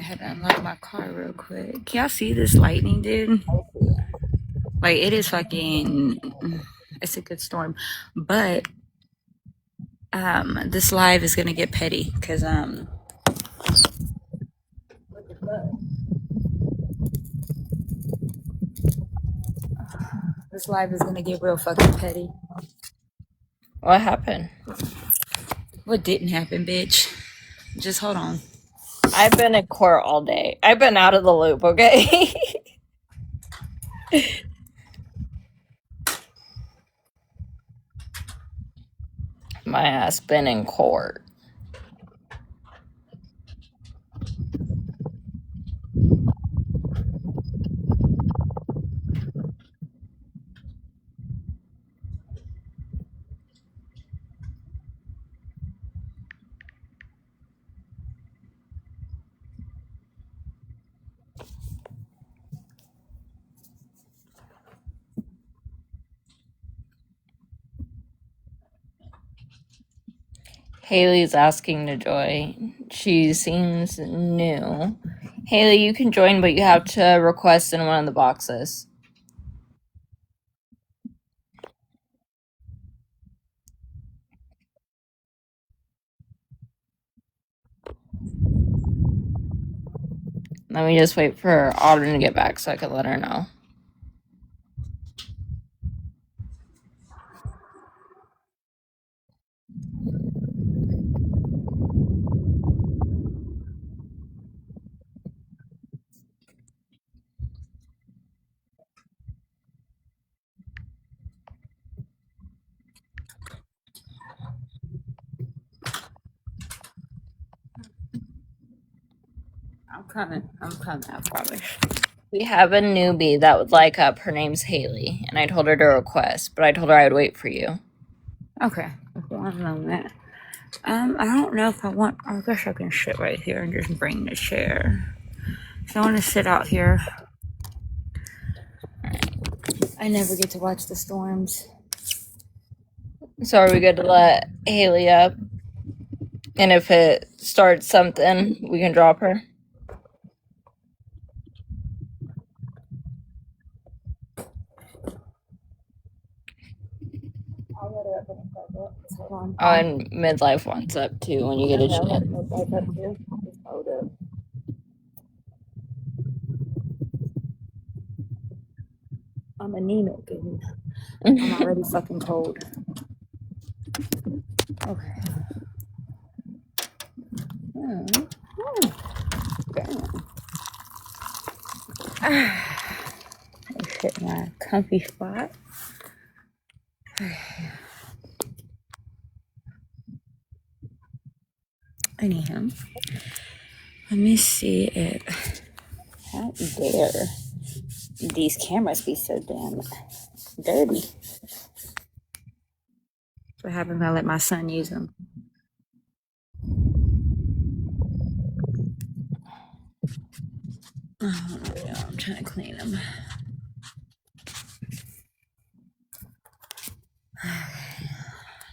had to unlock my car real quick. Can y'all see this lightning, dude? Like, it is fucking. It's a good storm, but this live is gonna get petty because this live is gonna get real fucking petty. What happened? What didn't happen, bitch? Just hold on. I've been in court all day. I've been out of the loop, okay? My ass been in court. Haley's asking to join. She seems new. Haley, you can join, but you have to request in one of the boxes. Let me just wait for Autumn to get back so I can let her know. I'm coming, I promise. We have a newbie that would like up. Her name's Haley, and I told her to request, but I told her I would wait for you. Okay, one moment. I don't know if I want. I guess I can sit right here and just bring the chair. So I want to sit out here. I never get to watch the storms. So are we good to let Haley up? And if it starts something, we can drop her? I'll let her up in a second. Hold on. Oh, and Midlife wants up too when you get a chance. Midlife up too. Hold up. I'm anemic and I'm already fucking cold. Okay. Let's hit my comfy spot. Anyhow, let me see it. How dare these cameras be so damn dirty? What happens when I let my son use them? Oh, no, I'm trying to clean them.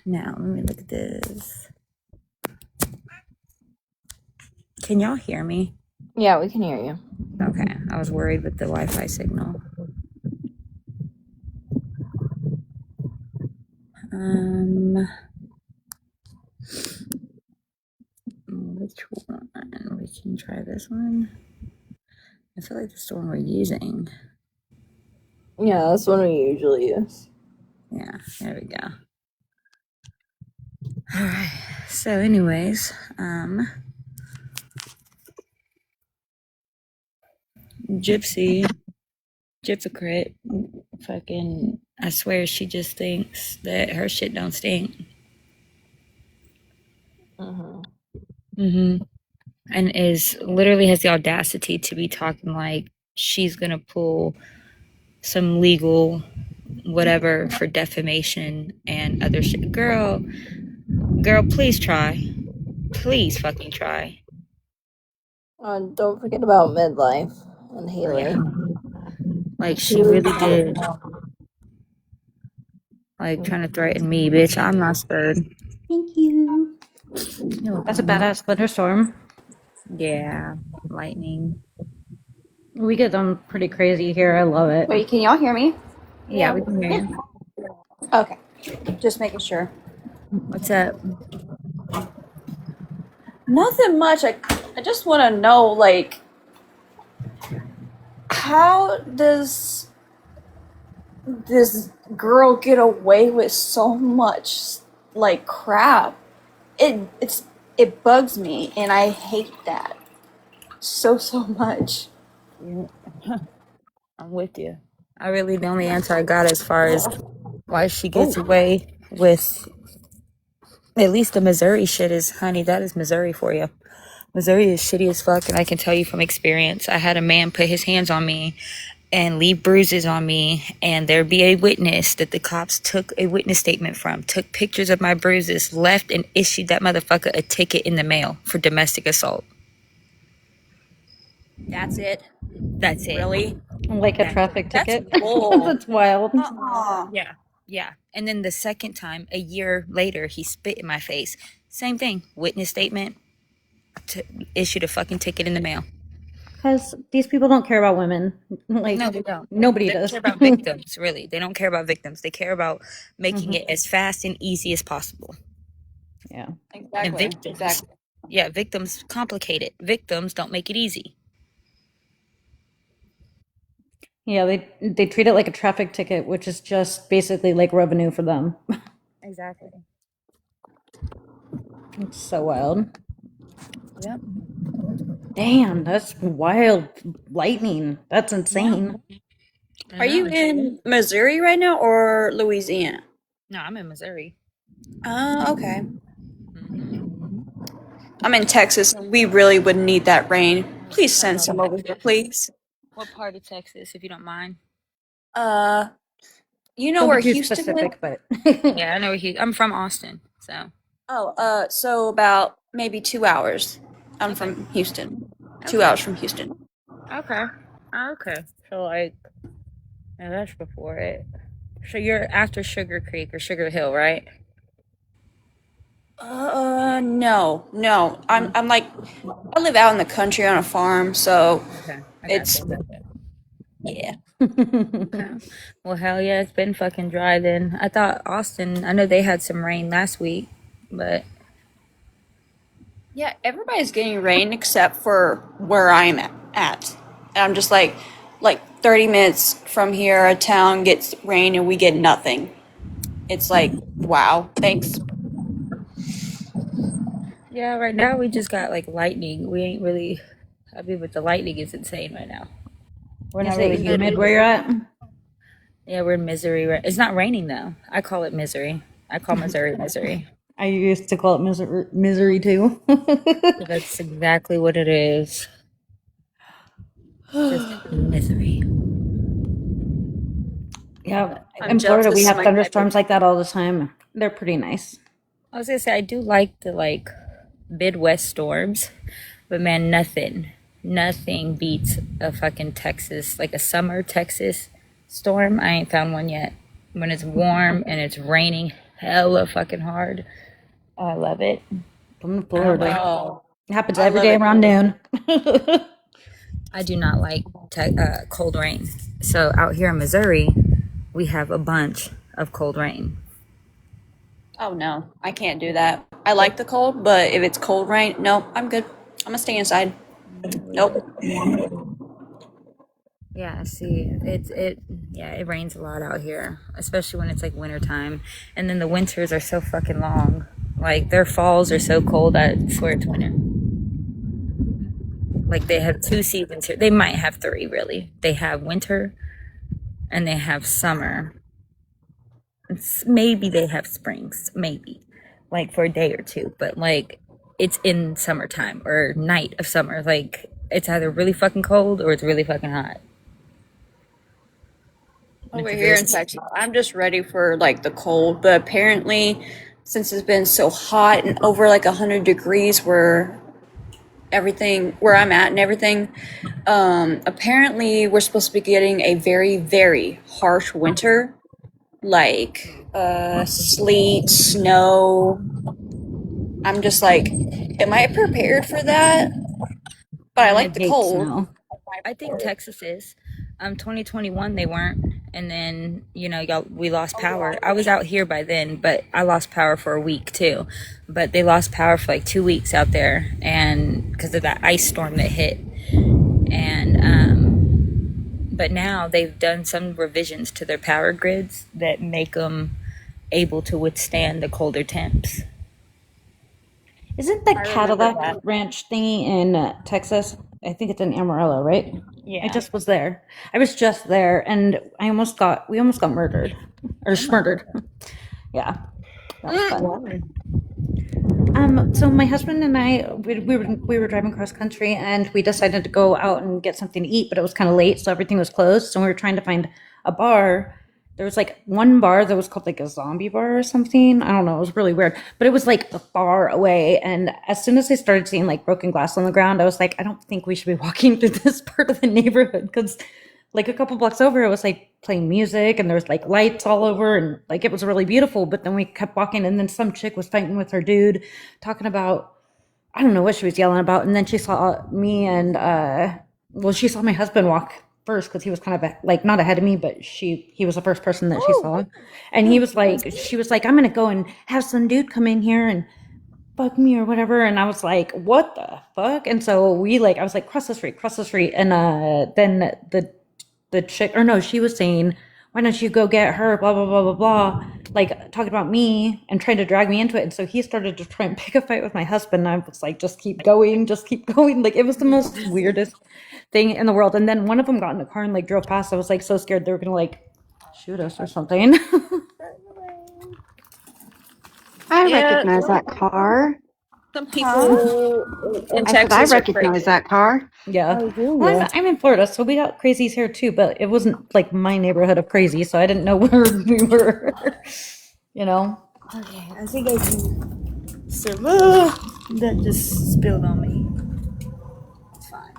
Now, let me look at this. Can y'all hear me? Yeah, we can hear you. Okay, I was worried with the Wi-Fi signal. Which one? We can try this one. I feel like that's the one we're using. Yeah, that's one we usually use. Yeah, there we go. All right. So, anyways, Gypsocrit, fucking, I swear she just thinks that her shit don't stink. And is literally has the audacity to be talking like she's gonna pull some legal whatever for defamation and other shit. Girl, please try. Please fucking try. Don't forget about Midlife and Haley. Yeah. Like, she really did. Like, trying to threaten me, bitch. I'm not scared. Thank you. No, That's a badass thunderstorm. Yeah, lightning. We get them pretty crazy here. I love it. Wait, can y'all hear me? Yeah, we can hear you. Okay, just making sure. What's up? Nothing much. I just want to know, like, how does this girl get away with so much, like, crap? It bugs me, and I hate that so much. Yeah, I'm with you. I really the only answer I got as far as why she gets away with at least the Missouri shit is, honey, that is Missouri for you. Missouri is shitty as fuck, and I can tell you from experience. I had a man put his hands on me and leave bruises on me, and there be a witness that the cops took a witness statement from, took pictures of my bruises, left and issued that motherfucker a ticket in the mail for domestic assault. That's it. That's it. Really? Like a That's traffic That's ticket. bull. That's wild. Yeah. Yeah. And then the second time, a year later, he spit in my face. Same thing. Witness statement, issued a fucking ticket in the mail. Because these people don't care about women. Like, No, they don't. nobody They don't does. care about victims, really. They don't care about victims. They care about making Mhm. it as fast and easy as possible. Yeah. And Exactly. victims, Exactly. yeah, victims complicate it. Victims don't make it easy. Yeah, they treat it like a traffic ticket, which is just basically like revenue for them. Exactly. It's so wild. Yep. Damn, that's wild lightning. That's Yeah. insane. I Are you know. in Missouri right now or Louisiana? No, I'm in Missouri. Okay. Hmm. I'm in Texas, and we really would need that rain. Please Talk send about some that. over here, please. What part of Texas, if you don't mind? Uh, you know Don't be where too Houston is? specific, but Yeah, I know I'm from Austin, so Oh, so about maybe 2 hours. I'm okay. from Houston. Two Okay. hours from Houston. Okay. Okay. So like, yeah, that's before it. So you're after Sugar Creek or Sugar Hill, right? No, no. I'm like, I live out in the country on a farm, so Okay, I got it's, you. I got you. yeah. Okay. Well, hell yeah, it's been fucking dry then. I thought Austin, I know they had some rain last week, but Yeah, everybody's getting rain except for where I'm at. And I'm just like 30 minutes from here, a town gets rain and we get nothing. It's like, wow, thanks. yeah, right now we just got like lightning. We ain't really, I mean, but the lightning is insane right now. We're is not it really used humid to where it. you're at? Yeah, we're in misery. It's not raining though. I call it misery. I call Missouri misery. I used to call it misery too. That's exactly what it is. Just misery. Yeah, I'm in Florida we jealous. have My thunderstorms like that all the time. They're pretty nice. I was gonna say I do like the like Midwest storms, but man, nothing beats a fucking Texas, like a summer Texas storm. I ain't found one yet. When it's warm and it's raining hella fucking hard, I love it. From I don't Florida. like. Oh, It happens I every love day it. around noon. I do not like cold rain. So out here in Missouri, we have a bunch of cold rain. Oh no, I can't do that. I like the cold, but if it's cold rain, no, I'm good. I'm gonna stay inside. Nope. Yeah, see, yeah, it rains a lot out here, especially when it's like wintertime. And then the winters are so fucking long. Like their falls are so cold, I swear it's winter. Like they have two seasons here. They might have three, really. They have winter and they have summer. Maybe they have springs, maybe, like for a day or two, but like it's in summertime or night of summer. Like it's either really fucking cold or it's really fucking hot. Over It's here in very, Texas, I'm just ready for like the cold, but apparently, since it's been so hot and over like 100 degrees where I'm at and everything, apparently we're supposed to be getting a very harsh winter, like sleet, snow. I'm just like, am I prepared for that? But I And like it the Hate cold. snow. I think Texas is. 2021 they weren't, and then we lost power. I was out here by then, but I lost power for a week too. But they lost power for like 2 weeks out there, and because of that ice storm that hit, and but now they've done some revisions to their power grids that make them able to withstand the colder temps. Isn't the I remember Cadillac that. Ranch thingy in Texas? I think it's in Amarillo, right? I Yeah. just was there. I was just there, and we almost got murdered or smurdered. Yeah, that was fun. So my husband and I, we were driving cross country, and we decided to go out and get something to eat, but it was kind of late, so everything was closed. So we were trying to find a bar. There was like one bar that was called like a zombie bar or something. I don't know. It was really weird, but it was like far away. And as soon as I started seeing like broken glass on the ground, I was like, I don't think we should be walking through this part of the neighborhood, because like a couple blocks over, it was like playing music and there was like lights all over, and like it was really beautiful. But then we kept walking, and then some chick was fighting with her dude, talking about, I don't know what she was yelling about. And then she saw me and well, she saw my husband walk first, because he was kind of like not ahead of me, but he was the first person that she saw. And he was like, she was like, I'm gonna go and have some dude come in here and fuck me or whatever. And I was like, what the fuck? And so I was like, cross the street, cross the street. And then the chick, or no, she was saying, why don't you go get her, blah blah blah blah blah, like talking about me and trying to drag me into it. And so he started to try and pick a fight with my husband, and I was like, just keep going, just keep going. Like, it was the most weirdest thing in the world. And then one of them got in a car and like drove past. I was like so scared they were gonna like shoot us or something. I Yeah, recognize that car. some people in I said I Texas are recognize crazy. that car. Yeah. Oh, do Well, you? I'm in Florida, so we got crazies here too, but it wasn't like my neighborhood of crazy, so I didn't know where we were. you know? Okay, I think I can. So, that just spilled on me. It's fine.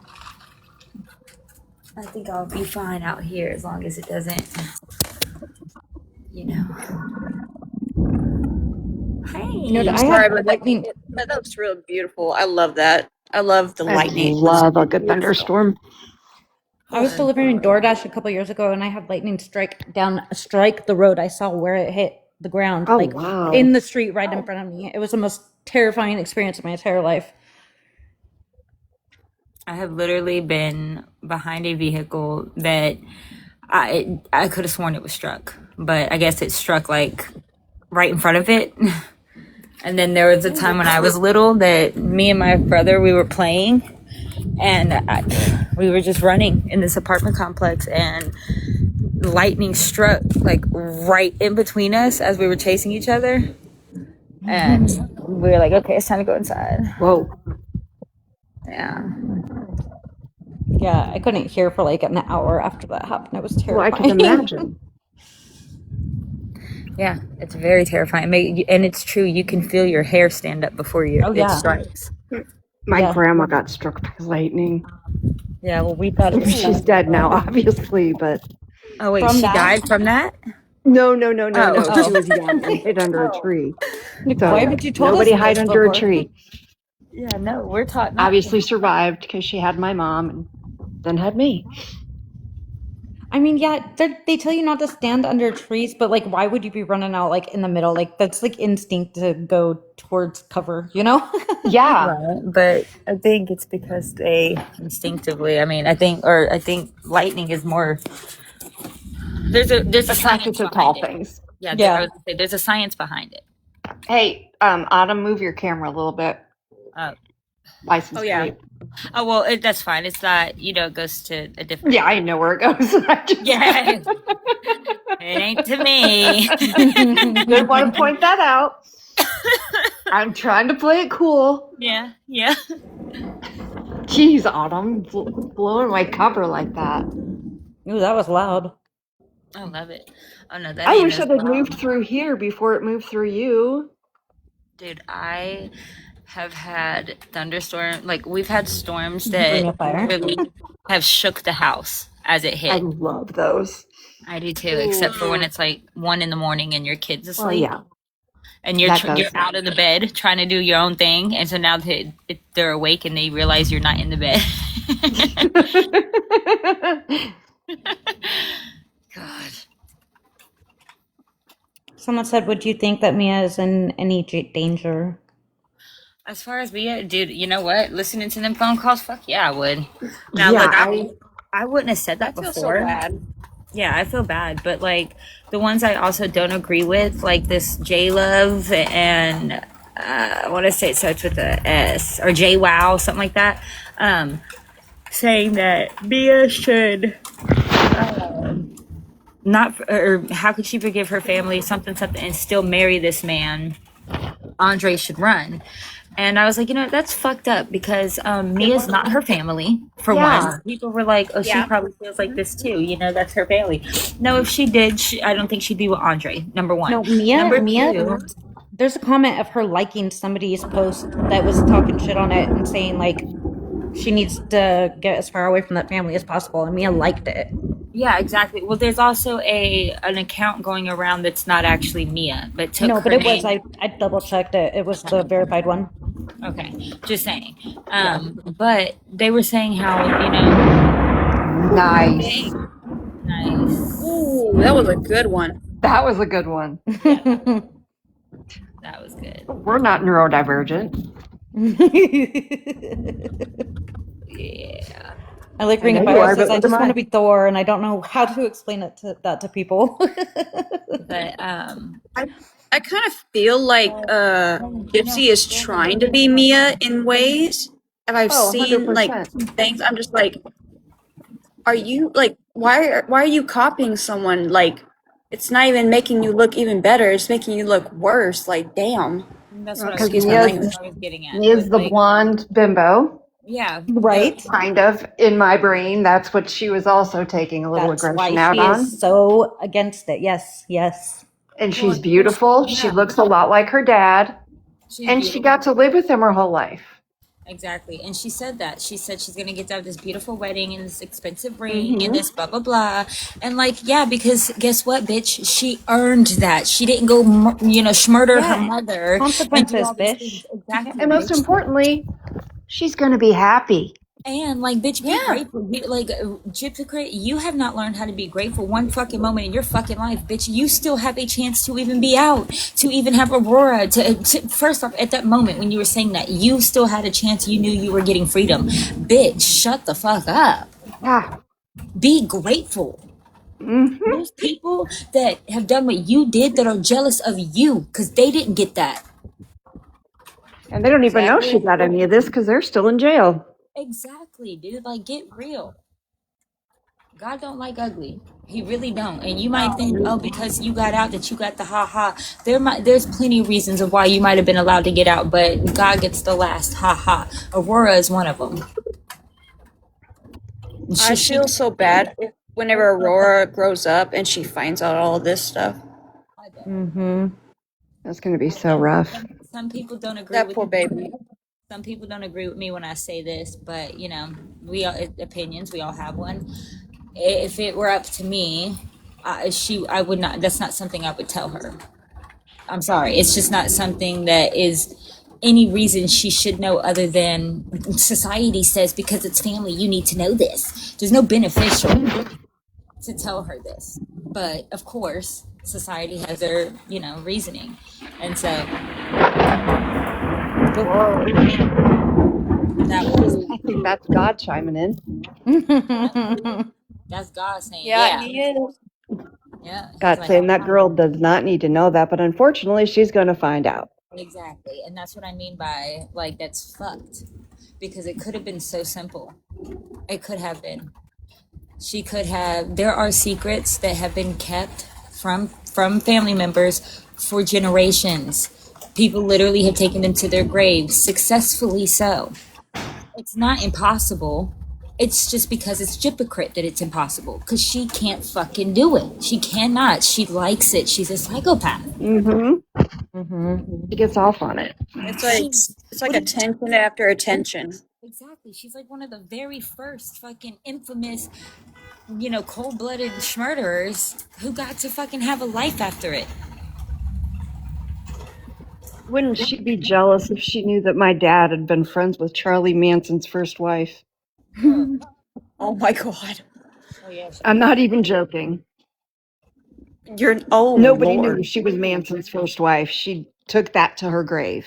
I think I'll be fine out here as long as it doesn't, you know. Hey. I I'm sorry, had but lightning. that looks real beautiful. I love that. I love the I lightning. love a good thunderstorm. I was delivering DoorDash a couple years ago, and I had lightning strike the road. I saw where it hit the ground, Oh, like wow. in the street right in front of me. It was the most terrifying experience of my entire life. I have literally been behind a vehicle that I could have sworn it was struck, but I guess it struck like right in front of it. And then there was a time when I was little that me and my brother, we were playing, and we were just running in this apartment complex, and lightning struck like right in between us as we were chasing each other. And we were like, okay, it's time to go inside. Whoa. Yeah. Yeah, I couldn't hear for like an hour after that happened. It was Well, I terrifying. can imagine. Yeah, it's very terrifying. And it's true, you can feel your hair stand up before Oh, it yeah. strikes. My Yeah. grandma got struck by lightning. Yeah, well, we thought it was She's dead now, obviously, but Oh, wait, From she that? died from that? no. Oh. She was young and hid under a tree. Like, So why haven't you told nobody us hide this under a before? tree. Yeah, no, we're taught not Obviously survived because she had my mom and then had me. I mean, yeah, they tell you not to stand under trees, but like, why would you be running out like in the middle? Like, that's like instinct to go towards cover, you know? Yeah. Right, but I think it's because they instinctively. I think lightning is more. There's a Attracted science to behind tall it. things. Yeah, Yeah. I was gonna say, there's a science behind it. Hey, Autumn, move your camera a little bit. Oh. License Oh, yeah. plate. Oh well, that's fine. It's not. It goes to a different. Yeah, I know where it goes. Yeah. It ain't to me. Did want to point that out. I'm trying to play it cool. Yeah. Jeez, Autumn, blowing my cover like that. Ooh, that was loud. I love it. Oh no, that I ain't wish as it had loud. moved through here before it moved through you. Dude, I have had thunderstorms. Like, we've had storms Bring a that fire. really have shook the house as it I hit. love those. I do too, except for when it's like 1 a.m. and your kid's asleep. Well, yeah. And you're That does you're out of the bed trying to do your own thing, and so now they're awake and they realize you're not in the bed. God. Someone said, would you think that Mia is in any danger? As far as Mia, dude, you know what? Listening to them phone calls, fuck yeah, I would. Now, Yeah, look, I wouldn't have said I that feel so before. bad. Yeah, I feel bad, but like the ones I also don't agree with, like this J Love and I want to say it starts with a S or J Wow, something like that. Saying that Mia should not, or how could she forgive her family, something, something, and still marry this man? Andre should run. And I was like, you know, that's fucked up because Mia's not her family, for Yeah. one. People were like, oh, she Yeah. probably feels like this too. You know, that's her family. No, if she did, I don't think she'd be with Andre, number one. No, Mia, Number Mia, two, there's a comment of her liking somebody's post that was talking shit on it and saying like she needs to get as far away from that family as possible, and Mia liked it. yeah, exactly. Well, there's also an account going around that's not actually Mia, but took No, her but it name. was. I double checked it. It was the verified one. Okay, just saying. But they were saying how, you know, Nice. nice. Ooh, that was a good one. That was a good one. That was good. We're not neurodivergent. Yeah. I like Ring know of you Fire are, says, but I look just at want to mine. be Thor, and I don't know how to explain that to people. But I kind of feel like Gypsy is trying to be Mia in ways. And I've Oh, seen like 100%. some things. I'm just like, are you like why are you copying someone? Like, it's not even making you look even better. It's making you look worse. Like, damn. that's what I was, Excuse that's my what language. I was getting at. Mia's Was the like, blonde bimbo. yeah, Right? Kind of. In my brain, that's what she was also taking a little That's why aggression out she on. is so against it. Yes, yes. And well, she's beautiful. She yeah, looks a lot like her dad. she's And she beautiful. got to live with him her whole life. Exactly. And she said that. She said she's going to get to have this beautiful wedding and this expensive ring and this blah, blah, blah. And like, yeah, because guess what, bitch? She earned that. She didn't go, you know, murder her mother and do Consequences, all these bitch. things. Exactly. And most bitch. importantly, she's going to be happy. And like, bitch, be grateful. Like, Gypsocrat, you have not learned how to be grateful one fucking moment in your fucking life, bitch. You still have a chance to even be out, to even have Aurora. To first off, at that moment when you were saying that, you still had a chance. You knew you were getting freedom, bitch. Shut the fuck up. Yeah. Be grateful. There's people that have done what you did that are jealous of you because they didn't get that. And they don't even know she got any of this because they're still in jail. Exactly, dude. Like, get real. God don't like ugly. He really don't. And you might think, oh, because you got out that you got the ha. There's plenty of reasons of why you might have been allowed to get out, but God gets the last ha. Aurora is one of them. I feel so bad whenever Aurora grows up and she finds out all this stuff. Mm-hmm. That's going to be so rough. Some people don't agree That with poor me. baby. Some people don't agree with me when I say this, but you know, we all opinions. We all have one. If it were up to me, I would not. That's not something I would tell her. I'm sorry. It's just not something that is any reason she should know other than society says because it's family. You need to know this. There's no beneficial to tell her this, but of course, society has their reasoning, and so that was I think that's God chiming in. that's God saying, Yeah, he is. yeah. He's God like, saying that girl does not need to know that, but unfortunately, she's going to find out. exactly, and that's what I mean by like that's fucked because it could have been so simple. It could have been. She could have. There are secrets that have been kept from family members for generations. People literally have taken them to their graves, successfully so. It's not impossible. It's just because it's hypocrite that it's impossible. Because she can't fucking do it. She cannot. She likes it. She's a psychopath. She gets off on it. It's like attention after attention. Exactly. She's like one of the very first fucking infamous, cold-blooded murderers who got to fucking have a life after it. Wouldn't she be jealous if she knew that my dad had been friends with Charlie Manson's first wife? Oh my god. Oh yes. I'm not even joking. Nobody knew Lord. she was Manson's first wife. She took that to her grave.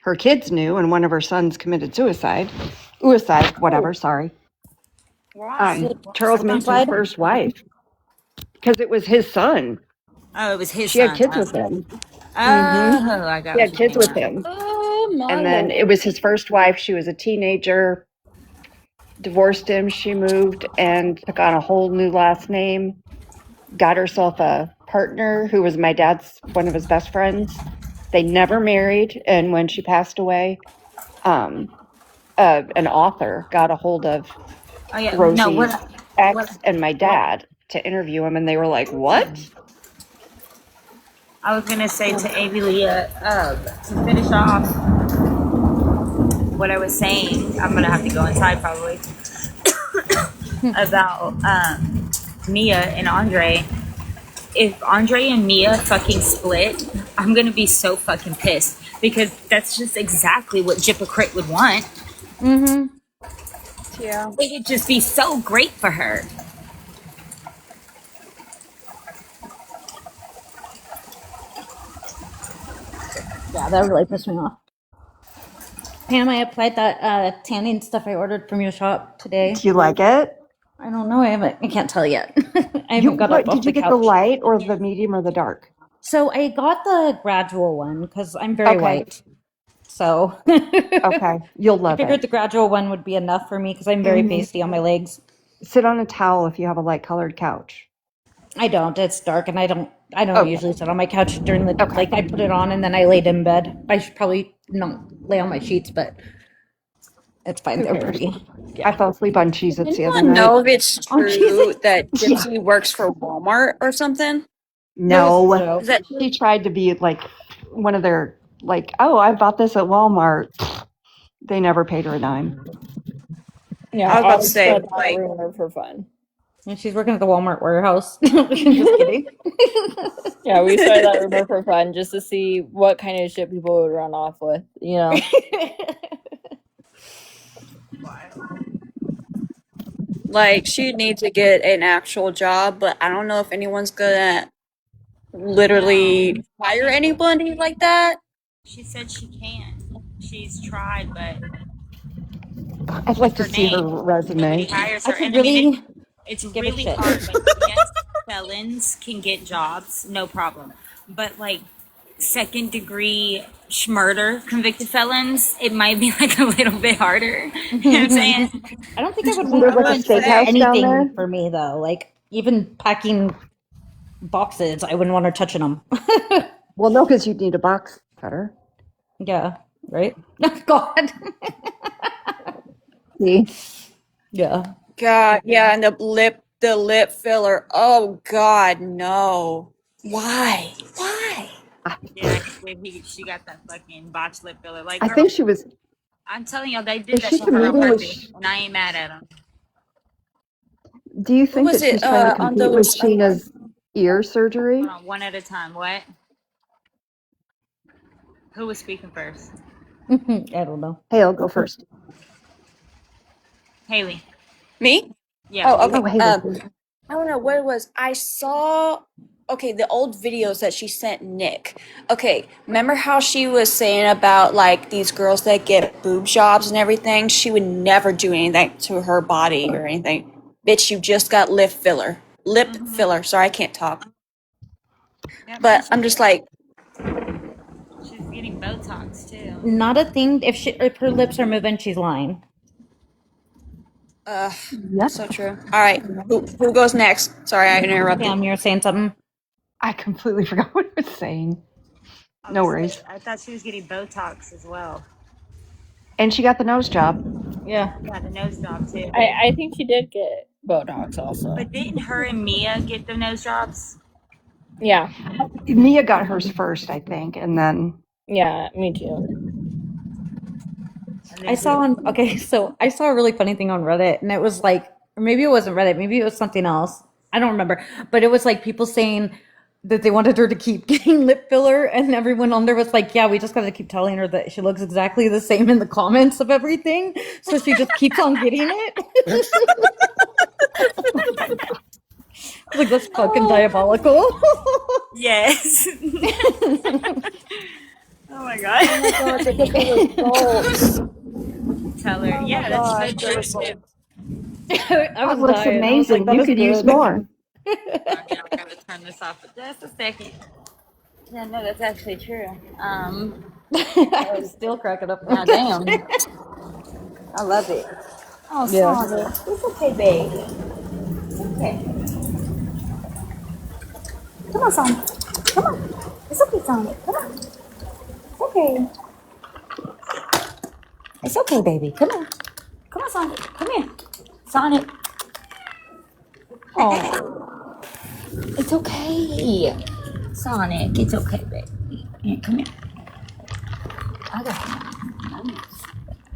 Her kids knew, and one of her sons committed suicide. Suicide, whatever, sorry. Why? Charles Manson's Slide? first wife. Because it was his son. Oh, it was his She had son. kids Oh, with him. I got She what had you're kids saying with now. him. Oh my And then it was his first wife. She was a teenager, divorced him. She moved and took on a whole new last name, got herself a partner who was my dad's one of his best friends. They never married. And when she passed away, an author got a hold of Oh yeah. No, Rosie's what ex and my dad to interview him. And they were like, what? I was gonna say to Amelia, to finish off what I was saying, I'm gonna have to go inside probably about Mia and Andre. If Andre and Mia fucking split, I'm gonna be so fucking pissed because that's just exactly what Hypocrite would want. Mm-hmm. Yeah. It'd just be so great for her. Yeah, that really pissed me off. Pam, I applied that tanning stuff I ordered from your shop today. Do you like it? I don't know. I can't tell yet. I haven't got up off Did you the get the couch. light or the medium or the dark? So I got the gradual one because I'm very Okay. white. So Okay. You'll I love figured it. the gradual one would be enough for me because I'm very pasty on my legs. Sit on a towel if you have a light colored couch. I don't. It's dark, and I don't Okay. usually sit on my couch during the Okay. like. I put it on and then I laid in bed. I should probably not lay on my sheets, but it's fine. They're cares? pretty. I fell asleep on Cheez-Its the other Anyone night. know if it's Oh, true Jesus. that Gypsy works for Walmart or something? No, Is that she tried to be like one of their like, oh, I bought this at Walmart. They never paid her a dime. Yeah, I was about I'll to say, spread that like, rumor for fun. And she's working at the Walmart warehouse. Just kidding. Yeah, we started that rumor for fun just to see what kind of shit people would run off with, you know? like she needs to get an actual job, but I don't know if anyone's gonna literally hire anybody like that. She said she can. She's tried, but I'd like to her see her name, resume. nobody hires I her. could And I mean, really it's give a really shit. hard. Like, yes, felons can get jobs, no problem. But like second degree murder convicted felons, it might be like a little bit harder. You know what I'm saying? I don't think I would Isn't want there like a anyone to touch steakhouse down there? anything for me though. Like even packing boxes, I wouldn't want her touching them. Well, no, because you'd need a box cutter. Yeah, right? God. See? Yeah. God, yeah, and the lip filler. Oh God, no. Why? Why? Yeah, I can't believe she got that fucking botch lip filler. Like, I girl, think she was. I'm telling y'all, they did Is that she shit for her on competing with? purpose, and I ain't mad at them. Do you Who think was that she's it? trying to On compete with those. Sheena's ear surgery? Hold on, one at a time. What? Who was speaking first? I don't know. Hey, I'll go first. Haley. Me? Yeah. Oh, okay. Oh, hey, listen. I don't know what it was. I saw, okay, the old videos that she sent Nick. Okay, remember how she was saying about like these girls that get boob jobs and everything? She would never do anything to her body or anything. Bitch, you just got lip filler. Lip filler. Sorry, I can't talk. Yep, But I'm just like, she's getting Botox too. Not a thing. If her lips are moving, she's lying. Yep. so true. All right, who goes next? Sorry, I interrupted. Pam, you're saying something? I completely forgot what I was saying. No worries. I thought she was getting Botox as well. And she got the nose job. Yeah. Yeah, the nose job too. I think she did get Botox also. But didn't her and Mia get the nose jobs? Yeah, Mia got hers first, I think, and then yeah, me too. And I saw I saw a really funny thing on Reddit, and it was like, or maybe it wasn't Reddit, maybe it was something else. I don't remember, but it was like people saying that they wanted her to keep getting lip filler, and everyone on there was like, yeah, we just gotta keep telling her that she looks exactly the same in the comments of everything, so she just keeps on getting it. Like, that's fucking diabolical. Yes. Oh my god. Oh my god, they get the results. Tell her, Oh yeah, my that's gosh, good the first results. tip. I That was looks dying. I was like, amazing. that You is could use good. more. Okay, I'm gonna turn this off for just a second. Yeah, no, that's actually true. I'm still cracking up. Now damn. I love it. Oh, Yeah. Sandra, it's okay, babe. It's okay. Come on, Sandra. Come on. It's okay, Sandra. Come on. It's okay. It's okay, baby. Come on. Come on, Sonic. Come here. Sonic. Oh, It's okay. Sonic, it's okay, baby. Here, come here. I got you.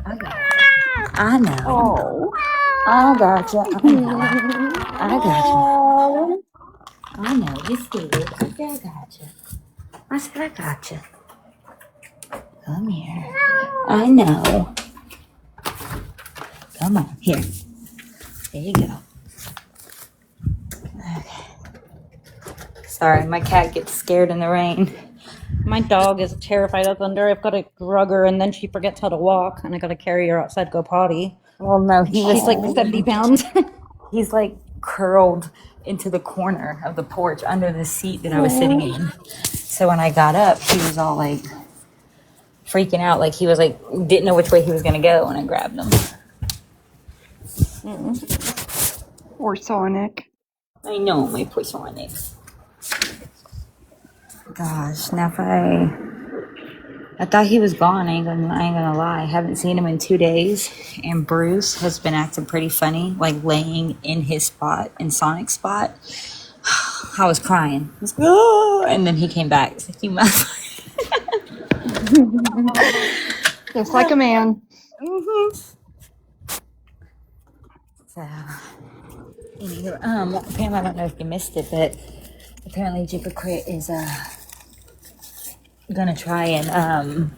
I got you. I know. oh. I got you. I know. I got you. I know. You scared. I said I got you. I said I got you. Come here. I know. Come on. Here. There you go. Okay. Sorry, my cat gets scared in the rain. My dog is terrified of thunder. I've got to drug her, and then she forgets how to walk, and I got to carry her outside, go potty. Well, no, She's like 70 pounds. he's like curled into the corner of the porch under the seat that I was sitting in. So when I got up, he was all like freaking out, like he was like didn't know which way he was gonna go when I grabbed him. Poor Sonic. I know, my poor Sonic. Gosh, now if I thought he was gone. I ain't gonna lie. I haven't seen him in 2 days, and Bruce has been acting pretty funny, like laying in his spot, in Sonic's spot. I was crying. I was like, "Oh," and then he came back. It's like, you motherfucker. Just like a man. So, anywho, Pam, I don't know if you missed it, but apparently Jippercrit is gonna try and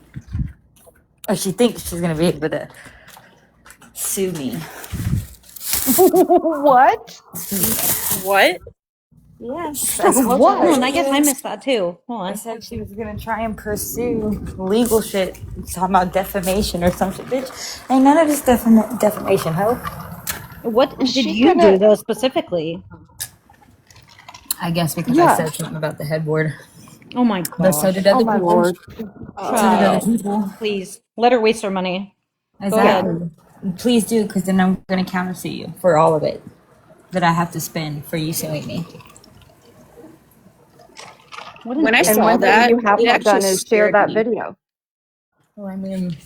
or she thinks she's gonna be able to sue me. What? What? Yes, What? Oh, and I guess I missed that too. Hold I on. said she was gonna try and pursue legal shit, talking about defamation or some shit. Bitch, ain't none of this defamation, ho. What did she you gonna- do though specifically? I guess because Yeah. I said something about the headboard. Oh my But so gosh. did other Oh my people. lord. So did other people. Please let her waste her money. Exactly. Please do, because then I'm gonna countersue you for all of it that I have to spend for you suing me. What an When I And saw one thing that, you it haven't actually done is share scared that me. video. Well, I mean,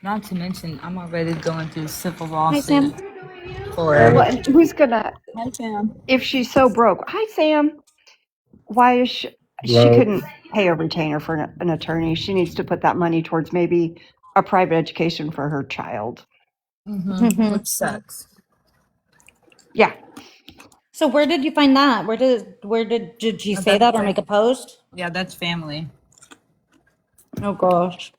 not to mention, I'm already going through civil Hi, Sam. lawsuit for. Well, and who's gonna, Hi, Sam. if she's so broke? Hi, Sam. Why is she couldn't pay a retainer for an attorney? She needs to put that money towards maybe a private education for her child. Which sucks. Yeah. So where did you find that? Did she say that or make a post? Yeah, that's family. Oh gosh.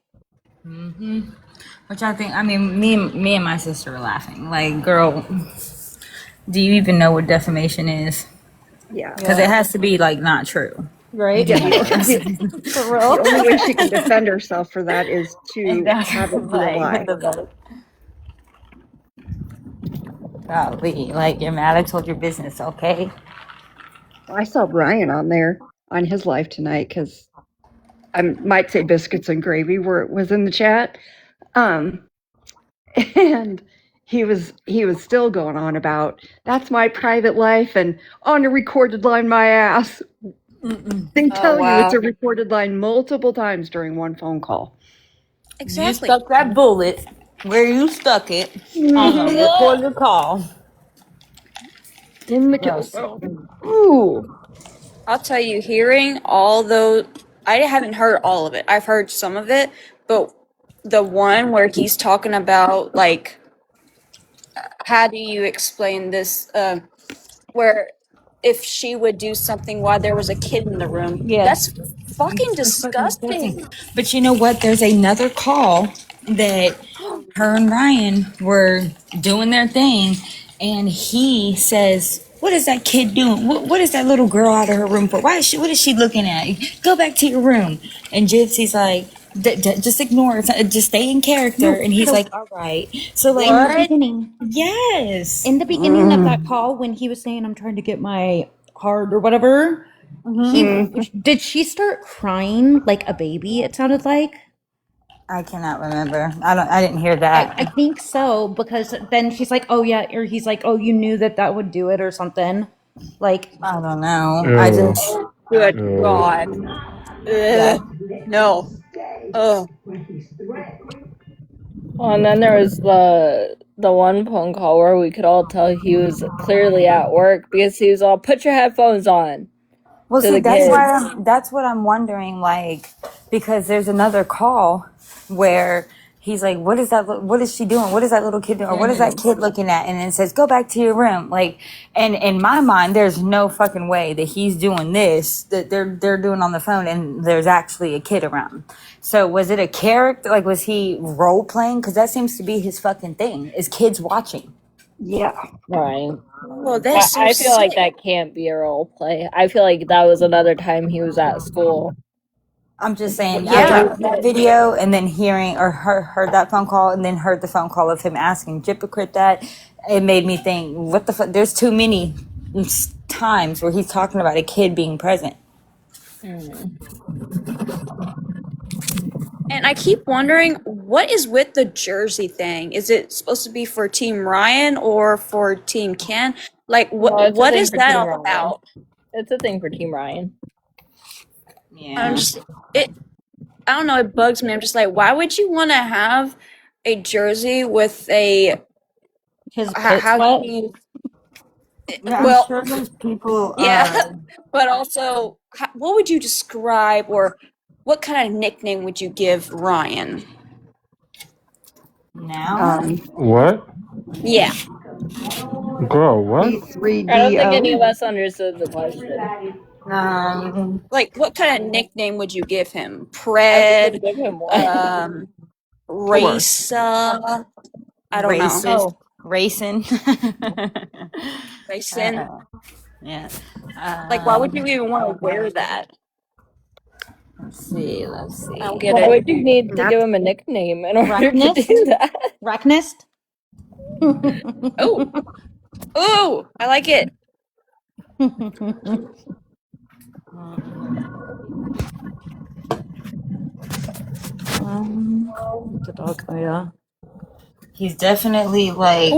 Which I think, I mean, me and my sister were laughing. Like, girl, do you even know what defamation is? Yeah. Because it has to be like not true. Right? Yeah. For The real. only way she can defend herself for that is to have it be a lie. Golly, like you're mad I told your business, okay? I saw Brian on there on his live tonight because I might say biscuits and gravy where it was in the chat. And he was still going on about that's my private life and on a recorded line my ass. They tell you it's a recorded line multiple times during one phone call. Exactly. You stuck that bullet where you stuck it on a recorded call. In the Gross. Ooh. I'll tell you, hearing all those, I haven't heard all of it. I've heard some of it, but the one where he's talking about, like, how do you explain this? Where if she would do something while there was a kid in the room. Yeah. That's fucking It's fucking disgusting. But you know what? There's another call that her and Ryan were doing their thing, and he says, "What is that kid doing? What is that little girl out of her room for? Why is she? What is she looking at? Go back to your room." And Gypsy's like, "Just ignore it. Just stay in character." No, And he's so- like, "All right." So like, In the beginning, yes. in the beginning of that call, when he was saying, "I'm trying to get my heart" or whatever, did she start crying like a baby? It sounded like. I cannot remember. I didn't hear that. I think so, because then she's like, "Oh yeah," or he's like, "Oh, you knew that would do it," or something. Like, I don't know. I just Good God. Ugh. No. Ugh. Well, and then there was the one phone call where we could all tell he was clearly at work because he was all, "Put your headphones on." Well, to see, the that's kids. why that's what I'm wondering, like, because there's another call where he's like, "What is that? What is she doing? What is that little kid doing? Or what is that kid looking at?" And then says, "Go back to your room." Like, and in my mind, there's no fucking way that he's doing this that they're doing on the phone, and there's actually a kid around. So was it a character? Like, was he role playing? Because that seems to be his fucking thing: is kids watching. Yeah. Right. Well, that's so I feel like sick. that can't be a role play. I feel like that was another time he was at school. I'm just saying, Yeah. after that video and then hearing or heard that phone call and then heard the phone call of him asking Hypocrite that, it made me think, what the fuck? There's too many times where he's talking about a kid being present. And I keep wondering, what is with the jersey thing? Is it supposed to be for Team Ryan or for Team Ken? Like, No, it's a what thing is for that Team all Ryan. about? It's a thing for Team Ryan. Yeah. I'm just it. I don't know. It bugs me. I'm just like, why would you want to have a jersey with a his pit how sweat. can you? Yeah, I'm Well, sure those people yeah, but also, what would you describe or what kind of nickname would you give Ryan? now. What? Yeah, Girl, what? B3DO. I don't think any of us understood the question. like what kind of nickname would you give him? I Pred, would give him one. Raisa. I don't know. Racist. Racing. Racing. Yeah. Like, why would you even want to wear that? Let's see. Let's see. I don't get Why it. would you need to give him a nickname in order to Rockness? do that? Racknest? Oh, oh, I like it. The dog. Oh yeah. He's definitely like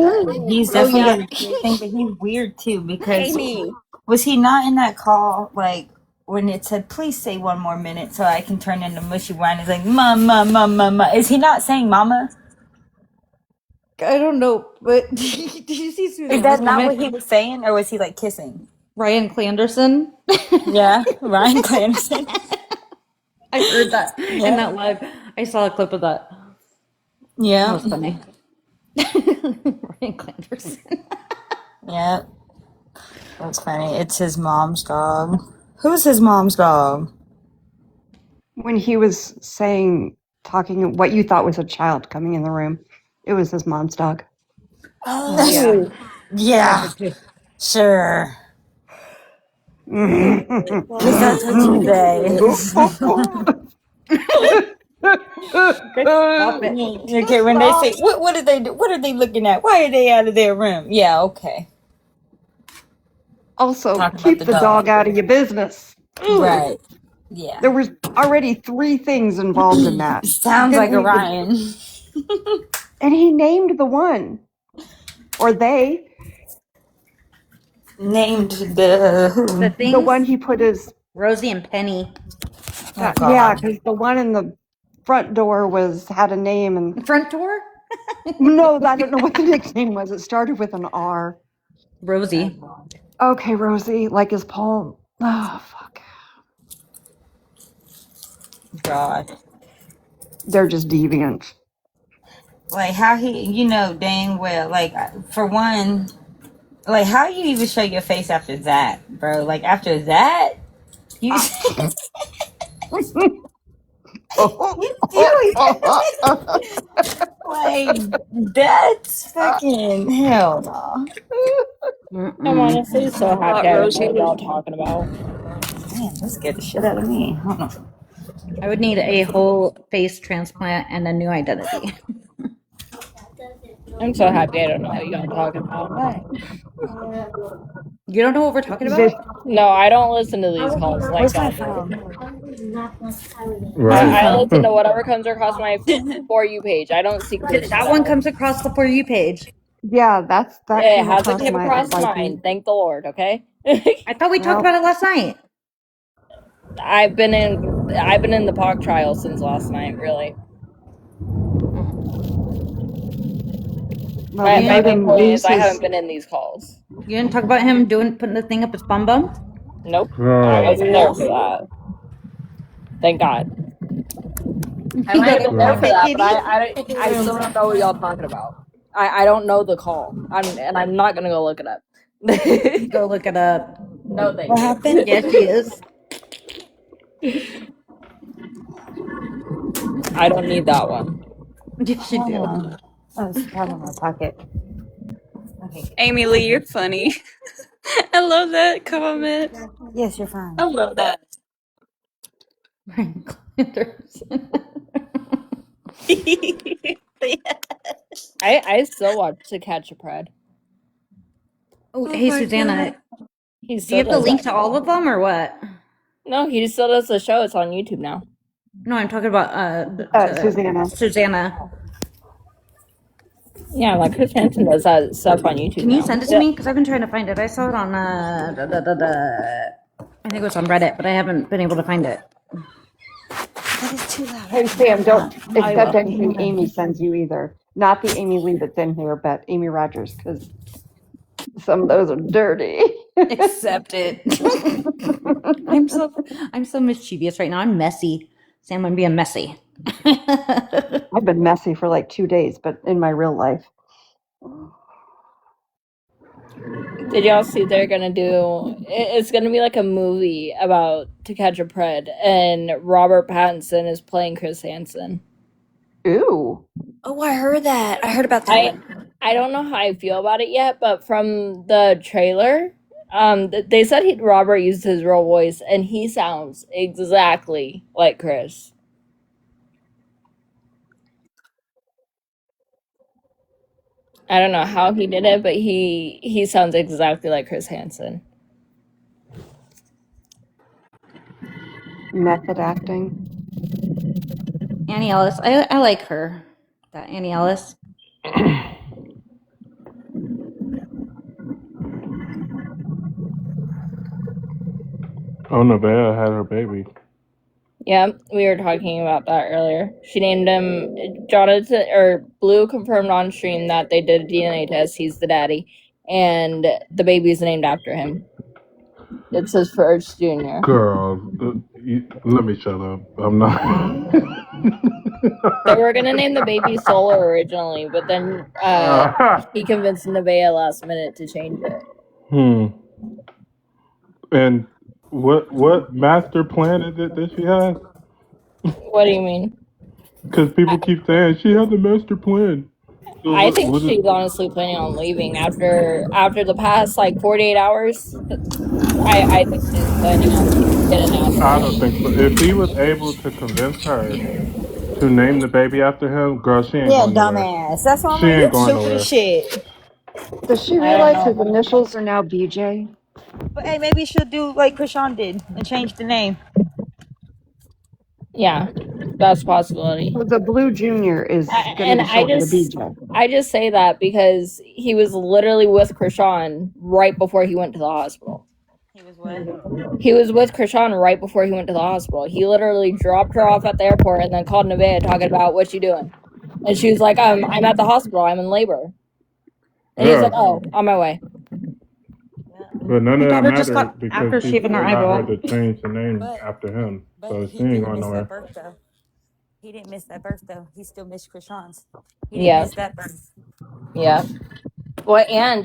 he's Oh, definitely yeah. got a cute thing, but he's weird too because Amy. was he not in that call like when it said please say one more minute so I can turn into mushy wine? He's like mama mama mama. Is he not saying mama? I don't know, but did you see? Is that not what he was saying, or was he like kissing? Ryan Clanderson? Yeah, Ryan Clancy. I heard that in that live. I saw a clip of that. That Yeah, was funny. Ryan Clanderson. yeah, that's funny. It's his mom's dog. Who's his mom's dog? When he was talking what you thought was a child coming in the room, it was his mom's dog. Oh, Yeah, sure. Because that's what you say. Stop it. Okay, when they say, what did they do? What are they looking at? Why are they out of their room? Yeah, okay. Also, Talk about keep the the dog. dog out of your business. Right. Yeah. There was already 3 things involved in that. Sounds like a Didn't even- Ryan. And he named the one. Or they. Named the things? The one he put his... Rosie and Penny. Oh, God. yeah, because the one in the front door had a name. And Front door? no, I don't know what the nickname was. It started with an R. Rosie. Okay, Rosie, like his Paul. Oh, fuck. God. They're just deviant. Like how he, dang well. Like for one, Like, how you even show your face after that, bro? Like, after that, you you like that's fucking hell no. I'm honestly so happy Thought I don't know Rosie what y'all was. talking about. Man, that scared the shit out of me. Hold on. I would need a whole face transplant and a new identity. I'm so happy I don't know what y'all talking about. You don't know what we're talking This about? No, I don't listen to these calls like Where's my y'all do. phone? Where's my Right. I phone? listen to whatever comes across my For You page. I don't seek this shit That one out. comes across the For You page. yeah, that It came hasn't across came my across FYP. mine. Thank the Lord. Okay. I thought we talked Well, about it last night. I've been in the POC trial since last night. Really. well, My we You my made main him point is lose I his. haven't been in these calls. didn't talk about him putting the thing up his bum bum? Nope. I Bro. wasn't there for that. Thank God. I He might have goes, been there for that, but kitty. I still don't know what y'all talking about. I don't know the call. I'm not gonna go look it up. Go look it up. No thank What you. happened? Yes, he is. I don't need that one. Yes, you Hold do. on. Oh, it's probably in my pocket. Okay. Amy Lee, you're funny. I love that comment. Yes, you're fine. I love that. Brian Clanders. I still watch To Catch a Pred. Oh, Oh hey, my Susanna. God. He Do you still have the does link that to all show. of them or what? No, he still does the show. It's on YouTube now. No, I'm talking about Susanna. Susanna. Yeah, like Chris Hansen does that stuff on YouTube Can you now. send it to me? Because I've been trying to find it. I saw it on I think it was on Reddit, but I haven't been able to find it. That is too loud. Hey, Sam, don't I accept will. anything Amy sends you either. Not the Amy Lee that's in here, but Amy Rogers, because some of those are dirty. Accept it. I'm so mischievous right now. I'm messy. Sam, I'm being messy. I've been messy for like 2 days, but in my real life. Did y'all see they're gonna do? It's gonna be like a movie about To Catch a Pred, and Robert Pattinson is playing Chris Hansen. Ooh. Oh, I heard that. I heard about that. I don't know how I feel about it yet, but from the trailer, they said Robert used his real voice, and he sounds exactly like Chris. I don't know how he did it, but he sounds exactly like Chris Hansen. Method acting. Annie Ellis. I like her. That Annie Ellis. Oh, Nevaeh had her baby. Yeah, we were talking about that earlier. She named him Jonathan, or Blue confirmed on stream that they did a DNA test. He's the daddy, and the baby's named after him. It's his first junior. Girl, let me shut up. I'm not. They were gonna name the baby Solo originally, but then he convinced Nevaeh last minute to change it. And what master plan is it that she has? What do you mean? Because people keep saying she has a master plan. So I think what is? she's honestly planning on leaving after the past like 48 hours. I think she's planning on getting out. I don't think so. If he was able to convince her to name the baby after him, girl, she ain't Yeah, going nowhere. dumbass. That's why I'm She like, ain't you're going stupid as nowhere. shit. Does she I don't realize his know. initials are now BJ? But hey, maybe she'll do like Krishan did and change the name. Yeah, that's a possibility. Well, the Blue Junior is going to And be short for the BJ. I just say that because he was literally with Krishan right before he went to the hospital. He was what? He was with Krishan right before he went to the hospital. He literally dropped her off at the airport and then called Nevaeh talking about what you doing. And she was like, I'm at the hospital. I'm in labor. And he's like, Yeah, oh, on my way. but none My of that daughter just mattered got because after he shaving her got her eyebrow. to change the name But after him. but So he she ain't didn't going miss that nowhere. birth though. He didn't miss that birth though. He still missed Krishan's. He didn't Yeah, miss that birth. yeah. Well, and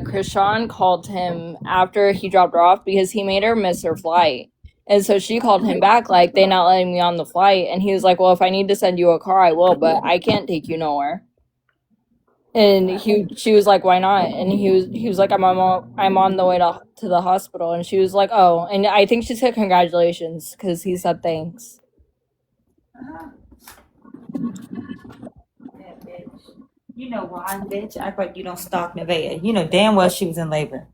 Krishan called him after he dropped her off because he made her miss her flight. And so she called him back, like, they not letting me on the flight. And he was like, well, if I need to send you a car, I will, but I can't take you nowhere. And she was like, why not? And he was like, I'm on the way to the hospital. And she was like, oh. And I think she said congratulations because he said thanks. Yeah, bitch. You know why, bitch? Act like you don't stalk Nevaeh. You know damn well she was in labor.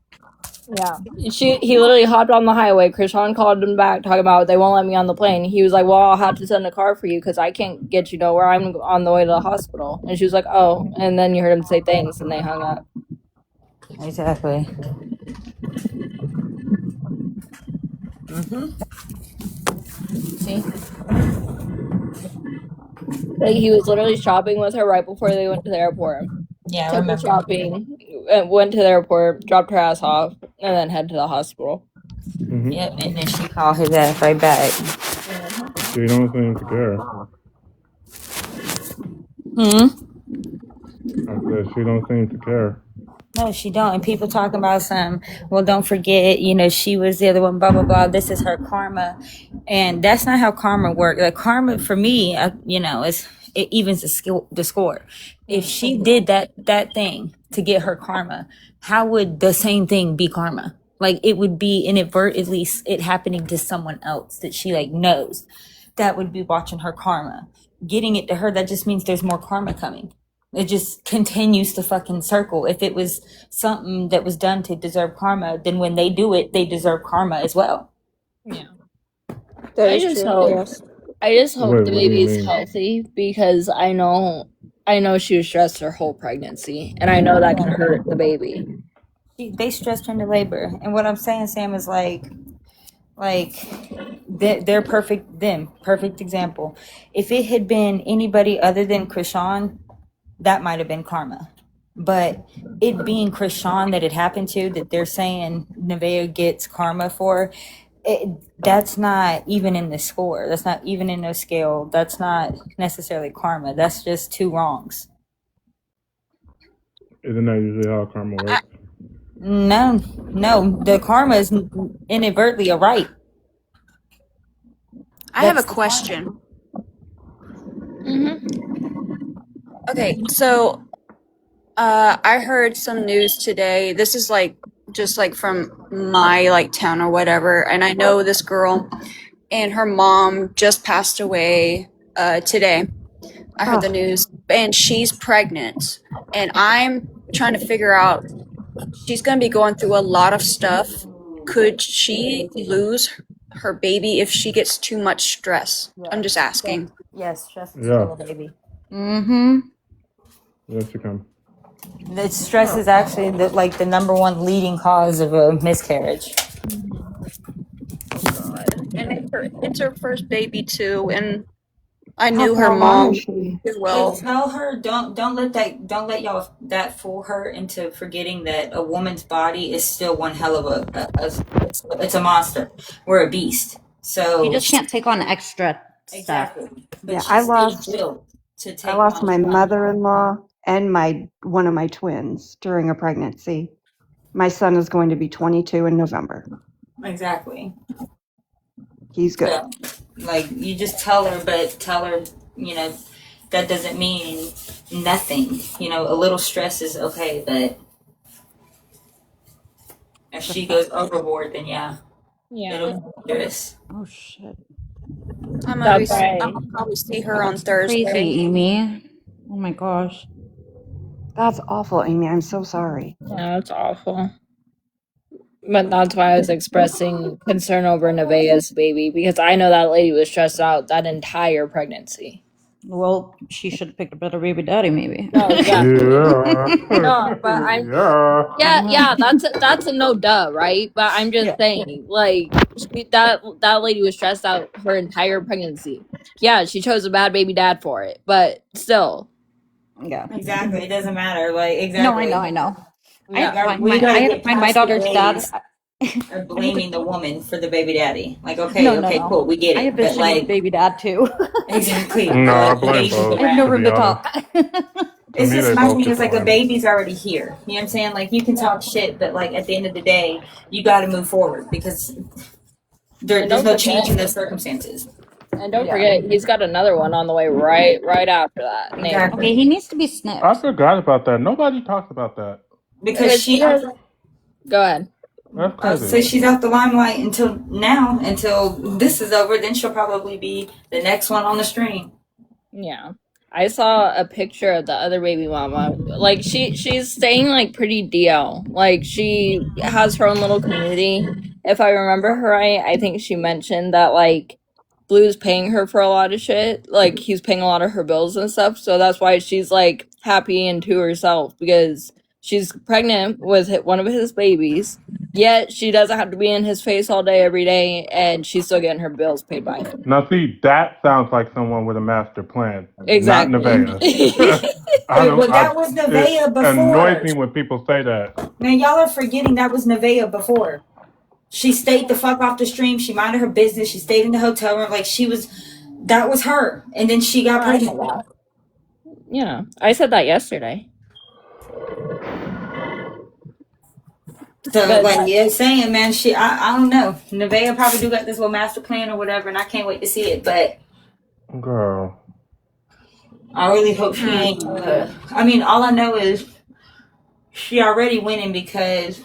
Yeah. He literally hopped on the highway. Krishan called him back talking about they won't let me on the plane. He was like, well, I'll have to send a car for you because I can't get you nowhere. I'm on the way to the hospital. And she was like, oh. And then you heard him say thanks and they hung up. Exactly. Mm-hmm. See? Like, he was literally shopping with her right before they went to the airport. Yeah, I Took her remember. shopping, went to the airport, dropped her ass off, and then head to the hospital. Mm-hmm. Yep, and then she called his ass right back. She don't seem to care. I said she don't seem to care. No, she don't. And people talking about some, well, don't forget, you know, she was the other one, blah, blah, blah. This is her karma. And that's not how karma works. Like, karma, for me, you know, it evens the score. If she did that thing to get her karma, how would the same thing be karma? Like, it would be inadvertently it happening to someone else that she, like, knows. That would be watching her karma. Getting it to her, that just means there's more karma coming. It just continues to fucking circle. If it was something that was done to deserve karma, then when they do it, they deserve karma as well. Yeah. That is true. Yes. I just hope Wait, the what do you baby is mean? healthy because I know she was stressed her whole pregnancy, and I know that can hurt the baby. They stressed her into labor. And what I'm saying, Sam, is like they're perfect example. If it had been anybody other than Krishan, that might have been karma. But it being Krishan that it happened to, that they're saying Nevaeh gets karma for, that's not even in the score. That's not even in the scale. That's not necessarily karma. That's just two wrongs. Isn't that usually how karma works? No. The karma is inadvertently a right. I have a That's the question. Mm-hmm. Okay, so I heard some news today. This is like just like from my like town or whatever, and I know this girl and her mom just passed away today. I heard the news, and she's pregnant, and I'm trying to figure out. She's going to be going through a lot of stuff. Could she lose her baby if she gets too much stress? I'm just asking. Yes, stress is Yeah. kill a baby. Mm-hmm. Yes, you can. The stress is actually the number one leading cause of a miscarriage. And it's her first baby too, and I How knew her far along mom is she? too well. Hey, tell her don't let y'all that fool her into forgetting that a woman's body is still one hell of it's a monster. We're a beast. So You just can't take on extra stuff. exactly. But Yeah, she's I still lost built to take I lost on my trauma. mother-in-law and one of my twins during a pregnancy. My son is going to be 22 in November. Exactly. He's good. So, like, you just tell her, you know, that doesn't mean nothing. You know, a little stress is okay, but if she goes overboard, then yeah, it'll be dangerous. Oh shit. I'm That's gonna right. probably see her on Thursday. Crazy, Amy. Oh my gosh. That's awful, Amy. I'm so sorry. Yeah, that's awful. But that's why I was expressing concern over Nevaeh's baby because I know that lady was stressed out that entire pregnancy. Well, she should have picked a better baby daddy, maybe. No, yeah. Yeah. No, but I'm yeah, that's a no duh, right? But I'm just Yeah. saying, like that lady was stressed out her entire pregnancy. Yeah, she chose a bad baby dad for it, but still. Yeah. Exactly. It doesn't matter. Like, exactly. No, I know. I Yeah. had to find my daughter's dad. Are blaming the woman for the baby daddy. Like, okay, No, cool, we get I it. have But issues with like, baby dad too. exactly. No, I blame both. I have no to room be to honest. talk. It's me, just they my both thing get is the like a blame. baby's already here. You know what I'm saying? Like you can talk shit, but like at the end of the day, you got to move forward because And there's don't no forget, changing the circumstances. and don't forget, he's got another one on the way right after that. Named Okay, he needs to be snipped. I forgot about that. Nobody talks about that. Because It's because, go ahead. That's I would crazy. say she's out the limelight until now, until this is over. Then she'll probably be the next one on the stream. Yeah. I saw a picture of the other baby mama. Like she's staying like pretty DL. Like she has her own little community. If I remember her right, I think she mentioned that like Blue's paying her for a lot of shit. Like he's paying a lot of her bills and stuff. So that's why she's like happy and to herself because she's pregnant with one of his babies. Yet she doesn't have to be in his face all day every day, and she's still getting her bills paid by him. Now, see, that sounds like someone with a master plan, not Exactly. Nevaeh. Well, that was Nevaeh It before. annoys me when people say that. Man, y'all are forgetting that was Nevaeh before. She stayed the fuck off the stream. She minded her business. She stayed in the hotel room. Like that was her. And then she got pregnant. Yeah, I said that yesterday. So like yeah, saying man, I don't know. Nevaeh probably do got this little master plan or whatever, and I can't wait to see it. But Girl, I really hope she ain't. I mean, all I know is she already winning because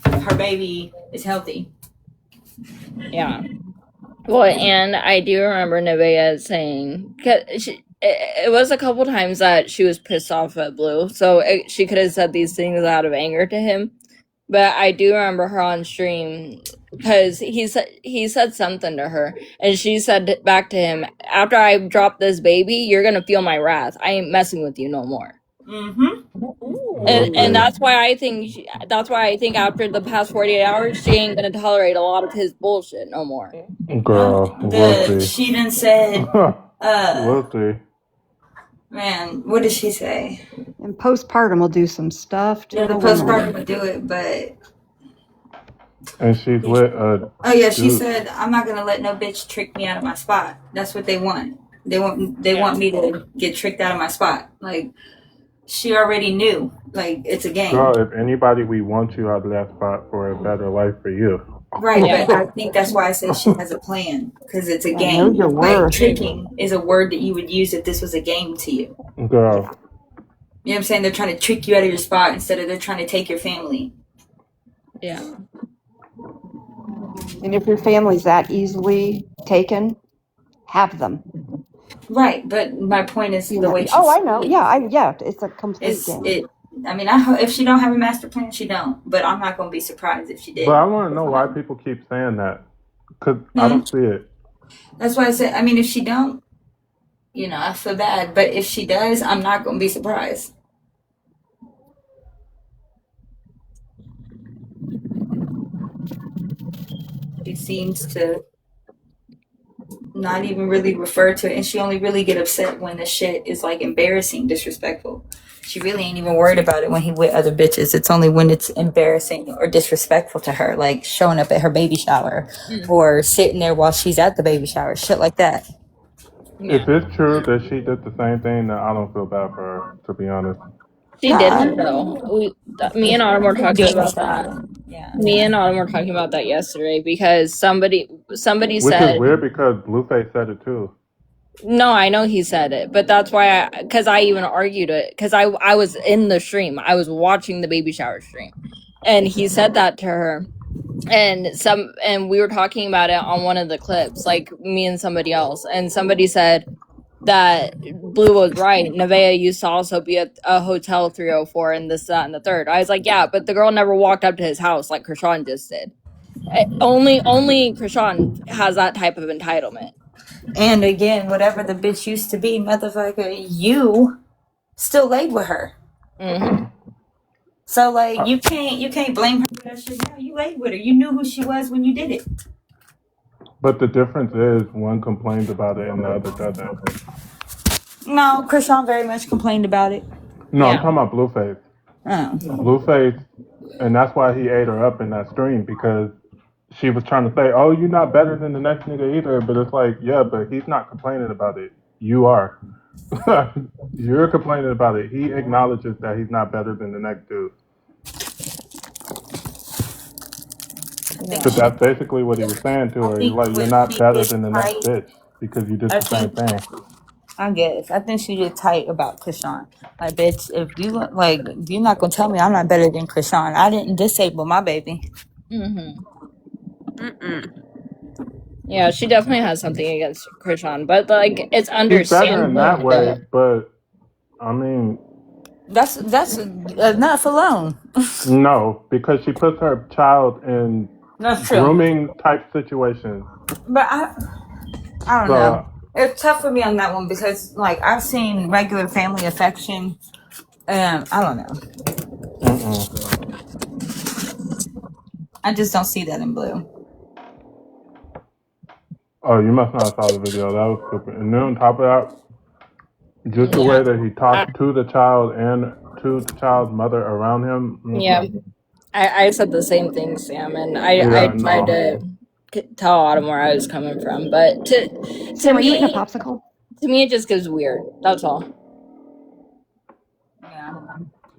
her baby is healthy. Yeah. Well, and I do remember Nevaeh saying, cause it was a couple times that she was pissed off at Blue, so she could have said these things out of anger to him. But I do remember her on stream because he said something to her, and she said back to him, "After I drop this baby, you're gonna feel my wrath. I ain't messing with you no more." Mm-hmm. And that's why I think after the past 48 hours, she ain't gonna tolerate a lot of his bullshit no more. girl, we'll see. She done said, We'll see. man, what did she say? And postpartum will do some stuff to Yeah, the the woman. postpartum would do it, but And she's with oh yeah, she dude. said, I'm not gonna let no bitch trick me out of my spot. That's what they want. They want me to get tricked out of my spot. Like she already knew. Like it's a game. Girl, if anybody, we want you out of that spot for a better life for you. Right, Yeah. but I think that's why I said she has a plan because it's a I game. know your Like worth. tricking is a word that you would use if this was a game to you. Girl, You know what I'm saying? They're trying to trick you out of your spot instead of they're trying to take your family. Yeah. And if your family's that easily taken, have them. Right, but my point is the way she I know. Yeah, it's a complete It's game. it. I mean, I hope if she don't have a master plan, she don't. But I'm not gonna be surprised if she did. but I want to know why people keep saying that. Because I don't see it. That's why I said. I mean, if she don't, I feel bad. But if she does, I'm not gonna be surprised. She seems to not even really refer to it, and she only really get upset when the shit is like embarrassing, disrespectful. She really ain't even worried about it when he with other bitches. It's only when it's embarrassing or disrespectful to her, like showing up at her baby shower or sitting there while she's at the baby shower, shit like that. If it's true that she did the same thing, then I don't feel bad for her, to be honest. She didn't though. Me and Autumn were talking about that. Yeah. Me and Autumn were talking about that yesterday because somebody Which said is weird because Blueface said it too. no, I know he said it, but that's why because I even argued it because I was in the stream, I was watching the baby shower stream, and he said that to her, and we were talking about it on one of the clips, like me and somebody else, and somebody said that Blue was right. Nevaeh used to also be at a hotel 304 and this, that, and the third. I was like, yeah, but the girl never walked up to his house like Krishan just did. Only Krishan has that type of entitlement. And again, whatever the bitch used to be, motherfucker, you still laid with her. Mm-hmm. So like you can't blame her for that shit now. You laid with her. You knew who she was when you did it. But the difference is one complains about it and the other doesn't. No, Krishan very much complained about it. No, I'm Yeah. talking about Blueface. Oh. Blueface, and that's why he ate her up in that stream because she was trying to say, "Oh, you're not better than the next nigga either." But it's like, yeah, but he's not complaining about it. You are. You're complaining about it. He acknowledges that he's not better than the next dude. But that's basically what he was saying to I her. He's think like, you're what not she better did than the next tight. bitch because you did I the same think thing. I guess. I think she did tight about Krishan. Like, bitch, if you're not gonna tell me I'm not better than Krishan, I didn't disable my baby. Yeah, she definitely has something against Krishan, but like it's She's better in understandable. that way, but I mean, That's enough alone. no, because she puts her child in That's true. grooming type situations. But I don't know. So, It's tough for me on that one because like I've seen regular family affection, and I don't know. mm-mm. I just don't see that in Blue. Oh, you must not have saw the video. That was stupid. And then on top of that, just the Yeah, way that he I, talked to the child and to the child's mother around him. yeah. Mm-mm. I said the same thing, Sam, and I Yeah, tried no. to tell Autumn where I was coming from, but to Sam, are you eating a me, popsicle? it just gives weird. That's all. Yeah.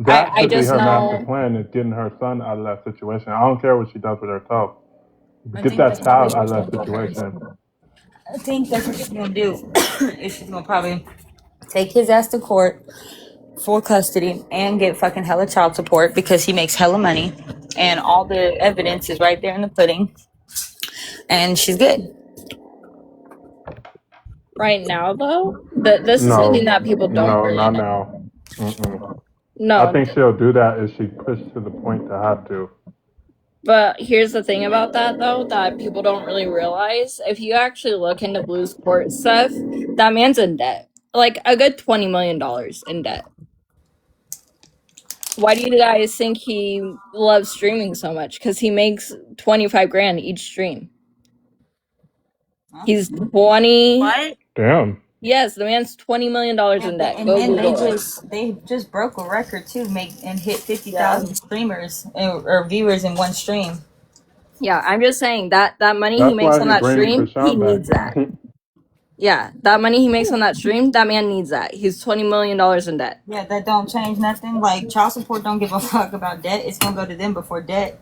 That I could be just her master know. plan is getting her son out of that situation. I don't care what she does with herself. I Get think that's that probably child out what of she's that gonna do. situation. I think that's what she's gonna do. Is she's gonna probably take his ass to court for custody and get fucking hella child support because he makes hella money, and all the evidence is right there in the pudding, and she's good. Right now, though, that this is something No, that people don't no, really not know. now. Mm-mm. I No, think she'll do that if she pushed to the point to have to. but here's the thing about that, though, that people don't really realize. If you actually look into Blue's court stuff, that man's in debt. Like a good $20 million in debt. Why do you guys think he loves streaming so much? Because he makes 25 grand each stream. He's 20. What? Damn. Yes, the man's $20 million in debt. And Go then Google it. they just broke a record too, make and hit 50,000 streamers or viewers in one stream. Yeah, I'm just saying that money he That's makes why on he's that bringing stream, he Krishan needs that. back. Yeah, that money he makes on that stream, that man needs that. He's $20 million in debt. Yeah, that don't change nothing. Like child support don't give a fuck about debt. It's gonna go to them before debt.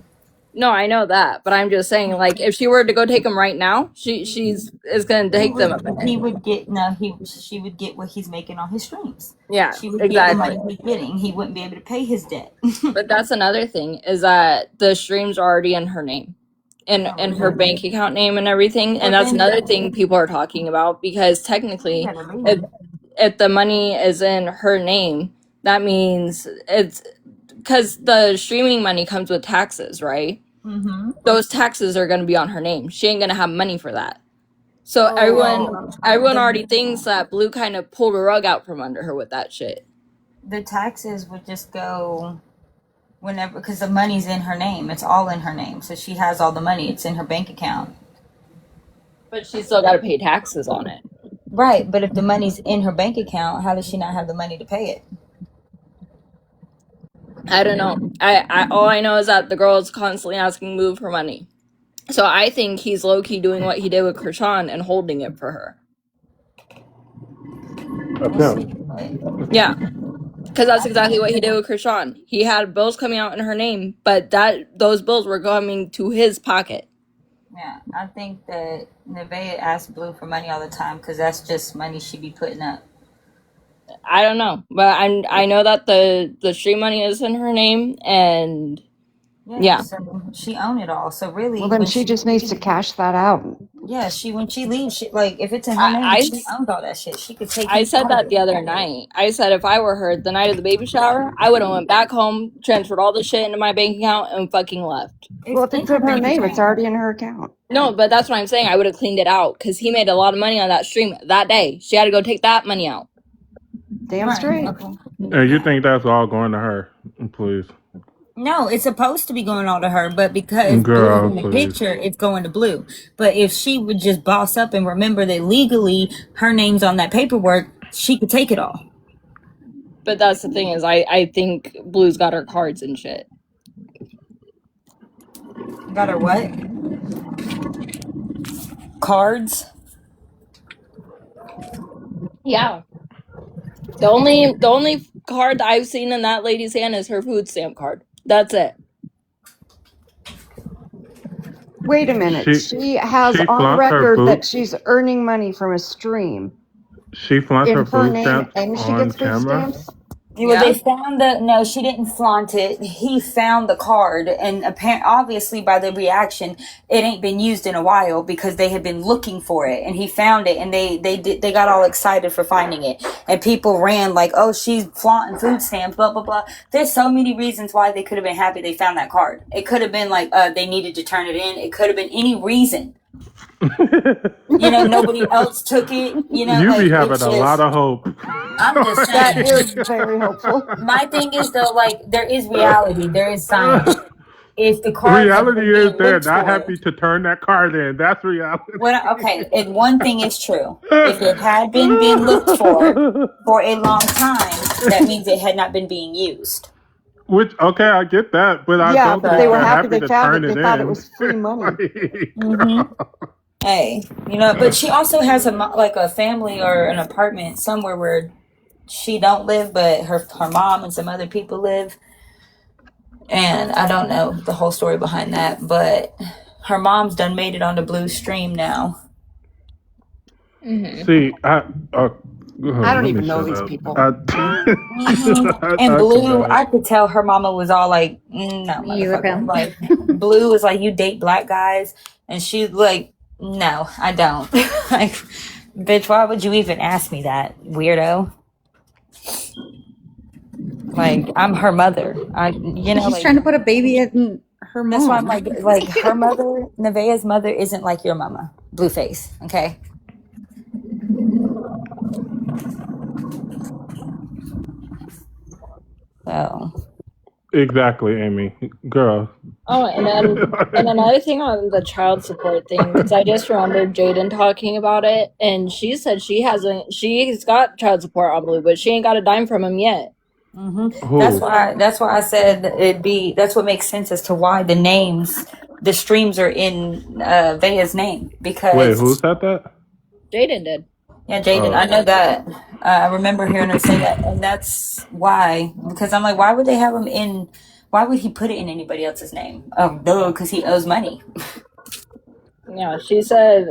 No, I know that, but I'm just saying, like, if she were to go take him right now, she's is gonna take them a He minute. would get she would get what he's making on his streams. Yeah, She would get the exactly. money he's getting. He wouldn't be able to pay his debt. But that's another thing is that the streams are already in her name, in her bank account name and everything, and that's another thing people are talking about because technically, if the money is in her name, that means it's because the streaming money comes with taxes, right? Mm-hmm. Those taxes are going to be on her name. She ain't going to have money for that. So Oh, everyone already thinks that Blue kind of pulled a rug out from under her with that shit. the taxes would just go whenever because the money's in her name. It's all in her name, so she has all the money. It's in her bank account. But she's still got to pay taxes on it. Right, but if the money's in her bank account, how does she not have the money to pay it? I don't know. I all I know is that the girl is constantly asking Blue for money. So I think he's low-key doing what he did with Krishan and holding it for her. That's We'll see. him. Yeah. Because that's exactly what he did with Krishan. He had bills coming out in her name, but those bills were coming to his pocket. Yeah, I think that Nevaeh asks Blue for money all the time because that's just money she be putting up. I don't know, but I know that the stream money is in her name, and yeah. So she owned it all. So really, Well, then when she just needs to cash that out. yeah, when she leaves, she like if it's in her name, she owns all that shit. She could take. I it said out of that it. the other night. I said if I were her, the night of the baby shower, I would have went back home, transferred all the shit into my bank account, and fucking left. Well, if it's in her name, it's already in her account. No, but that's what I'm saying. I would have cleaned it out because he made a lot of money on that stream that day. She had to go take that money out. Damn straight. Okay. And you think that's all going to her? Please. No, it's supposed to be going all to her, but because Girl, Blue's in the please. picture, it's going to Blue. But if she would just boss up and remember that legally her name's on that paperwork, she could take it all. But that's the thing is I think Blue's got her cards and shit. Got her what? Cards? Yeah. The only card that I've seen in that lady's hand is her food stamp card. That's it. Wait a minute. She has she on flaunts her record that food. she's earning money from a stream She flaunts in her her food name, stamps and she on gets food camera. stamps. Well, they found no, she didn't flaunt it. He found the card, and obviously by the reaction, it ain't been used in a while because they had been looking for it, and he found it, and they got all excited for finding it, and people ran like, oh, she's flaunting food stamps, blah blah blah. There's so many reasons why they could have been happy they found that card. It could have been like they needed to turn it in. It could have been any reason. Nobody else took it. You be having a lot of hope. I'm just saying. That is very hopeful. My thing is though, like there is reality, there is science. If the card reality is they're not happy to turn that card in. That's reality. Okay, and one thing is true. If it had been being looked for a long time, that means it had not been being used. Which I get that, but I don't but think they were they're happy they to found turn it. They thought it was free money. Hey, but she also has a family or an apartment somewhere where she don't live, but her mom and some other people live. And I don't know the whole story behind that, but her mom's done made it on the Blue stream now. Mm-hmm. See, I don't even know these people. And Blue, I could tell her mama was all like, no, motherfucker. Like, Blue was like, you date black guys? And she's like, no, I don't. Like, bitch, why would you even ask me that, weirdo? Like, I'm her mother. He's trying to put a baby in her mom. That's why I'm like her mother, Nevaeh's mother, isn't like your mama, Blueface. Okay. So. Exactly, Amy. Girl. Oh, and another thing on the child support thing, because I just remembered Jaden talking about it, and she said she's got child support on Blue, but she ain't got a dime from him yet. Mm-hmm. That's why I said that's what makes sense as to why the streams are in Vea's name, because wait, who said that? Jaden did. Yeah, Jaden, I know that. I remember hearing her say that, and that's why. Because I'm like, why would they have him in? Why would he put it in anybody else's name? Oh, no, because he owes money. Yeah, she said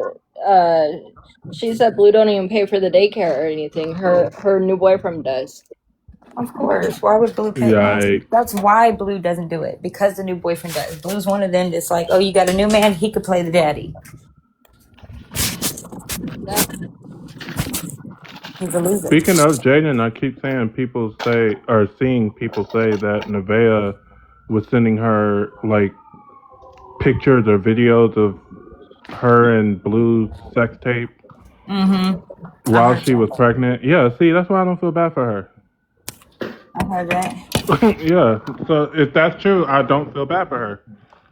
Blue don't even pay for the daycare or anything. Her new boyfriend does. Of course. Why would Blue pay? That's why Blue doesn't do it, because the new boyfriend does. Blue's one of them that's like, oh, you got a new man, he could play the daddy. He's a loser. Speaking of Jaden, I keep seeing people say that Nevaeh was sending her like pictures or videos of her and Blue's sex tape while she was pregnant. Yeah, see, that's why I don't feel bad for her. I heard that. Yeah, so if that's true, I don't feel bad for her.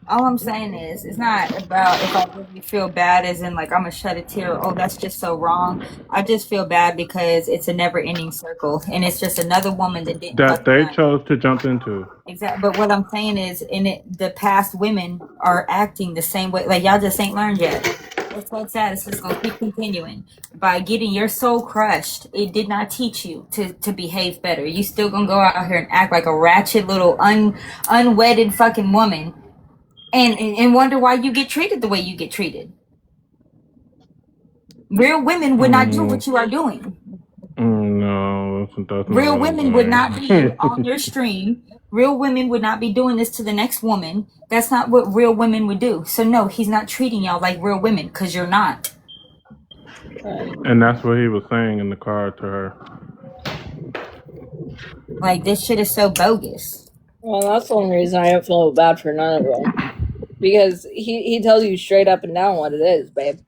All I'm saying is, it's not about if I really feel bad as in like I'm gonna shed a tear. Oh, that's just so wrong. I just feel bad because it's a never-ending circle, and it's just another woman that they chose to jump into. Exactly. But what I'm saying is, the past women are acting the same way. Like y'all just ain't learned yet. It's so sad. It's just gonna keep continuing. By getting your soul crushed, it did not teach you to behave better. You still gonna go out here and act like a ratchet little unwedded fucking woman. And wonder why you get treated the way you get treated. Real women would not do what you are doing. No, that's real women would not be on your stream. Real women would not be doing this to the next woman. That's not what real women would do. So no, he's not treating y'all like real women, because you're not. And that's what he was saying in the car to her. Like, this shit is so bogus. Well, that's the only reason I don't feel bad for none of them. Because he tells you straight up and down what it is, babe.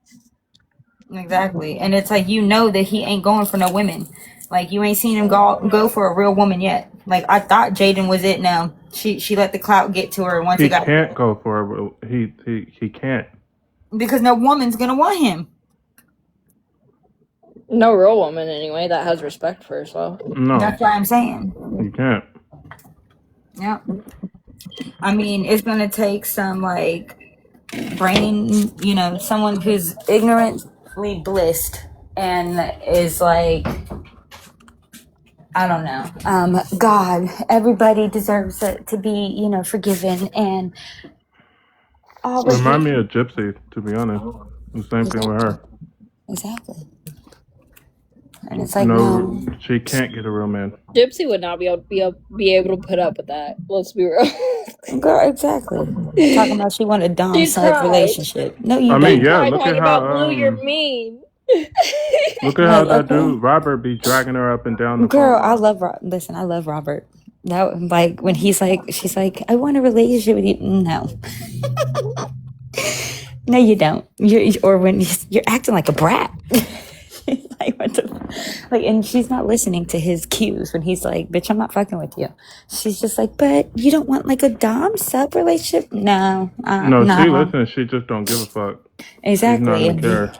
Exactly. And it's like, that he ain't going for no women. Like, you ain't seen him go for a real woman yet. Like, I thought Jaden was it now. She let the clout get to her. Once he can't go for her. He can't. Because no woman's going to want him. No real woman, anyway, that has respect for herself. No. That's what I'm saying. You can't. Yep. I mean, it's going to take some, like, brain, someone who's ignorantly blissed and is, like, I don't know. God, everybody deserves to be, forgiven, and all of Remind me the of Gypsy, to be honest. The same thing with her. exactly. And it's You like, know, no, she can't get a real man. Gypsy would not be able to put up with that. Let's be real. girl, exactly. Talking about she want a dom She sub tried. relationship. No, you I mean, She don't. yeah, tried look at talking how about Blue. You're mean. look at how Like, that okay, dude Robert be dragging her up and down the girl, I phone. love. Listen, I love Robert. That like when he's like, she's like, I want a relationship with you. No, no, you don't. Or when you're acting like a brat. Like, what like, and she's not listening to his cues when he's like, bitch, I'm not fucking with you. She's just like, but you don't want like a dom sub relationship? No, No, she no, listens. She just don't give a fuck. She's not exactly. even care.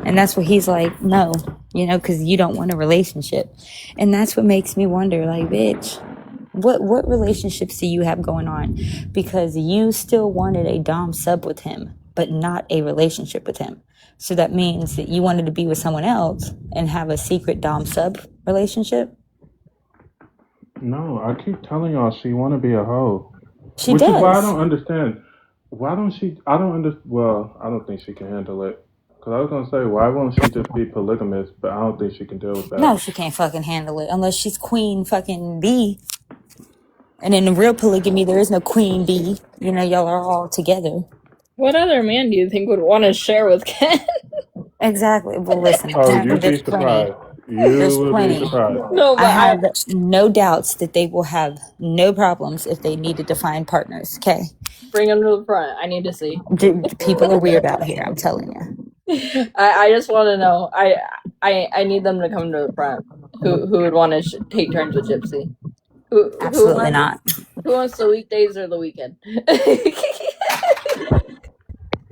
And that's what he's like, no, because you don't want a relationship. And that's what makes me wonder, like, bitch, what relationships do you have going on? Because you still wanted a dom sub with him, but not a relationship with him. So that means that you wanted to be with someone else and have a secret dom sub relationship. No, I keep telling y'all she want to be a hoe, She which is why I does. don't understand. Why don't she? I don't under. Well, I don't think she can handle it. Cause I was gonna say, why won't she just be polygamous? But I don't think she can deal with that. No, she can't fucking handle it unless she's queen fucking bee. And in the real polygamy, there is no queen bee. Y'all are all together. What other man do you think would want to share with Ken? Exactly. Well, listen, Oh, apparently you'd be there's plenty. surprised. You There's would be plenty. surprised. No, I but have no doubts that they will have no problems if they needed to find partners. Okay. bring him to the front. I need to see. People are weird out here. I'm telling you. I just want to know. I need them to come to the front. Who would want to take turns with Gypsy? Who Absolutely not. Who wants the weekdays or the weekend?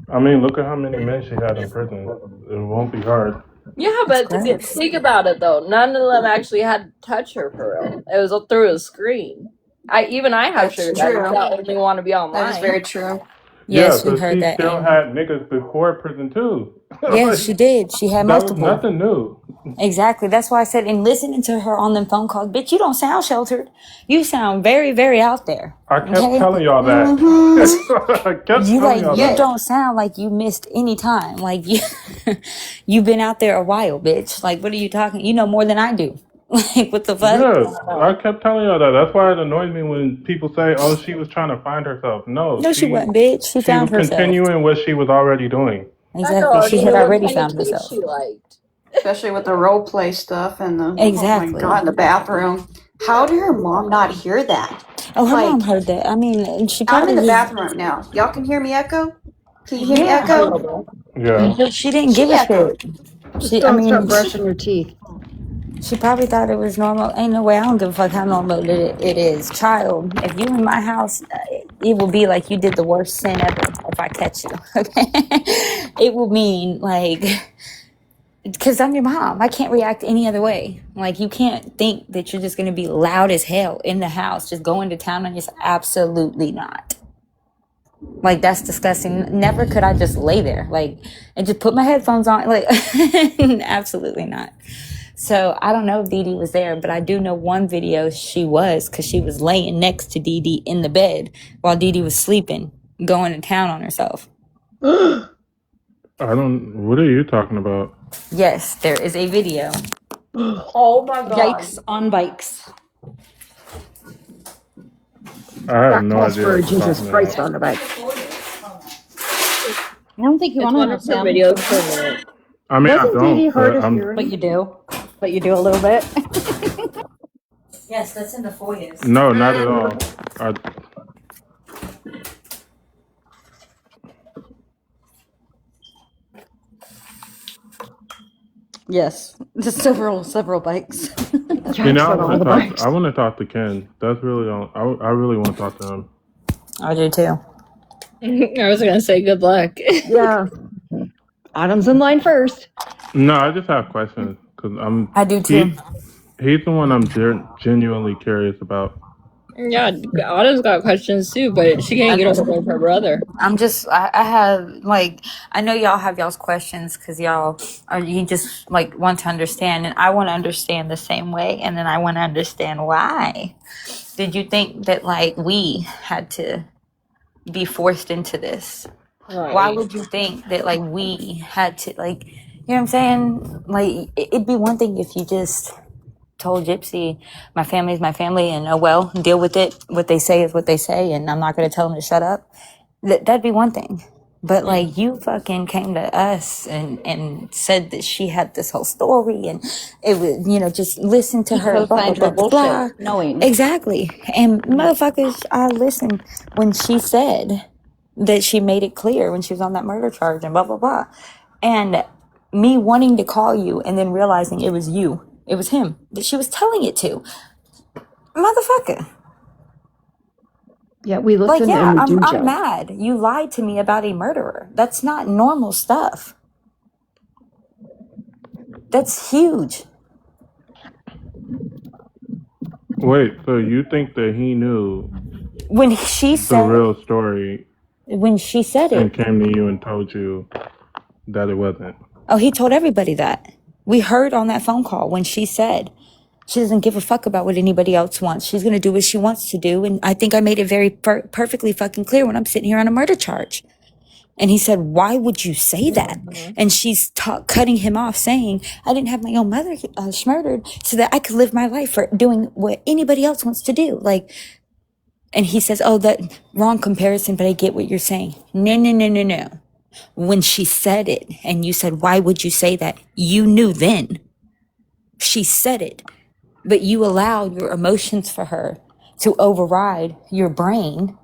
I mean, look at how many men she had in prison. It won't be hard. Yeah, but gross. think about it though. None of them actually had to touch her for real. It was through a screen. I have That's sugar daddies true. that only want to be online. That is very true. Yes, Yeah, we so heard she that. still And had niggas before prison too. yes, Like, she did. She had that was multiple. nothing new. Exactly. That's why I said, and listening to her on them phone calls, bitch, you don't sound sheltered. You sound very, very out there. I kept Okay? telling y'all that. I kept You telling y'all that. don't sound like you missed any time. Like you've been out there a while, bitch. Like, what are you talking? You know more than I do. Like, what the fuck? Yeah, I kept telling y'all that. That's why it annoys me when people say, "Oh, she was trying to find herself." No, No, she wasn't, bitch. She she found was herself. continuing what she was already doing. Exactly. She had already found herself. She liked. Especially with the role play stuff and the Exactly. oh my god, in the bathroom. How did her mom not hear that? Oh, her Like, mom heard that. I mean, she I'm probably in the was. bathroom right now. Y'all can hear me echo? Can you hear me Yeah. echo? Yeah. She didn't She give a echoed. shit. Just don't start brushing your teeth. She probably thought it was normal. Ain't no way. I don't give a fuck how normal it is. Child, if you in my house, it will be like you did the worst sin ever if I catch you. Okay? It will mean like, because I'm your mom. I can't react any other way. Like, you can't think that you're just going to be loud as hell in the house, just going to town on yourself. Absolutely not. Like, that's disgusting. Never could I just lay there, like, and just put my headphones on. Like, absolutely not. So I don't know if Dee Dee was there, but I do know one video she was, because she was laying next to Dee Dee in the bed while Dee Dee was sleeping, going to town on herself. What are you talking about? Yes, there is a video. Oh my god. Yikes on bikes. I have no idea. For What you're Jesus talking Christ about. on the bike. I don't think you It's want to one of her understand, videos per minute. I mean, Doesn't I Dee Dee don't. hurt But his I'm. hearing? but you do. But you do a little bit. Yes, that's in the foyers. No, not at all. I, Yes, just several bikes. you know, on all the bikes. I want to talk to Ken. That's really all. I really want to talk to him. I do too. I was gonna say good luck. Yeah. Autumn's in line first. No, I just have questions because I do too. He's the one I'm genuinely curious about. Yeah, Autumn's got questions too, but she can't get a hold of her brother. I have, like, I know y'all have y'all's questions because you just, like, want to understand, and I want to understand the same way, and then I want to understand why. Did you think that, like, we had to be forced into this? Right. Why would you think that, like, we had to, like, you know what I'm saying? Like, it'd be one thing if you just told Gypsy, my family's my family, and oh well, deal with it. What they say is what they say, and I'm not going to tell them to shut up. That'd be one thing. But like, you fucking came to us and said that she had this whole story, and it was, just listen to He her. Blah, blah, co-signed her blah, blah. bullshit, knowing. Exactly. And motherfuckers, I listened when she said that she made it clear when she was on that murder charge and blah, blah, blah. And me wanting to call you and then realizing it was you, it was him that she was telling it to. Motherfucker. Yeah, we Like, listen yeah, and we do I'm judge. mad. You lied to me about a murderer. That's not normal stuff. That's huge. Wait, so you think that he knew When she the said real story when she said and it, came to you and told you that it wasn't? oh, he told everybody that. We heard on that phone call when she said she doesn't give a fuck about what anybody else wants. She's going to do what she wants to do. And I think I made it very perfectly fucking clear when I'm sitting here on a murder charge. And he said, why would you say that? And she's cutting him off saying, I didn't have my own mother murdered so that I could live my life for doing what anybody else wants to do. Like, and he says, oh, that wrong comparison, but I get what you're saying. No, no, no, no, no. When she said it and you said, why would you say that? You knew then. She said it, but you allowed your emotions for her to override your brain,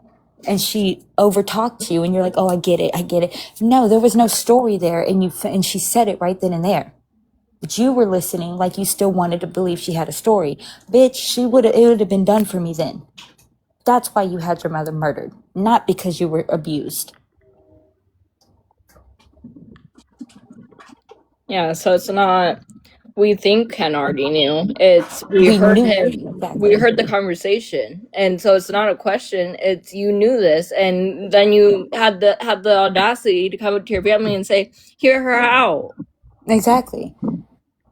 and she overtalked you, and you're like, oh, I get it. No, there was no story there, and she said it right then and there. But you were listening like you still wanted to believe she had a story. Bitch, it would have been done for me then. That's why you had your mother murdered, not because you were abused. Yeah, so it's not we think Ken already knew. It's we heard knew him. exactly. We heard the conversation, and so it's not a question. It's you knew this, and then you had the audacity to come up to your family and say, "Hear her out." Exactly.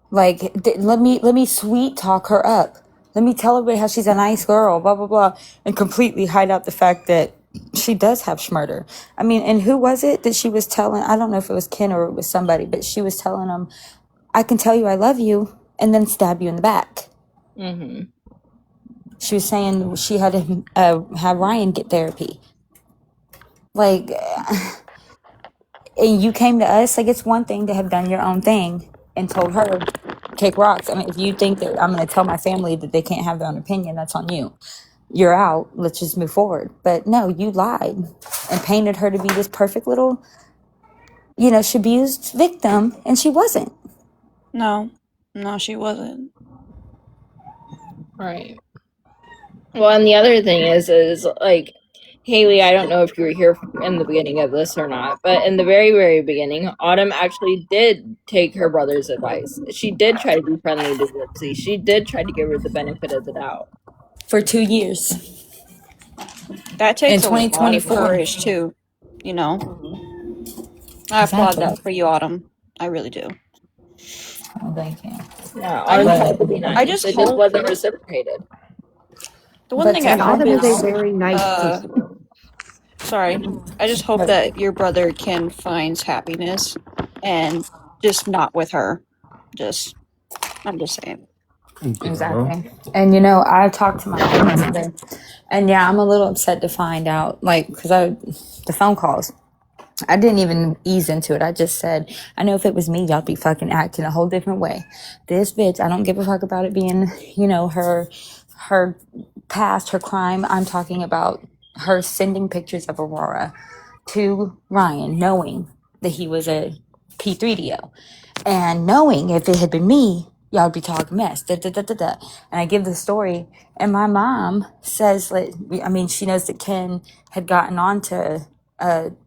Like, let me sweet talk her up. Let me tell everybody how she's a nice girl, blah, blah, blah, and completely hide out the fact that she does have schmurder. I mean, and who was it that she was telling? I don't know if it was Ken or it was somebody, but she was telling him, I can tell you I love you and then stab you in the back. Mm-hmm. She was saying she had to have Ryan get therapy. Like, and you came to us, like, it's one thing to have done your own thing and told her, kick rocks. I mean, if you think that I'm going to tell my family that they can't have their own opinion, that's on you. You're out. Let's just move forward. But no, you lied and painted her to be this perfect little, she abused victim, and she wasn't. No, she wasn't. Right. Well, and the other thing is like, Haley, I don't know if you were here in the beginning of this or not, but in the very, very beginning, Autumn actually did take her brother's advice. She did try to be friendly to Gypsy. She did try to give her the benefit of the doubt. For 2 years. That takes In a lot of 2024. courage too, I applaud Exactly. that for you, Autumn. I really do. Oh, thank you. Yeah, Autumn tried to be nice. I just It hope- just wasn't reciprocated. The one thing I And hope Autumn is is, a very nice person. sorry, I just hope that your brother Ken finds happiness and just not with her. I'm just saying. Exactly. And I talked to my mom today, and yeah, I'm a little upset to find out, like, because the phone calls, I didn't even ease into it. I just said, I know if it was me, y'all be fucking acting a whole different way. This bitch, I don't give a fuck about it being, her past, her crime. I'm talking about her sending pictures of Aurora to Ryan, knowing that he was a P3DO, and knowing if it had been me, y'all would be talking mess. Da, da, da, da, da. And I give the story, and my mom says, like, she knows that Ken had gotten on to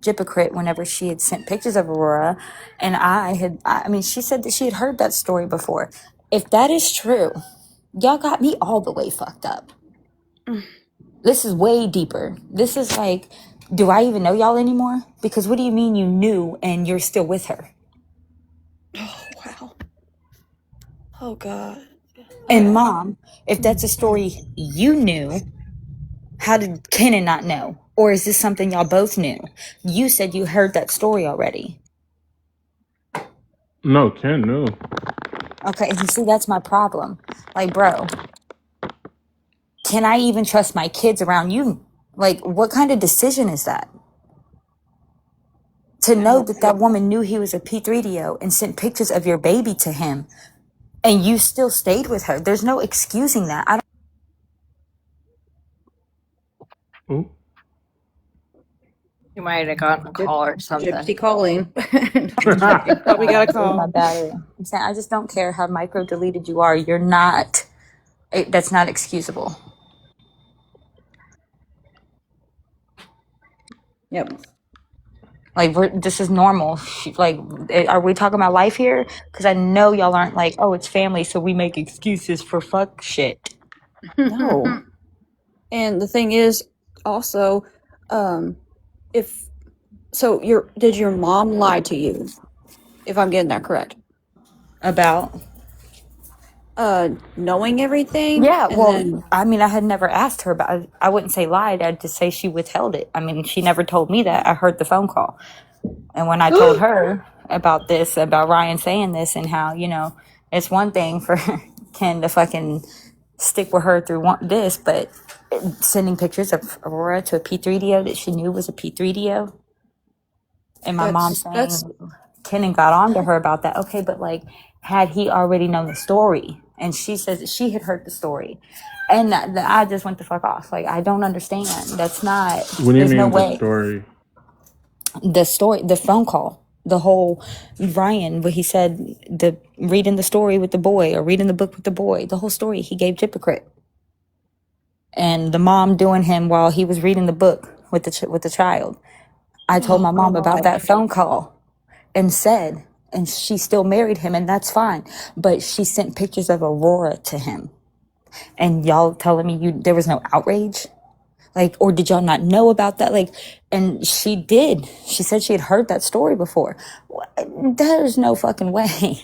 Gypocrit whenever she had sent pictures of Aurora, and she said that she had heard that story before. If that is true, y'all got me all the way fucked up. This is way deeper. This is like, do I even know y'all anymore? Because what do you mean you knew and you're still with her? Oh, wow. Oh, God. And mom, if that's a story you knew, how did Kenan not know? Or is this something y'all both knew? You said you heard that story already. No, Ken knew. Okay, and see, that's my problem. Like, bro, can I even trust my kids around you? Like, what kind of decision is that? To know that that woman knew he was a P3DO and sent pictures of your baby to him, and you still stayed with her. There's no excusing that. I don't. Ooh. You might have gotten a call or something. Gypsy calling. Oh, we got a It's my call. battery. I'm saying I just don't care how micro deleted you are. You're not. That's not excusable. Yep. Like this is normal. Like, are we talking about life here? Because I know y'all aren't like, oh, it's family, so we make excuses for fuck shit. No. And the thing is, also, if so, did your mom lie to you? If I'm getting that correct, About. knowing everything. Yeah, and well, then, I mean, I had never asked her about it. I wouldn't say lied. I'd just say she withheld it. I mean, she never told me that. I heard the phone call. And when I told her about this, about Ryan saying this and how, it's one thing for Ken to fucking stick with her through this, but sending pictures of Aurora to a P3DO that she knew was a P3DO. And my mom that's saying Kenan got on to her about that. Okay, but like, had he already known the story? And she says that she had heard the story. And I just went the fuck off. Like, I don't understand. That's not, What do you there's no mean the way. story? The story, the phone call, the whole Ryan, what he said, the reading the story with the boy or reading the book with the boy, the whole story he gave hypocrite. And the mom doing him while he was reading the book with the child. I told my mom about that phone call and said, and she still married him, and that's fine. But she sent pictures of Aurora to him. And y'all telling me there was no outrage? Like, or did y'all not know about that? Like, and she did. She said she had heard that story before. There's no fucking way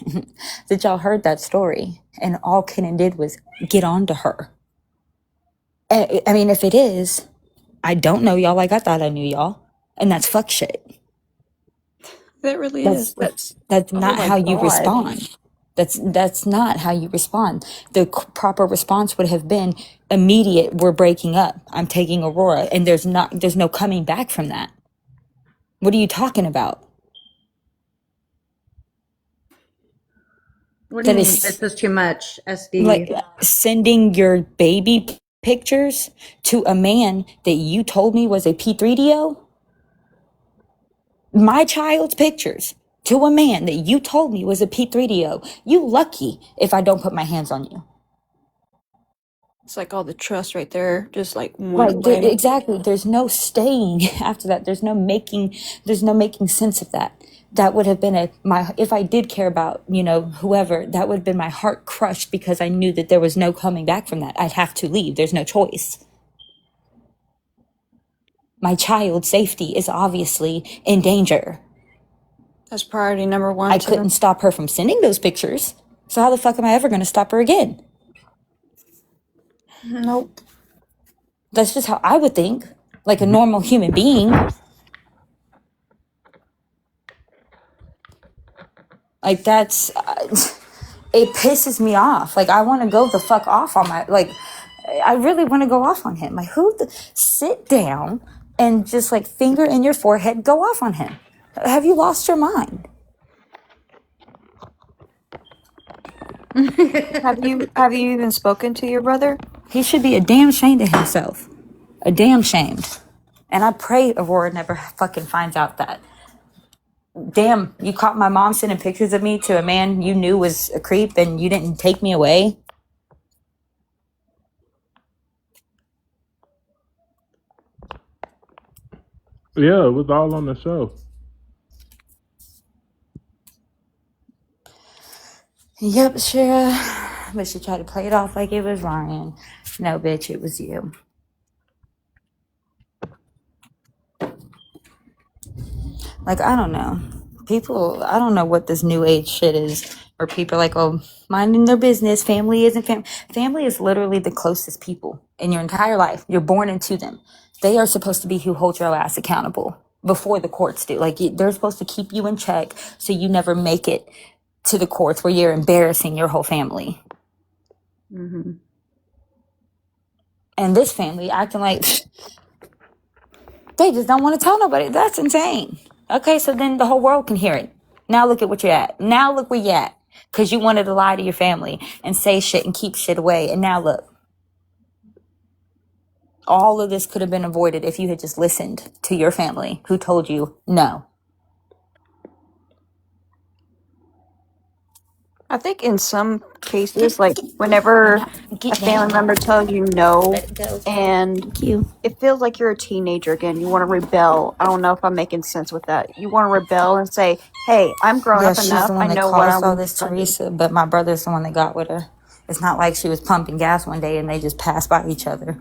that y'all heard that story. And all Kenan did was get on to her. I mean, if it is, I don't know y'all like I thought I knew y'all. And that's fuck shit. that really That's is. that's not my how you God. respond. That's not how you respond. The proper response would have been immediate. We're breaking up. I'm taking Aurora, and there's no coming back from that. What are you talking about? What do you That mean? is This is too much. SD. like sending your baby pictures to a man that you told me was a P3DO. My child's pictures to a man that you told me was a P3DO. You lucky if I don't put my hands on you. It's like all the trust right there, just like Like went away. exactly. There's no staying after that. There's no making sense of that. That would have been if I did care about, whoever, that would have been my heart crushed because I knew that there was no coming back from that. I'd have to leave. There's no choice. My child's safety is obviously in danger. That's priority number one. I couldn't stop her from sending those pictures. So how the fuck am I ever going to stop her again? Nope. That's just how I would think, like a normal human being. Like that's, it pisses me off. Like I want to go the fuck off on I really want to go off on him. Like sit down and just like finger in your forehead, go off on him. Have you lost your mind? Have you even spoken to your brother? He should be a damn shame to himself. A damn shame. And I pray Aurora never fucking finds out that. Damn, you caught my mom sending pictures of me to a man you knew was a creep and you didn't take me away? Yeah, it was all on the show. Yep, Shara. But she tried to play it off like it was Ryan. No, bitch, it was you. Like, I don't know. People, I don't know what this new age shit is. Where people are like, oh, minding their business. Family isn't family. Family is literally the closest people in your entire life. You're born into them. They are supposed to be who hold your ass accountable before the courts do. Like, they're supposed to keep you in check so you never make it to the courts where you're embarrassing your whole family. Mm-hmm. And this family acting like they just don't want to tell nobody. That's insane. Okay, so then the whole world can hear it. Now look at what you're at. Now look where you're at. Because you wanted to lie to your family and say shit and keep shit away. And now look. All of this could have been avoided if you had just listened to your family who told you no. I think in some cases, like whenever a family member tells you no, Let it go. and Thank you. it feels like you're a teenager again. You want to rebel. I don't know if I'm making sense with that. You want to rebel and say, "Hey, I'm grown Yeah, up she's enough. the I one that know what caused all I'm this, gonna do." Teresa, but my brother's the one that got with her. It's not like she was pumping gas one day and they just passed by each other.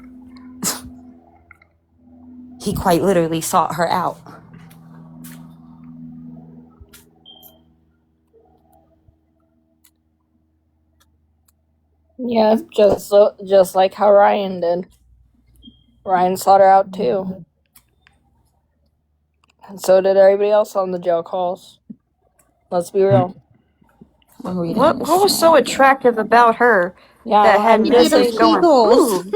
He quite literally sought her out. Yeah, just like how Ryan did. Ryan sought her out too, and so did everybody else on the jail calls. Let's be real. I'm reading What this was so shit. attractive about her Yeah, that had I'm You just get her niggas going? seagulls. Ooh,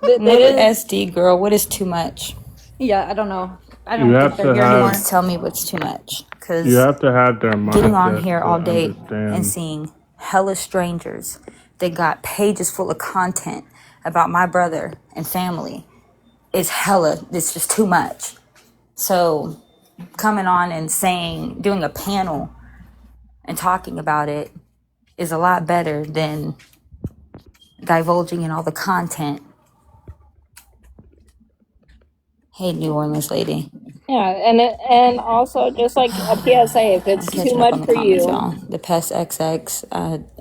They What didn't. SD girl? What is too much? Yeah, I don't know. I You don't have think they're to here have anymore. Please tell me what's too much. you Because have to have their getting on mindset here to all day and understand. seeing hella strangers that got pages full of content about my brother and family is hella, it's just too much. So coming on and saying, doing a panel and talking about it is a lot better than divulging in all the content. Hey, New Orleans lady. Yeah, and also just like a PSA, if I'm it's too catching up much on the for comments, you, y'all. The Pest XX,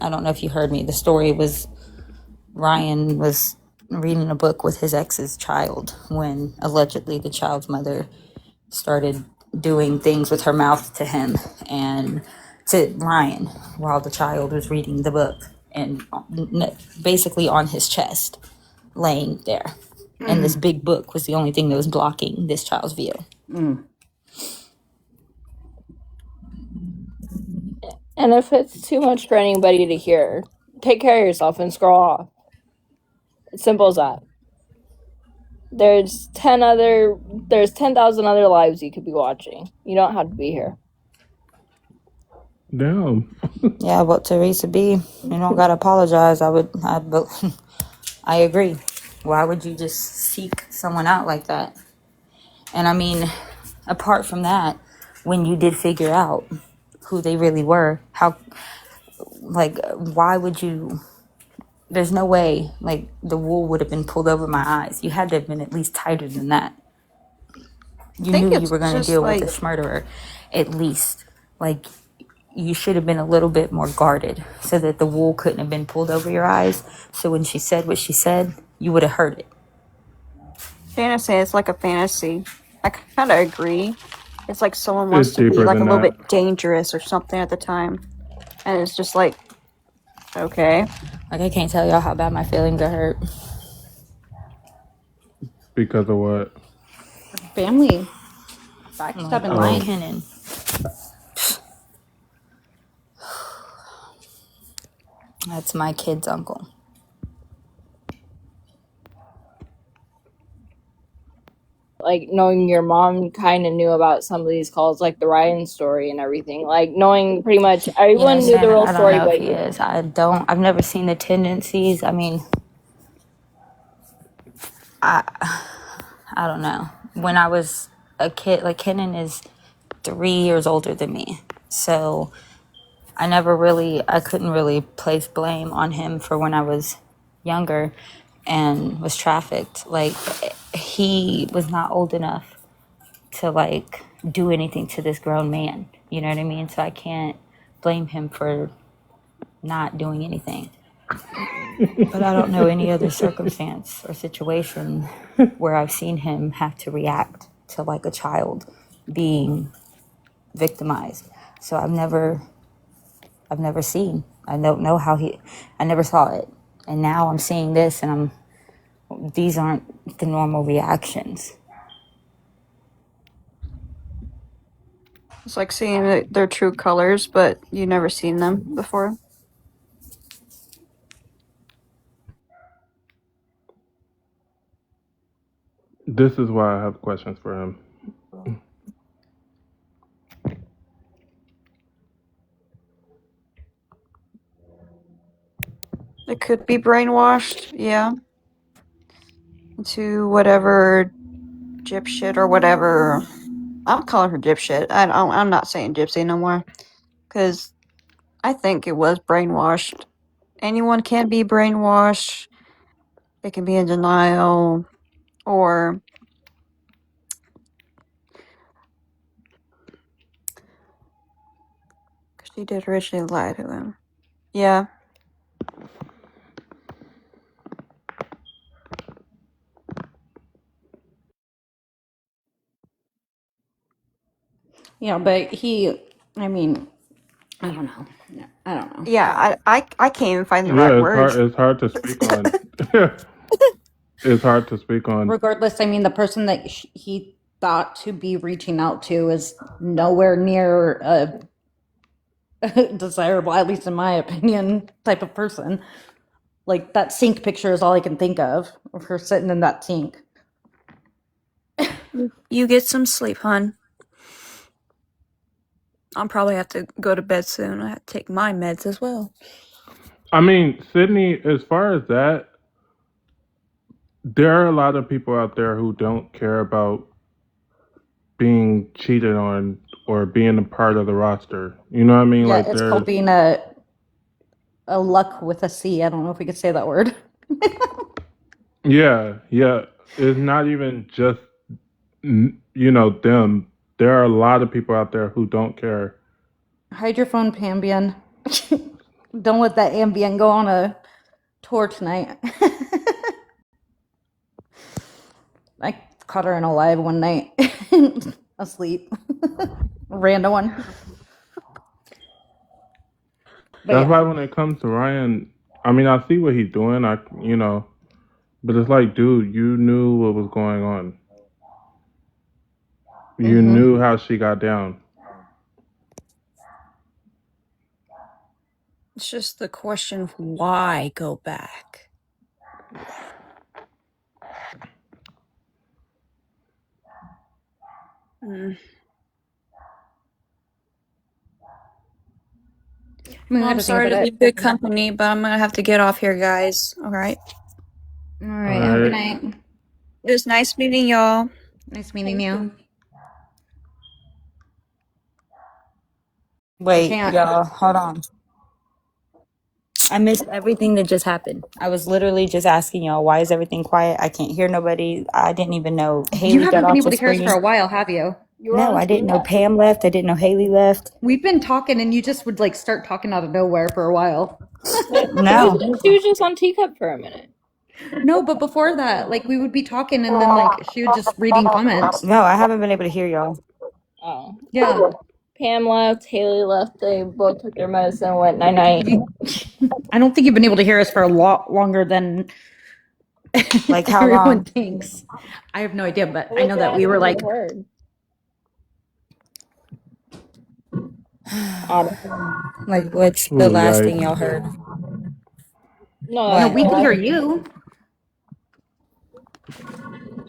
I don't know if you heard me. The story was Ryan was reading a book with his ex's child when allegedly the child's mother started doing things with her mouth to him and to Ryan while the child was reading the book and basically on his chest, laying there. And this big book was the only thing that was blocking this child's view. and if it's too much for anybody to hear, take care of yourself and scroll off. It's simple as that. There's 10,000 other lives you could be watching. You don't have to be here. Damn. Yeah, but Teresa B, you don't gotta apologize. I agree. Why would you just seek someone out like that? And I mean, apart from that, when you did figure out who they really were, why would you? There's no way, like, the wool would have been pulled over my eyes. You had to have been at least tighter than that. You think knew you it's were going to just deal like with a murderer, at least. Like, you should have been a little bit more guarded so that the wool couldn't have been pulled over your eyes. So when she said what she said, you would have heard it. fantasy. It's like a fantasy. I kind of agree. It's like someone wants It's to be deeper like a than little that bit dangerous or something at the time, and it's just like, okay, Like, I can't tell y'all how bad my feelings are hurt. because of what? Family. Like, Backstabbing oh, lying. Kenan. That's my kid's uncle. Like knowing your mom kind of knew about some of these calls, like the Ryan story and everything. Like knowing pretty much everyone knew the Shannon, real I don't story, know if but he is. I've never seen the tendencies. I mean, I don't know. When I was a kid, like, Kenan is 3 years older than me. So I couldn't really place blame on him for when I was younger and was trafficked. Like, he was not old enough to, like, do anything to this grown man. You know what I mean? So I can't blame him for not doing anything. But I don't know any other circumstance or situation where I've seen him have to react to, like, a child being victimized. So I've never seen. I don't know how I never saw it. And now I'm seeing this and these aren't the normal reactions. It's like seeing their true colors, but you've never seen them before. This is why I have questions for him. It could be brainwashed, yeah, into whatever gypshit or whatever. I'm calling her gypshit. I'm not saying gypsy no more, because I think it was brainwashed. Anyone can be brainwashed. They can be in denial, or because she did originally lie to him. Yeah. Yeah, but I mean, I don't know. I don't know. Yeah, I can't even find the right words. It's hard to speak on. It's hard to speak on. Regardless, I mean, the person that he thought to be reaching out to is nowhere near a desirable, at least in my opinion, type of person. Like, that sink picture is all I can think of her sitting in that sink. You get some sleep, hon. I'll probably have to go to bed soon. I have to take my meds as well. I mean, Sydney, as far as that, there are a lot of people out there who don't care about being cheated on or being a part of the roster. You know what I mean? Yeah, Like, it's called being a luck with a C. I don't know if we could say that word. yeah. It's not even just them. There are a lot of people out there who don't care. Hide your phone, Ambien. Don't let that Ambien go on a tour tonight. I caught her in a live one night, asleep. Random one. But That's yeah. why when it comes to Ryan, I mean, I see what he's doing. But it's like, dude, you knew what was going on. You knew how she got down. It's just the question of why go back. I'm sorry to leave good company, but I'm gonna have to get off here, guys. All right. All right. Have a good night. It was nice meeting y'all. Nice meeting you. Wait, y'all, hold on. I missed everything that just happened. I was literally just asking y'all, why is everything quiet? I can't hear nobody. I didn't even know Haley You haven't got been off able the to hear us screen. for a while, have you? No, I didn't know Pam left. I didn't know Haley left. We've been talking, and you just would like start talking out of nowhere for a while. No. She was just on Teacup for a minute. No, but before that, like we would be talking, and then like she would just reading comments. No, I haven't been able to hear y'all. Oh. Yeah. Pam left, Haley left, they both took their medicine and went night-night. I don't think you've been able to hear us for a lot longer than Like how everyone long? thinks. I have no idea, but I know that we were like, Like, what's the last thing y'all heard? no, we can hear you.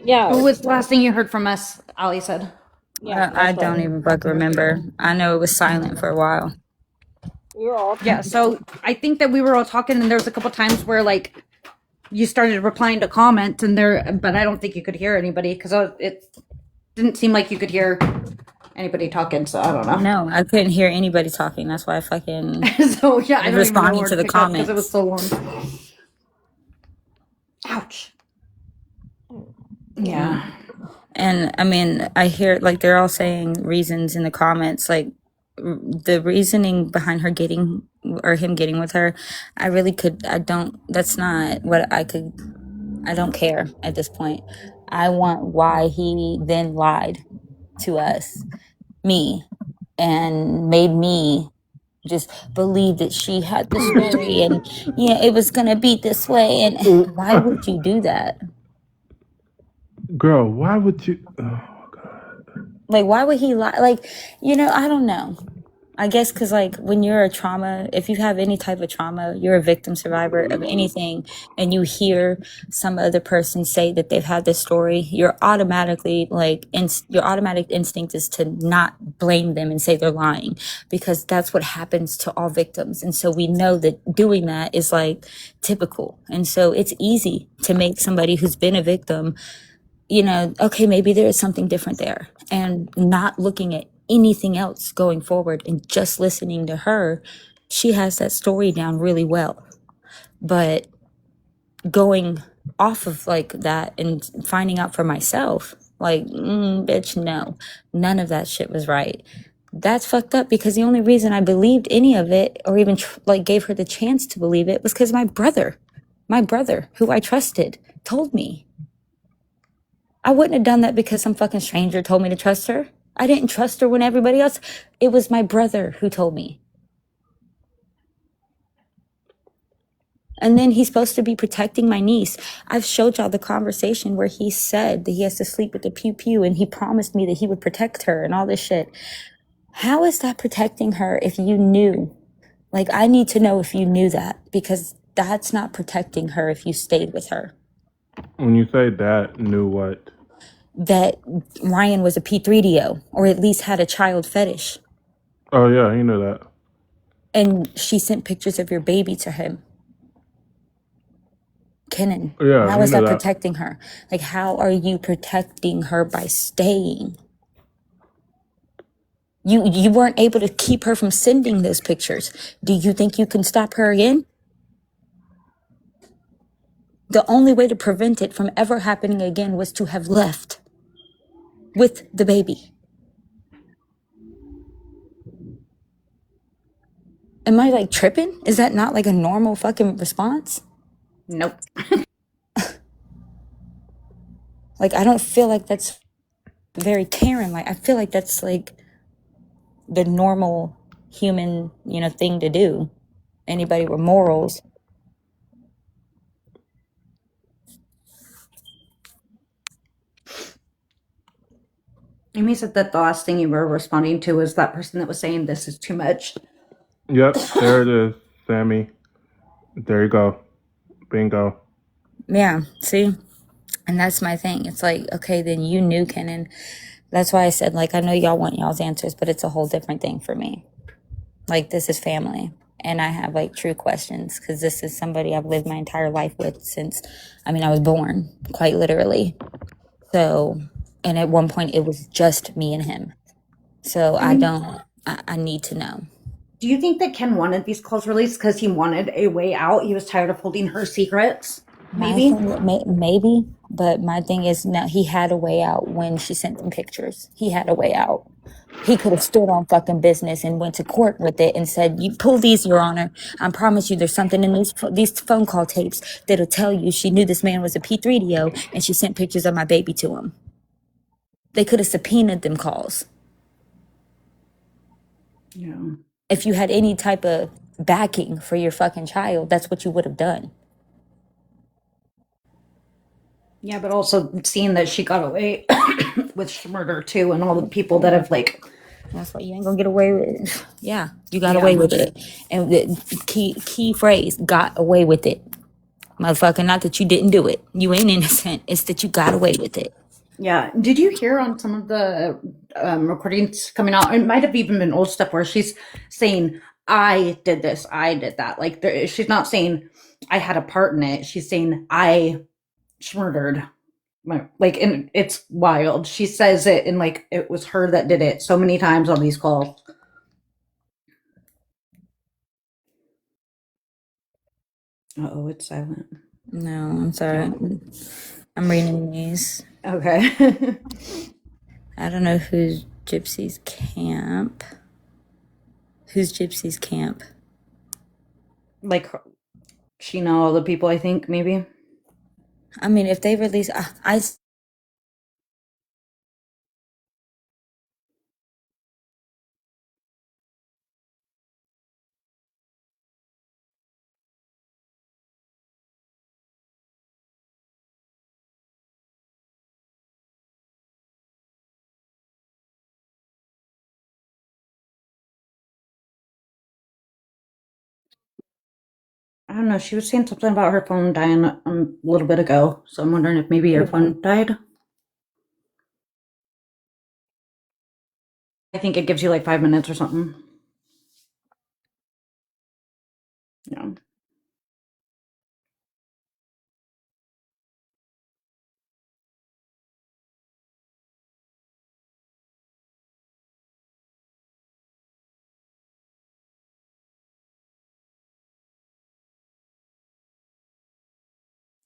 Yeah. What was the last thing you heard from us? Ali said. Yeah, I don't even remember. I know it was silent for a while. We were all Yeah, so I think that we were all talking, and there was a couple times where like you started replying to comments, but I don't think you could hear anybody because it didn't seem like you could hear anybody talking. So I don't know. No, I couldn't hear anybody talking. That's why I fucking so yeah, I don't responding even know to the comments because it was so long. Ouch. Yeah. And I mean, I hear like they're all saying reasons in the comments, like the reasoning behind her getting or him getting with her. That's not what I don't care at this point. I want why he then lied to us, me, and made me just believe that she had the story and yeah, it was gonna be this way. And why would you do that? Girl, why would you? Oh God. Like, why would he lie? Like, I don't know. I guess because, like, when you're a trauma, if you have any type of trauma, you're a victim survivor of anything, and you hear some other person say that they've had this story, you're automatically, like, your automatic instinct is to not blame them and say they're lying, because that's what happens to all victims. And so we know that doing that is, like, typical. And so it's easy to make somebody who's been a victim, okay, maybe there is something different there, and not looking at anything else going forward and just listening to her. She has that story down really well, but going off of like that and finding out for myself, like, bitch, no, none of that shit was right. That's fucked up, because the only reason I believed any of it, or even like gave her the chance to believe it, was because my brother, who I trusted, told me. I wouldn't have done that because some fucking stranger told me to trust her. I didn't trust her when everybody else. It was my brother who told me. And then he's supposed to be protecting my niece. I've showed y'all the conversation where he said that he has to sleep with the pew pew, and he promised me that he would protect her and all this shit. How is that protecting her if you knew? Like, I need to know if you knew that, because that's not protecting her if you stayed with her. When you say that, knew what? That Ryan was a P3DO, or at least had a child fetish. Oh yeah, he knew that. And she sent pictures of your baby to him. Kenan, Yeah, how he is knew that that. protecting her? Like, how are you protecting her by staying? You weren't able to keep her from sending those pictures. Do you think you can stop her again? The only way to prevent it from ever happening again was to have left with the baby. Am I like tripping? Is that not like a normal fucking response? Nope. Like, I don't feel like that's very Karen. Like, I feel like that's like the normal human, thing to do. Anybody with morals. Amy said that the last thing you were responding to was that person that was saying this is too much. Yep, there it is, Sammy. There you go. Bingo. Yeah, see? And that's my thing. It's like, okay, then you knew Kenan. That's why I said, like, I know y'all want y'all's answers, but it's a whole different thing for me. Like, this is family. And I have, like, true questions, because this is somebody I've lived my entire life with since, I was born, quite literally. So, and at one point, it was just me and him. So I need to know. Do you think that Ken wanted these calls released because he wanted a way out? He was tired of holding her secrets? Maybe? Maybe. But my thing is, now he had a way out when she sent them pictures. He had a way out. He could have stood on fucking business and went to court with it and said, "You pull these, Your Honor. I promise you there's something in these phone call tapes that'll tell you she knew this man was a P3DO and she sent pictures of my baby to him." They could have subpoenaed them calls. Yeah. If you had any type of backing for your fucking child, that's what you would have done. Yeah, but also seeing that she got away with murder too, and all the people that have like. That's why you ain't gonna get away with it. Yeah, you got away with it. And the key phrase, got away with it. Motherfucker, not that you didn't do it. You ain't innocent. It's that you got away with it. Yeah. Did you hear on some of the recordings coming out? It might have even been old stuff where she's saying, "I did this, I did that." Like she's not saying, "I had a part in it." She's saying, "I murdered." And it's wild. She says it, and like it was her that did it so many times on these calls. Oh, it's silent. No, I'm sorry. I'm reading these. Okay. I don't know who's Gypsy's camp. Who's Gypsy's camp? Like she know all the people, I think, maybe. If they release, I I don't know. She was saying something about her phone dying a little bit ago, so I'm wondering if maybe your phone died. I think it gives you like 5 minutes or something. Yeah.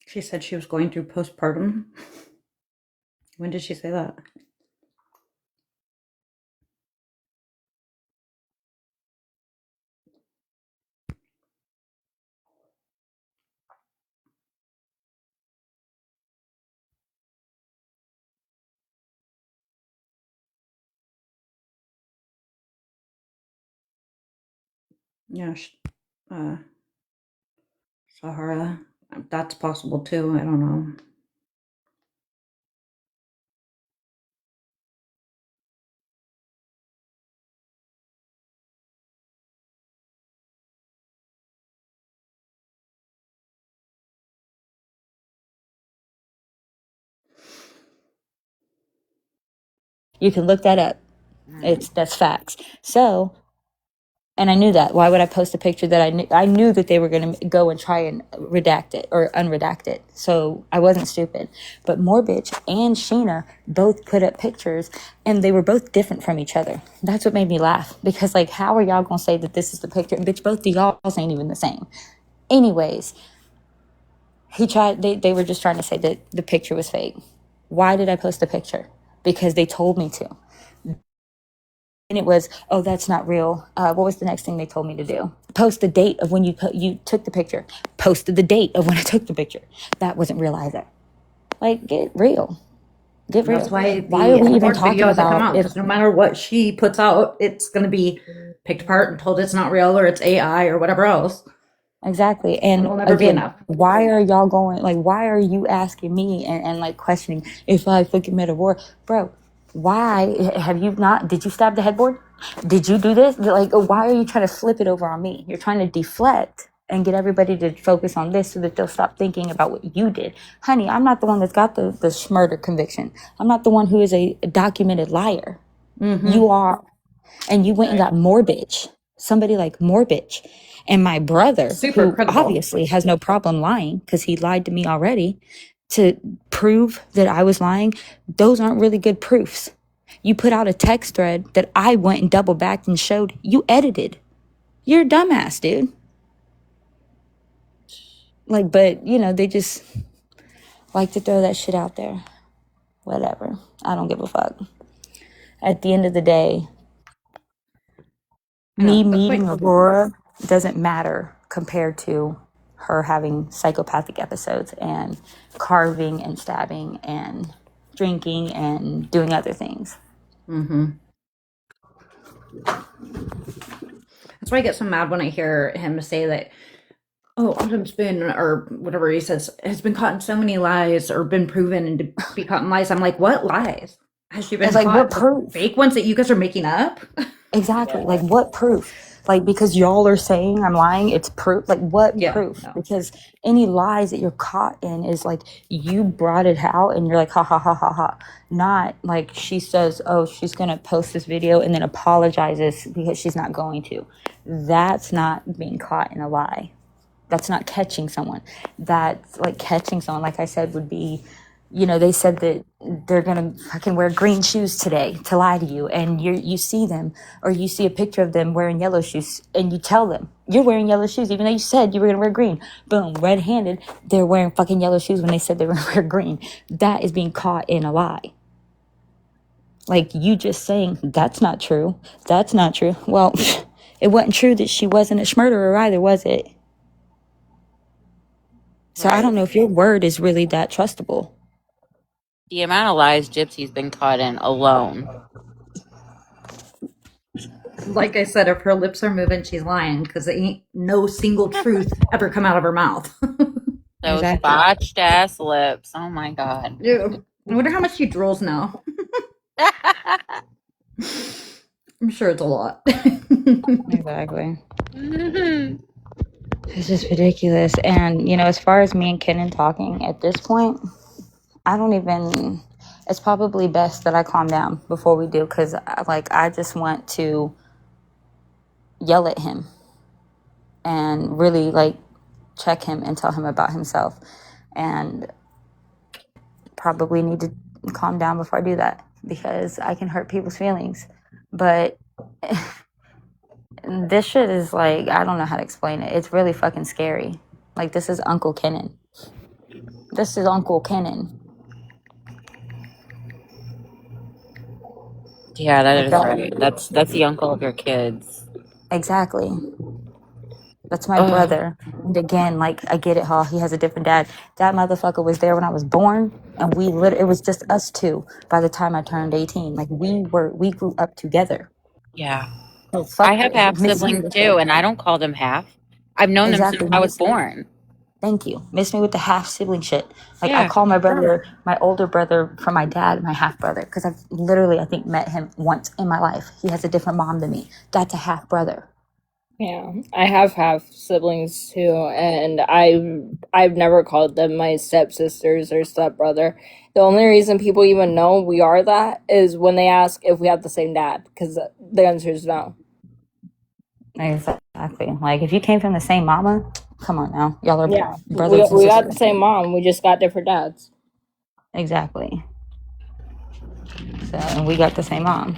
She said she was going through postpartum. When did she say that? Yeah, uh, Sahara. That's possible too. I don't know. You can look that up. That's facts. So, and I knew that. Why would I post a picture that I knew that they were going to go and try and redact it or unredact it. So I wasn't stupid. But Morbitch and Sheena both put up pictures, and they were both different from each other. That's what made me laugh, because like, how are y'all going to say that this is the picture? Bitch, both of y'all ain't even the same. Anyways, they were just trying to say that the picture was fake. Why did I post the picture? Because they told me to. And it was, oh, that's not real. What was the next thing they told me to do? Post the date of when you took the picture. Posted the date of when I took the picture. That wasn't real either. Like, get real. Get real. That's why Why are we even talking videos that come about out, because no matter what she puts out, it's going to be picked apart and told it's not real or it's AI or whatever else. Exactly. And It'll never be again, enough. why are y'all going, like, why are you asking me and like questioning if I fucking met a war? Bro, why have you not, did you stab the headboard? Did you do this? Like, why are you trying to flip it over on me? You're trying to deflect and get everybody to focus on this so that they'll stop thinking about what you did. Honey, I'm not the one that's got the murder conviction. I'm not the one who is a documented liar. You are. And you went and got Morbitch, somebody like Morbitch. And my brother, Super who credible. obviously has no problem lying because he lied to me already, to prove that I was lying. Those aren't really good proofs. You put out a text thread that I went and double backed and showed you edited. You're a dumbass, dude. Like, but you know, they just like to throw that shit out there. Whatever. I don't give a fuck. At the end of the day, me meeting Aurora doesn't matter compared to her having psychopathic episodes and carving and stabbing and drinking and doing other things. That's why I get so mad when I hear him say that, oh, Autumn's been, or whatever he says, has been caught in so many lies or been proven and to be caught in lies. I'm like, what lies? Has she been It's like, caught? what The proof? fake ones that you guys are making up? Exactly. Like, what proof? Like, because y'all are saying I'm lying, it's proof. Like, what Yeah, proof? no. Because any lies that you're caught in is like, you brought it out and you're like, ha ha ha ha ha. Not like she says, oh, she's going to post this video and then apologizes because she's not going to. That's not being caught in a lie. That's not catching someone. That's like catching someone, like I said, would be, you know, they said that they're gonna fucking wear green shoes today to lie to you, and you see them, or you see a picture of them wearing yellow shoes, and you tell them you're wearing yellow shoes even though you said you were gonna wear green. Boom, red-handed, they're wearing fucking yellow shoes when they said they were gonna wear green. That is being caught in a lie. Like, you just saying that's not true. That's not true. Well, it wasn't true that she wasn't a murderer either, was it? So I don't know if your word is really that trustable. The amount of lies Gypsy's been caught in alone. Like I said, if her lips are moving, she's lying, because there ain't no single truth ever come out of her mouth. Those Exactly. botched ass lips. Oh my god. I wonder how much she drools now. I'm sure it's a lot. Exactly. It's just ridiculous. And, you know, as far as me and Kenan talking at this point, I don't even, it's probably best that I calm down before we do, because, like, I just want to yell at him and really, like, check him and tell him about himself. And probably need to calm down before I do that, because I can hurt people's feelings. But this shit is like, I don't know how to explain it. It's really fucking scary. Like, this is Uncle Kenan. This is Uncle Kenan. Yeah, that Like is that. right. That's the uncle of your kids. Exactly. That's my Ugh. brother. And again, like, I get it, how he has a different dad. That motherfucker was there when I was born, and it was just us two by the time I turned 18. Like, we grew up together. Yeah. So I fuck, have half miss me siblings with too, it. and I don't call them half. I've known them since Exactly. I was born. Thank you. Miss me with the half sibling shit. Like, I Yeah. call my brother, my older brother, from my dad, my half brother, because I've literally, I think, met him once in my life. He has a different mom than me. That's a half brother. Yeah, I have siblings too, and I've never called them my stepsisters or stepbrother. The only reason people even know we are that is when they ask if we have the same dad, because the answer is no. Exactly. Like, if you came from the same mama, come on now. Y'all are Yeah, brothers and we got the sisters. same mom. We just got different dads. Exactly. So, and we got the same mom.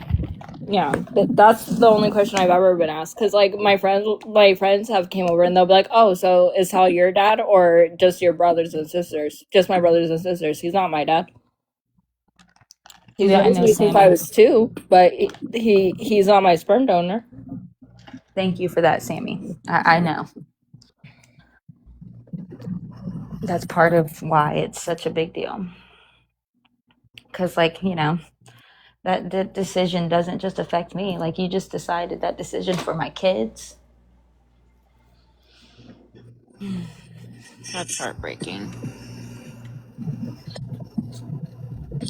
Yeah, that's the only question I've ever been asked. Because like my friends have came over and they'll be like, "Oh, so is Hal your dad or just your brothers and sisters? Just my brothers and sisters. He's not my dad. He's Yeah, I raised know, me since Sammy. I was 2, but he's not my sperm donor." Thank you for that, Sammy. I know. That's part of why it's such a big deal. Because, like, you know, that decision doesn't just affect me. Like, you just decided that decision for my kids. That's heartbreaking.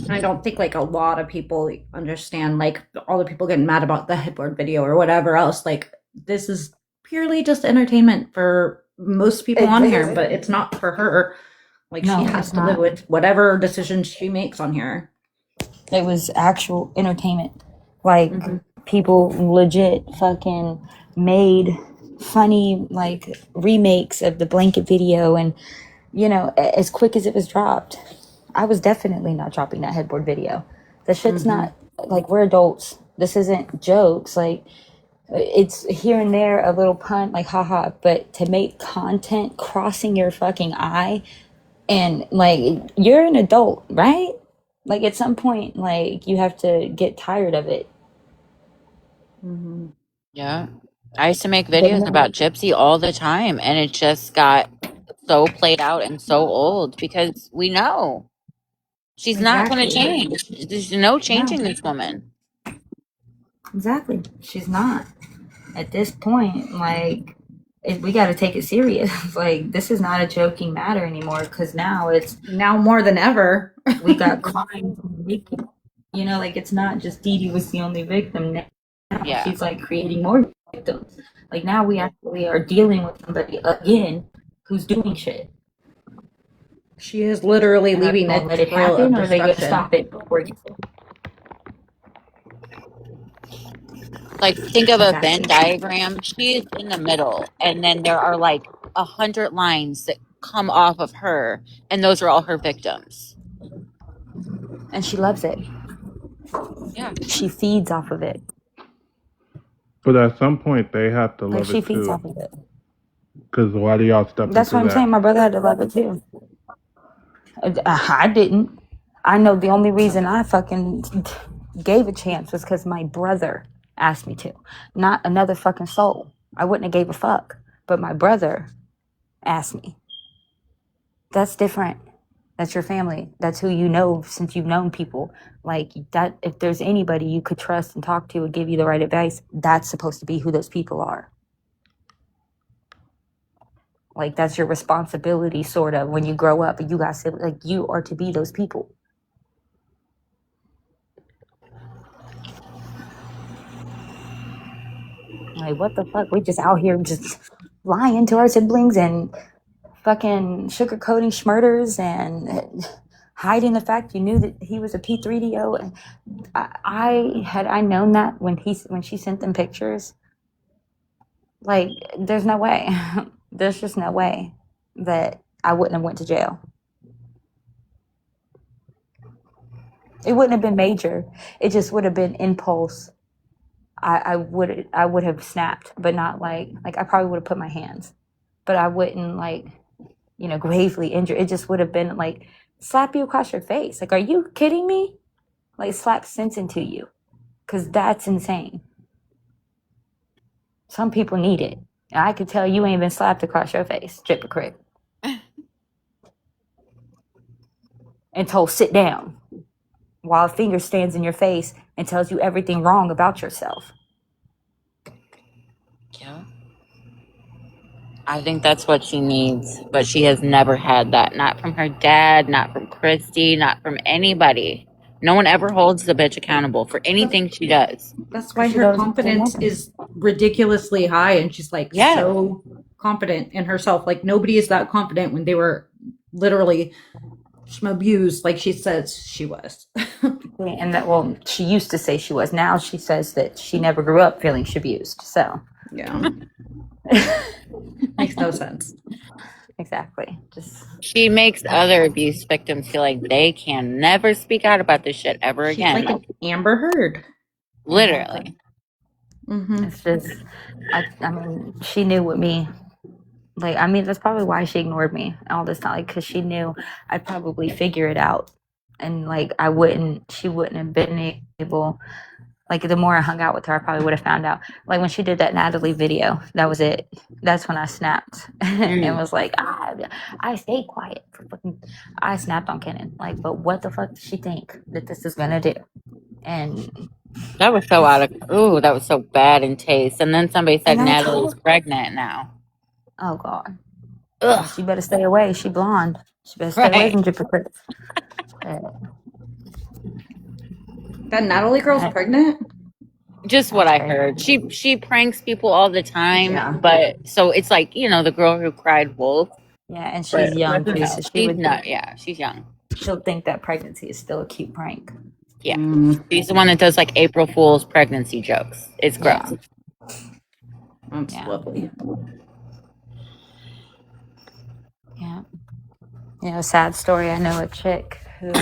I don't think like a lot of people understand, like all the people getting mad about the headboard video or whatever else. Like, this is purely just entertainment for most people on here, but it's not for her. Like, she No, has it's to live not. with whatever decisions she makes on here. It was actual entertainment. Like, people legit fucking made funny, like, remakes of the blanket video, and, you know, as quick as it was dropped. I was definitely not dropping that headboard video. The shit's not, like, we're adults. This isn't jokes. Like, it's here and there a little pun, like, haha, but to make content crossing your fucking eye, and, like, you're an adult, right? Like, at some point, like, you have to get tired of it. Yeah. I used to make But videos no, about Gypsy all the time, and it just got so played out and so old because we know she's not going to exactly. change. There's no No, changing this woman. exactly. She's not. At this point, like, we got to take it serious. Like, this is not a joking matter anymore, because now it's, Now more than ever. we got crimes on the victim. You know, like, it's not just Dee Dee was the only victim. Now Yeah. she's, like, creating more victims. Like, now we actually are dealing with somebody again who's doing shit. She is literally And are they leaving gonna a let it trail of happen, or are they gonna destruction. stop it before it gets there? Like, think of a Exactly. Venn diagram. She is in the middle, and then there are like 100 lines that come off of her, and those are all her victims. And she loves it. Yeah. She feeds off of it. But at some point, they have to Like, love she it feeds too. off of it. Because why do y'all step That's into what I'm saying. that? My brother had to love it too. I didn't. I know the only reason I fucking gave a chance was because my brother asked me to, not another fucking soul. I wouldn't have gave a fuck, but my brother asked me. That's different. That's your family. That's who you know since you've known people. Like that, if there's anybody you could trust and talk to and give you the right advice, that's supposed to be who those people are. Like, that's your responsibility, sort of, when you grow up. You guys, like, you are to be those people. Like, what the fuck? We just out here just lying to our siblings and fucking sugarcoating schmurders and hiding the fact you knew that he was a P3DO. And I known that when she sent them pictures, like there's no way, there's just no way that I wouldn't have went to jail. It wouldn't have been major. It just would have been impulse. I would have snapped, but not like I probably would have put my hands, but I wouldn't like, gravely injure. It just would have been like slap you across your face. Like, are you kidding me? Like slap sense into you, because that's insane. Some people need it. I could tell you ain't been slapped across your face, hypocrite, and told sit down while a finger stands in your face and tells you everything wrong about yourself. Yeah. I think that's what she needs, but she has never had that. Not from her dad, not from Christy, not from anybody. No one ever holds the bitch accountable for anything she does. That's why She her doesn't confidence do nothing. is ridiculously high, and she's like Yeah. so confident in herself. Like nobody is that confident when they were literally abused, like she says she was. And that, well, she used to say she was. Now she says that she never grew up feeling abused. So Yeah, makes no sense. exactly. Just She makes other abuse victims feel like they can never speak out about this shit ever She's again. like an Amber Heard. Literally. Mm-hmm. it's just, I mean, she knew with me. Like, I mean, that's probably why she ignored me all this time. Like, because she knew I'd probably figure it out, and like she wouldn't have been able. Like, the more I hung out with her, I probably would have found out. Like, when she did that Natalie video, that was it. That's when I snapped and was like, I stayed quiet for fucking. I snapped on Kenan. Like, but what the fuck does she think that this is gonna do? And That was so that was so bad in taste. And then somebody said And I Natalie's told- pregnant now. oh god, Ugh. she better stay away. She blonde. She better stay away Right. from hypocrites. That Natalie girl's pregnant. Just what I heard. She pranks people all the time, Yeah. but so it's like, the girl who cried wolf. Yeah, and she's But young who too, knows? so she She's would. not. Yeah, she's young. She'll think that pregnancy is still a cute prank. Yeah, Mm, she's the one that does like April Fool's pregnancy jokes. It's gross. that's Yeah. lovely. Yeah. Sad story. I know a chick who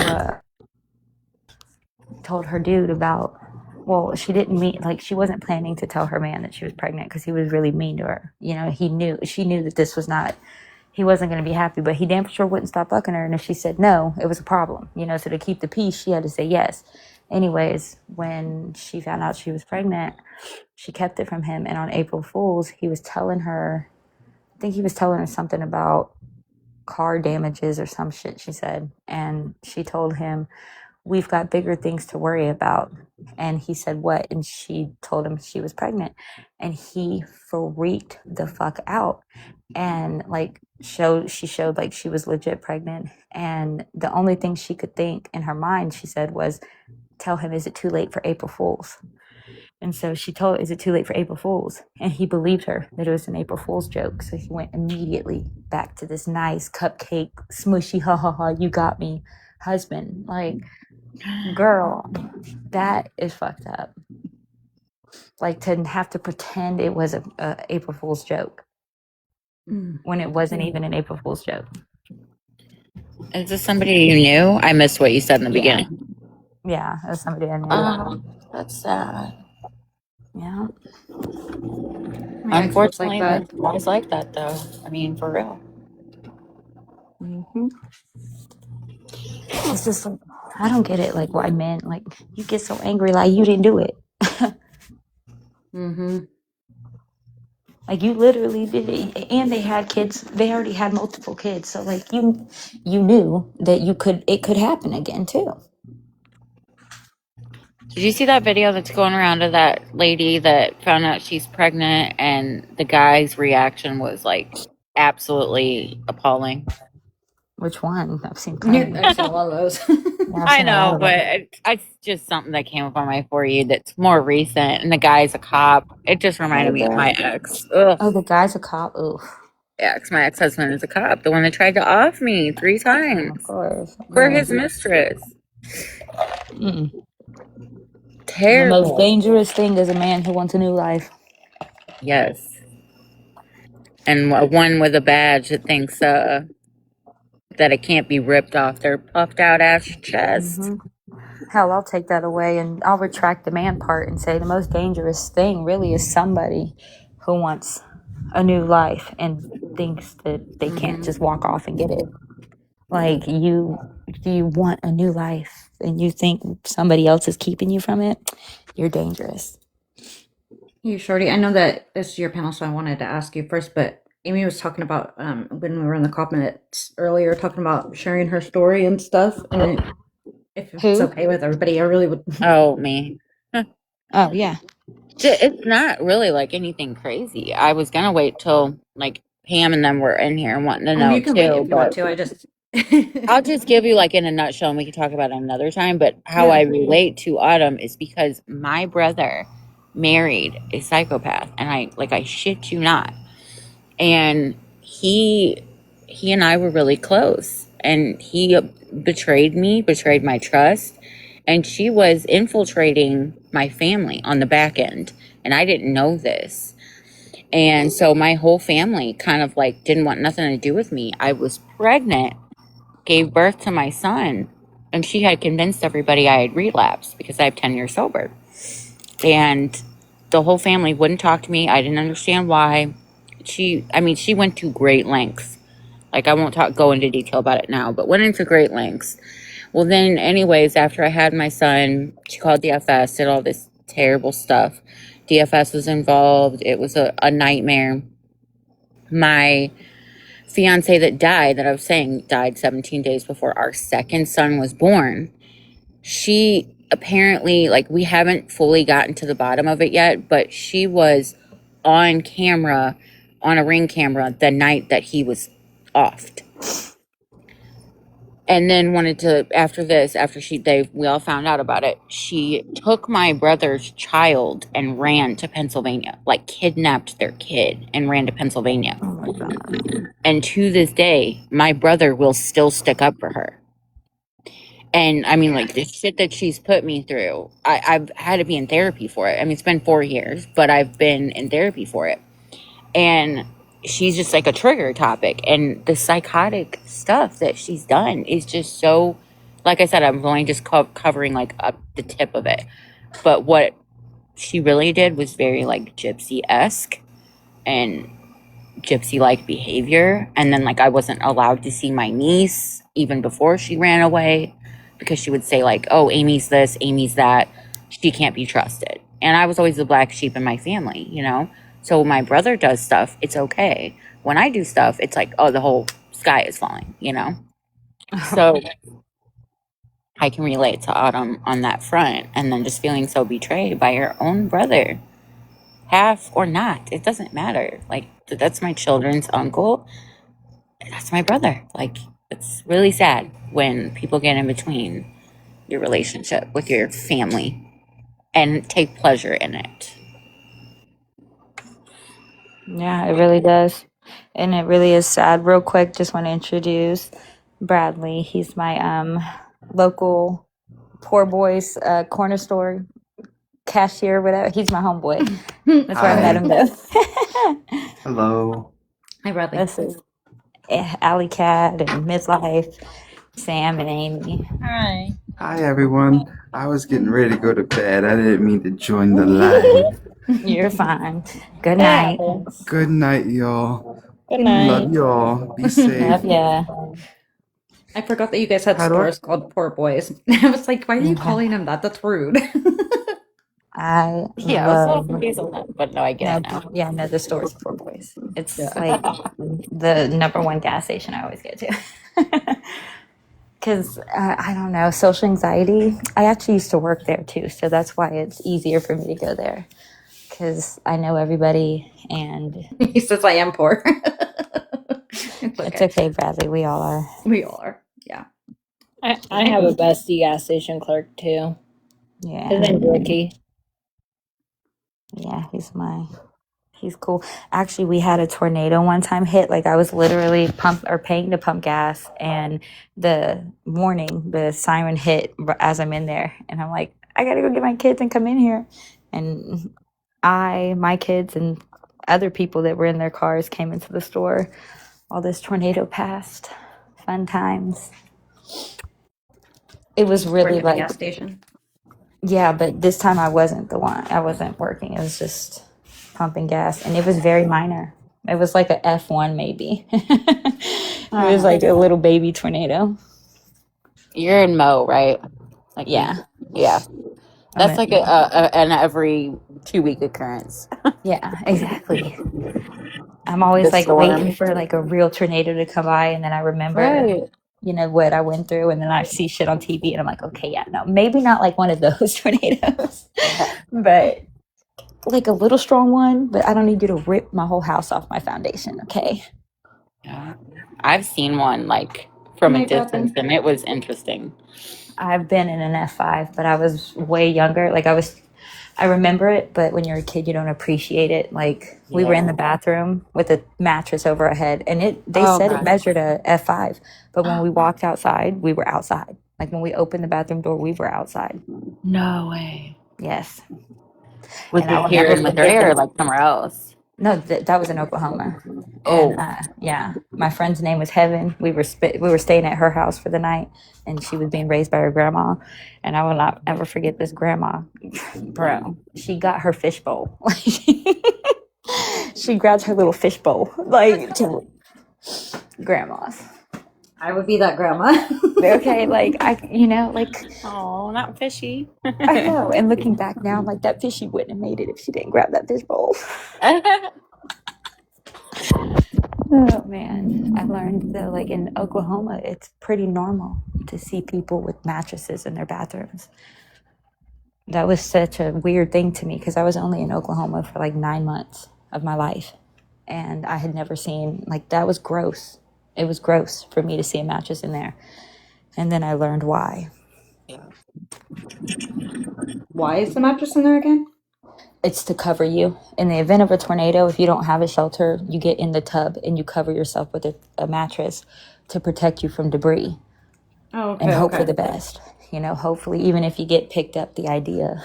told her dude about. Well, she didn't mean, like, she wasn't planning to tell her man that she was pregnant because he was really mean to her. She knew that this was not. He wasn't going to be happy, but he damn sure wouldn't stop fucking her. And if she said no, it was a problem. So to keep the peace, she had to say yes. Anyways, when she found out she was pregnant, she kept it from him. And on April Fool's, he was telling her, I think he was telling her something about car damages or some shit, she said. And she told him, we've got bigger things to worry about. And he said, what? And she told him she was pregnant. And he freaked the fuck out. And like she showed like she was legit pregnant. And the only thing she could think in her mind, she said, was tell him, is it too late for April Fool's? And so she told, is it too late for April Fool's? And he believed her that it was an April Fool's joke. So he went immediately back to this nice cupcake, smushy, ha ha ha, you got me husband. Like, girl, that is fucked up. Like, to have to pretend it was a April Fool's joke when it wasn't even an April Fool's joke. Is this somebody you knew? I missed what you said in the beginning. Yeah, it was somebody I knew. Oh, that's sad. Yeah. Unfortunately, like that. that's always like that, though. I mean, for real. Mm-hmm. It's just like, I don't get it. Like, why men, like, you get so angry, like, you didn't do it. Mm-hmm. Like, you literally did it. And they had kids. They already had multiple kids. So, like, you knew that it could happen again, too. Did you see that video that's going around of that lady that found out she's pregnant and the guy's reaction was like absolutely appalling? Which one? I've seen Yeah, plenty. I've seen a lot of those. Yeah, I've I seen a lot know, of but them. it's just something that came up on my For You that's more recent. And the guy's a cop. It just reminded me of my ex. Ugh. Oh, the guy's a cop. Oof. Ex. My ex-husband is a cop. The one that tried to off me 3 Of times course. for his mistress. Mm. The Terrible. most dangerous thing is a man who wants a new life. Yes. And one with a badge that thinks that it can't be ripped off their puffed out ass chest. Hell, I'll take that away and I'll retract the man part and say the most dangerous thing really is somebody who wants a new life and thinks that they can't just walk off and get it. Like, you want a new life and you think somebody else is keeping you from it, you're dangerous. You, Shorty, I know that this is your panel, so I wanted to ask you first, but Amy was talking about when we were in the comments earlier, talking about sharing her story and stuff. And if it's Who? okay with everybody, I really would. Oh, me. Oh, yeah. It's not really like anything crazy. I was gonna wait till like Pam and them were in here and wanting to know You can wait too, if you want but to. I just. I'll just give you like in a nutshell and we can talk about it another time. But how Yeah. I relate to Autumn is because my brother married a psychopath, and I shit you not. And he and I were really close, and he betrayed me, betrayed my trust, and she was infiltrating my family on the back end, and I didn't know this. And so my whole family kind of like didn't want nothing to do with me. I was pregnant, gave birth to my son, and she had convinced everybody I had relapsed because I have 10 years sober. And the whole family wouldn't talk to me. I didn't understand why. She went to great lengths. Like, I won't go into detail about it now, but went into great lengths. Well, then, anyways, after I had my son, she called DFS, did all this terrible stuff. DFS was involved. It was a nightmare. My fiance that I was saying died 17 days before our second son was born. She apparently, like, we haven't fully gotten to the bottom of it yet, but she was on camera, on a Ring camera, the night that he was offed. And then we all found out about it, she took my brother's child and ran to Pennsylvania, like kidnapped their kid and ran to Pennsylvania. Oh my God. And to this day, my brother will still stick up for her. And I mean, like, the shit that she's put me through, I've had to be in therapy for it. I mean, it's been 4 years, but I've been in therapy for it. And she's just like a trigger topic. And the psychotic stuff that she's done is just so, like I said, I'm only just covering like up the tip of it. But what she really did was very like gypsy-esque and gypsy-like behavior. And then, like, I wasn't allowed to see my niece even before she ran away, because she would say, like, oh, Amy's this, Amy's that, she can't be trusted. And I was always the black sheep in my family, you know? So when my brother does stuff, it's okay. When I do stuff, it's like, oh, the whole sky is falling, you know? So I can relate to Autumn on that front. And then just feeling so betrayed by her own brother. Half or not, it doesn't matter. Like, that's my children's uncle. That's my brother. Like, it's really sad when people get in between your relationship with your family and take pleasure in it. Yeah, it really does. And it really is sad. Real quick, just want to introduce Bradley. He's my local poor boys corner store cashier, whatever. He's my homeboy. That's where I met him though. Hello. Hi, Bradley. This is Alley Cat and Midlife, Sam and Amy. Hi. Hi, everyone. I was getting ready to go to bed. I didn't mean to join the live. You're fine. Good night. Good night, y'all. Good night. Love y'all. Be safe. Love ya. I forgot that you guys had How do I- stores called Poor Boys. I was like, why are you calling them that? That's rude. I Yeah, I was a little love. confused on that, but no, I get it now. Yeah, no, the store's for boys. It's Yeah. like the number one gas station I always get to. Because I don't know, social anxiety. I actually used to work there too, so that's why it's easier for me to go there. Because I know everybody, and He says I am poor. It's okay, Bradley. We all are. We all are. Yeah. I have a bestie gas station clerk too. His Yeah. name's Ricky. Yeah, he's cool. Actually, we had a tornado one time hit. Like I was literally paying to pump gas, and the siren hit as I'm in there, and I'm like, I gotta go get my kids and come in here. And my kids, and other people that were in their cars came into the store while this tornado passed. Fun times. It was really Worked at the like, gas station. yeah, but this time I wasn't the one. I wasn't working. It was just pumping gas, and it was very minor. It was like a F1 maybe. It was like a little baby tornado. You're in Mo, right? Like Yeah. yeah. That's like an every 2-week occurrence. Yeah, exactly. I'm always The like storm. waiting for like a real tornado to come by, and then I remember, you know, what I went through, and then I see shit on TV, and I'm like, okay, yeah, no, maybe not like one of those tornadoes, but like a little strong one. But I don't need you to rip my whole house off my foundation, okay? Yeah. I've seen one like from a Make it distance, happen. and it was interesting. I've been in an F5, but I was way younger. Like I remember it, but when you're a kid, you don't appreciate it. Like we were in the bathroom with a mattress over our head, and they said it measured a F5, but when we walked outside, we were outside. Like when we opened the bathroom door, we were outside. No way. Yes. Was And I it will here never in forget Missouri or that. like somewhere else? No, that was in Oklahoma. Oh. And yeah, my friend's name was Heaven. We were staying at her house for the night, and she was being raised by her grandma. And I will not ever forget this grandma, bro. She got her fishbowl. She grabs her little fishbowl, like grandmas. I would be that grandma. Okay, like like Oh, not fishy. I know. And looking back now, I'm like that fishy wouldn't have made it if she didn't grab that fishbowl. Oh man, I learned that like in Oklahoma, it's pretty normal to see people with mattresses in their bathrooms. That was such a weird thing to me because I was only in Oklahoma for like 9 months of my life, and I had never seen like that was gross. It was gross for me to see a mattress in there, and then I learned why. Why is the mattress in there again? It's to cover you. In the event of a tornado, if you don't have a shelter, you get in the tub and you cover yourself with a mattress to protect you from debris. Oh, okay. And hope for the best. You know, hopefully, even if you get picked up, the idea,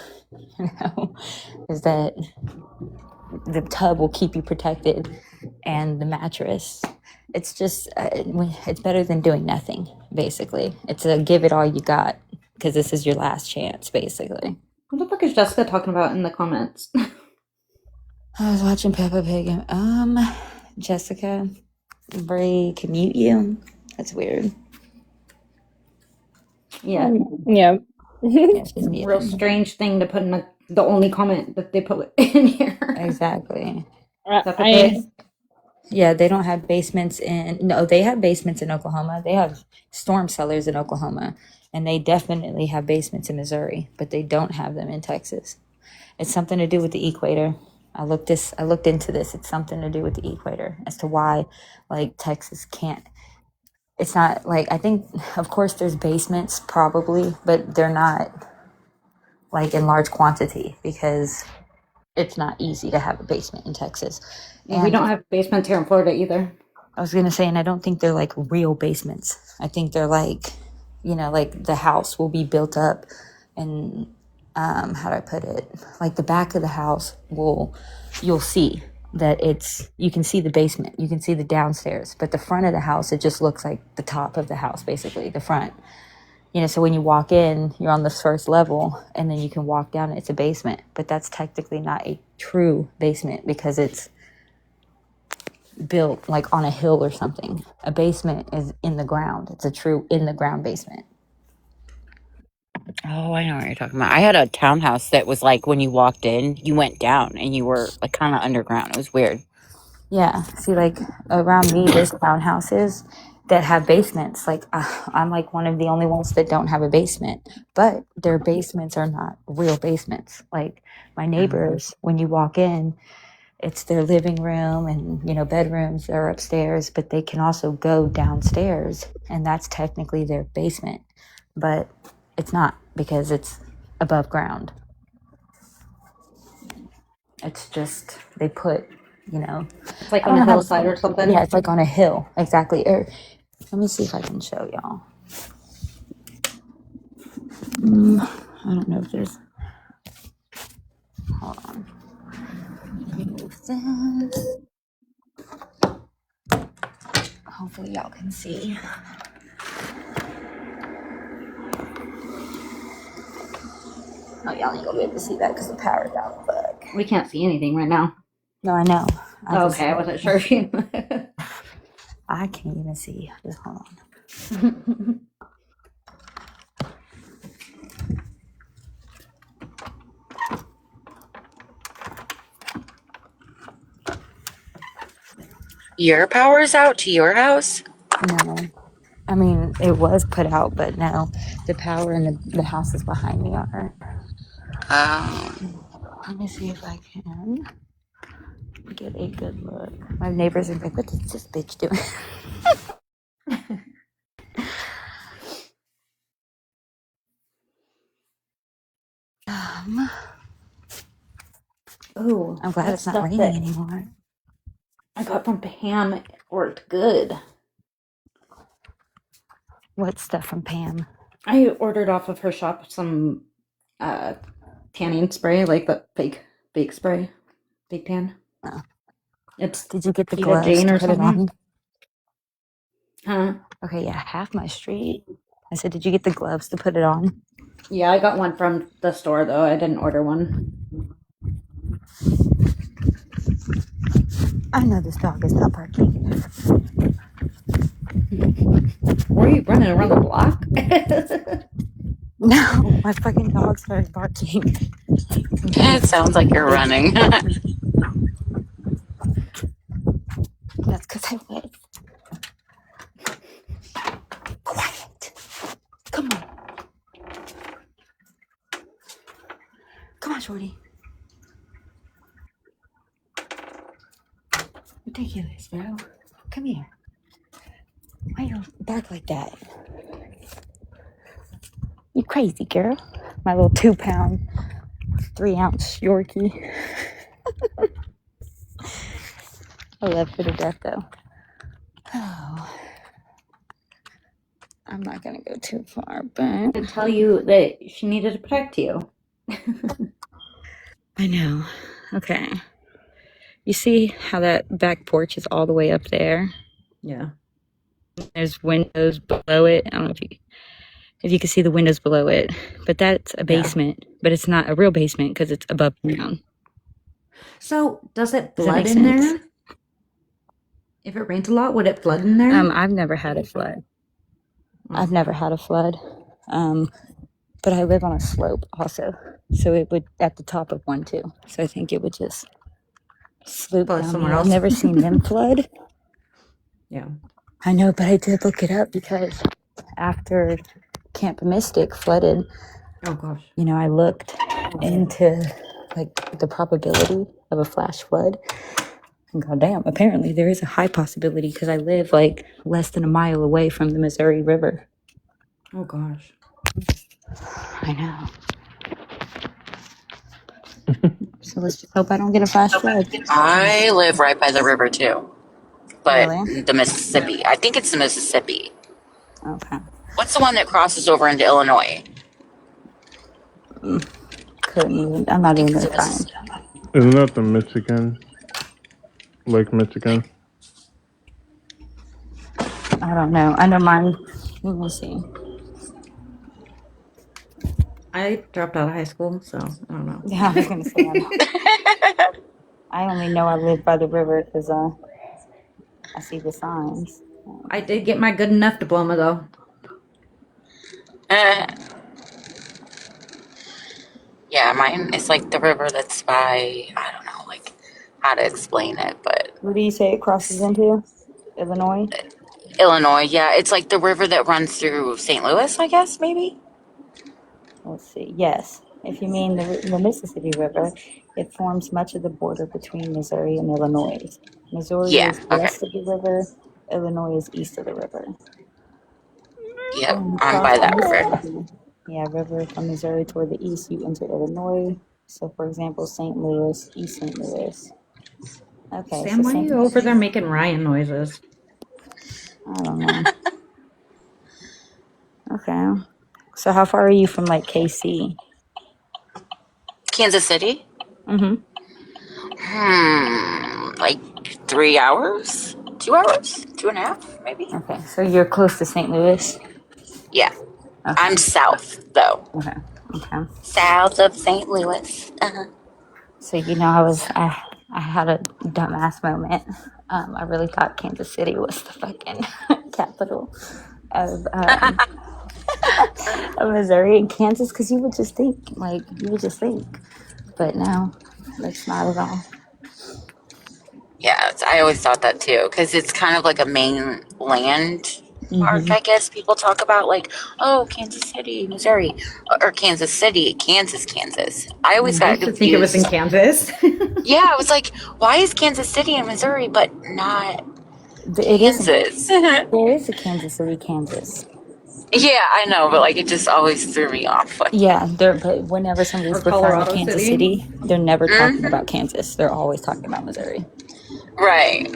is that the tub will keep you protected and the mattress. It's just, it's better than doing nothing, basically. It's a give it all you got because this is your last chance, basically. What the fuck is Jessica talking about in the comments? I was watching Peppa Pig and, Jessica, Brie can mute you. That's weird. Yeah. Yeah. Yeah, she's muted. Real strange thing to put in the only comment that they put in here. Exactly. Peppa Pig. Yeah, they don't have basements no, they have basements in Oklahoma. They have storm cellars in Oklahoma, and they definitely have basements in Missouri, but they don't have them in Texas. It's something to do with the equator. I looked into this. It's something to do with the equator as to why like Texas can't. It's not like I think of course there's basements probably, but they're not like in large quantity because it's not easy to have a basement in Texas. And we don't have basements here in Florida either. I was gonna say, and I don't think they're like real basements. I think they're like, like the house will be built up, and how do I put it? Like the back of the house you'll see that you can see the basement, you can see the downstairs, but the front of the house, it just looks like the top of the house, basically the front. So when you walk in, you're on the first level, and then you can walk down, and it's a basement, but that's technically not a true basement because it's built like on a hill or something. A basement is in the ground. It's a true in the ground basement. Oh, I know what you're talking about. I had a townhouse that was like when you walked in, you went down and you were like kind of underground. It was weird. Yeah. See, like around me, there's townhouses that have basements. Like I'm like one of the only ones that don't have a basement, but their basements are not real basements. Like my neighbors, when you walk in, it's their living room and, you know, bedrooms are upstairs, but they can also go downstairs, and that's technically their basement. But it's not because it's above ground. It's just they put, you know, It's like I on don't a know how to hillside or something. Yeah, it's like on a hill, exactly. Or let me see if I can show y'all. I don't know if there's. Hold on. Move this. Hopefully y'all can see. Oh, y'all ain't gonna be able to see that because the power's out. But We can't see anything right now. no, I know. Okay, I wasn't sure if you. I can't even see. Just hold on. Your power's out to your house? No, I mean it was put out, but no, the power in the houses behind me are. Let me see if I can get a good look. My neighbors are like, "What is this bitch doing?" Oh, I'm glad that it's not stuff raining that anymore. I got from Pam worked good. What stuff from Pam? I ordered off of her shop some tanning spray, like the fake spray, fake tan. Oh. It's Did you get the Vita gloves Jane to or put it something. on? Huh? Okay, yeah, half my street. I said, did you get the gloves to put it on? Yeah, I got one from the store though. I didn't order one. I know this dog is not barking. Were you running around the block? No, my fucking dog started barking. It sounds like you're running. That's because I was. Quiet. Come on. Come on, Shorty. Ridiculous, bro. Come here. Why you bark like that? You crazy, girl. My little 2-pound, 3-ounce Yorkie. I love her to death, though. Oh. I'm not going to go too far, but. To tell you that she needed to protect you. I know. Okay. You see how that back porch is all the way up there? Yeah. There's windows below it. I don't know if you can see the windows below it, but that's a basement, but it's not a real basement because it's above ground. So does it Does that flood make in sense? there? If it rains a lot, would it flood in there? I've never had a flood. I've never had a flood. But I live on a slope also, so it would at the top of one too. So I think it would just sloop Flood down somewhere there. I've else. never seen them flood. Yeah. I know, but I did look it up because after Camp Mystic flooded, Oh gosh. you know, I looked into like the probability of a flash flood. And goddamn, apparently there is a high possibility because I live like less than a mile away from the Missouri River. Oh gosh. I know. So let's just hope I don't get a flash flood. I live right by the river too, but Really? the Mississippi. I think it's the Mississippi. Okay. What's the one that crosses over into Illinois? Couldn't even. I'm not even It's gonna the try. Mississippi. Isn't that the Michigan? Lake Michigan? I don't know. I know mine. Let me see. I dropped out of high school, so I don't know. Yeah, I was gonna say. I only know I live by the river because I see the signs. I did get my good enough diploma though. Yeah, mine is like the river that's by, I don't know, like how to explain it, but What do you say it crosses into? Illinois? Illinois, yeah, it's like the river that runs through St. Louis, I guess, maybe. Let's see. Yes. If you mean the Mississippi River, it forms much of the border between Missouri and Illinois. Missouri Yeah. is Okay. west of the river, Illinois is east of the river. Yep. When you I'm cross by the that river. Mississippi, yeah, river from Missouri toward the east, you enter Illinois. So, for example, St. Louis, East St. Louis. Okay, so Sam, why are St. you over there making Ryan noises? I don't know. Okay, so how far are you from like KC? Kansas City. Mm-hmm. Like 3 hours, 2 hours, 2.5, maybe. Okay, so you're close to St. Louis. Yeah. Okay. I'm south though. Okay. Okay. South of St. Louis. So I had a dumbass moment. I really thought Kansas City was the fucking capital of of Missouri and Kansas, because you would just think, but no, that's not at all. Yeah, I always thought that too, because it's kind of like a main land mark, I guess people talk about, like, oh, Kansas City, Missouri, or Kansas City, Kansas. I always I got used to think it was in confused. Kansas. Yeah, I was like, why is Kansas City in Missouri, but not It isn't. Kansas? There is a Kansas City, Kansas. Yeah, I know, but like it just always threw me off. Like, Yeah, but whenever somebody's Or referring to Colorado Kansas City. City, they're never talking Mhm. about Kansas. They're always talking about Missouri. Right.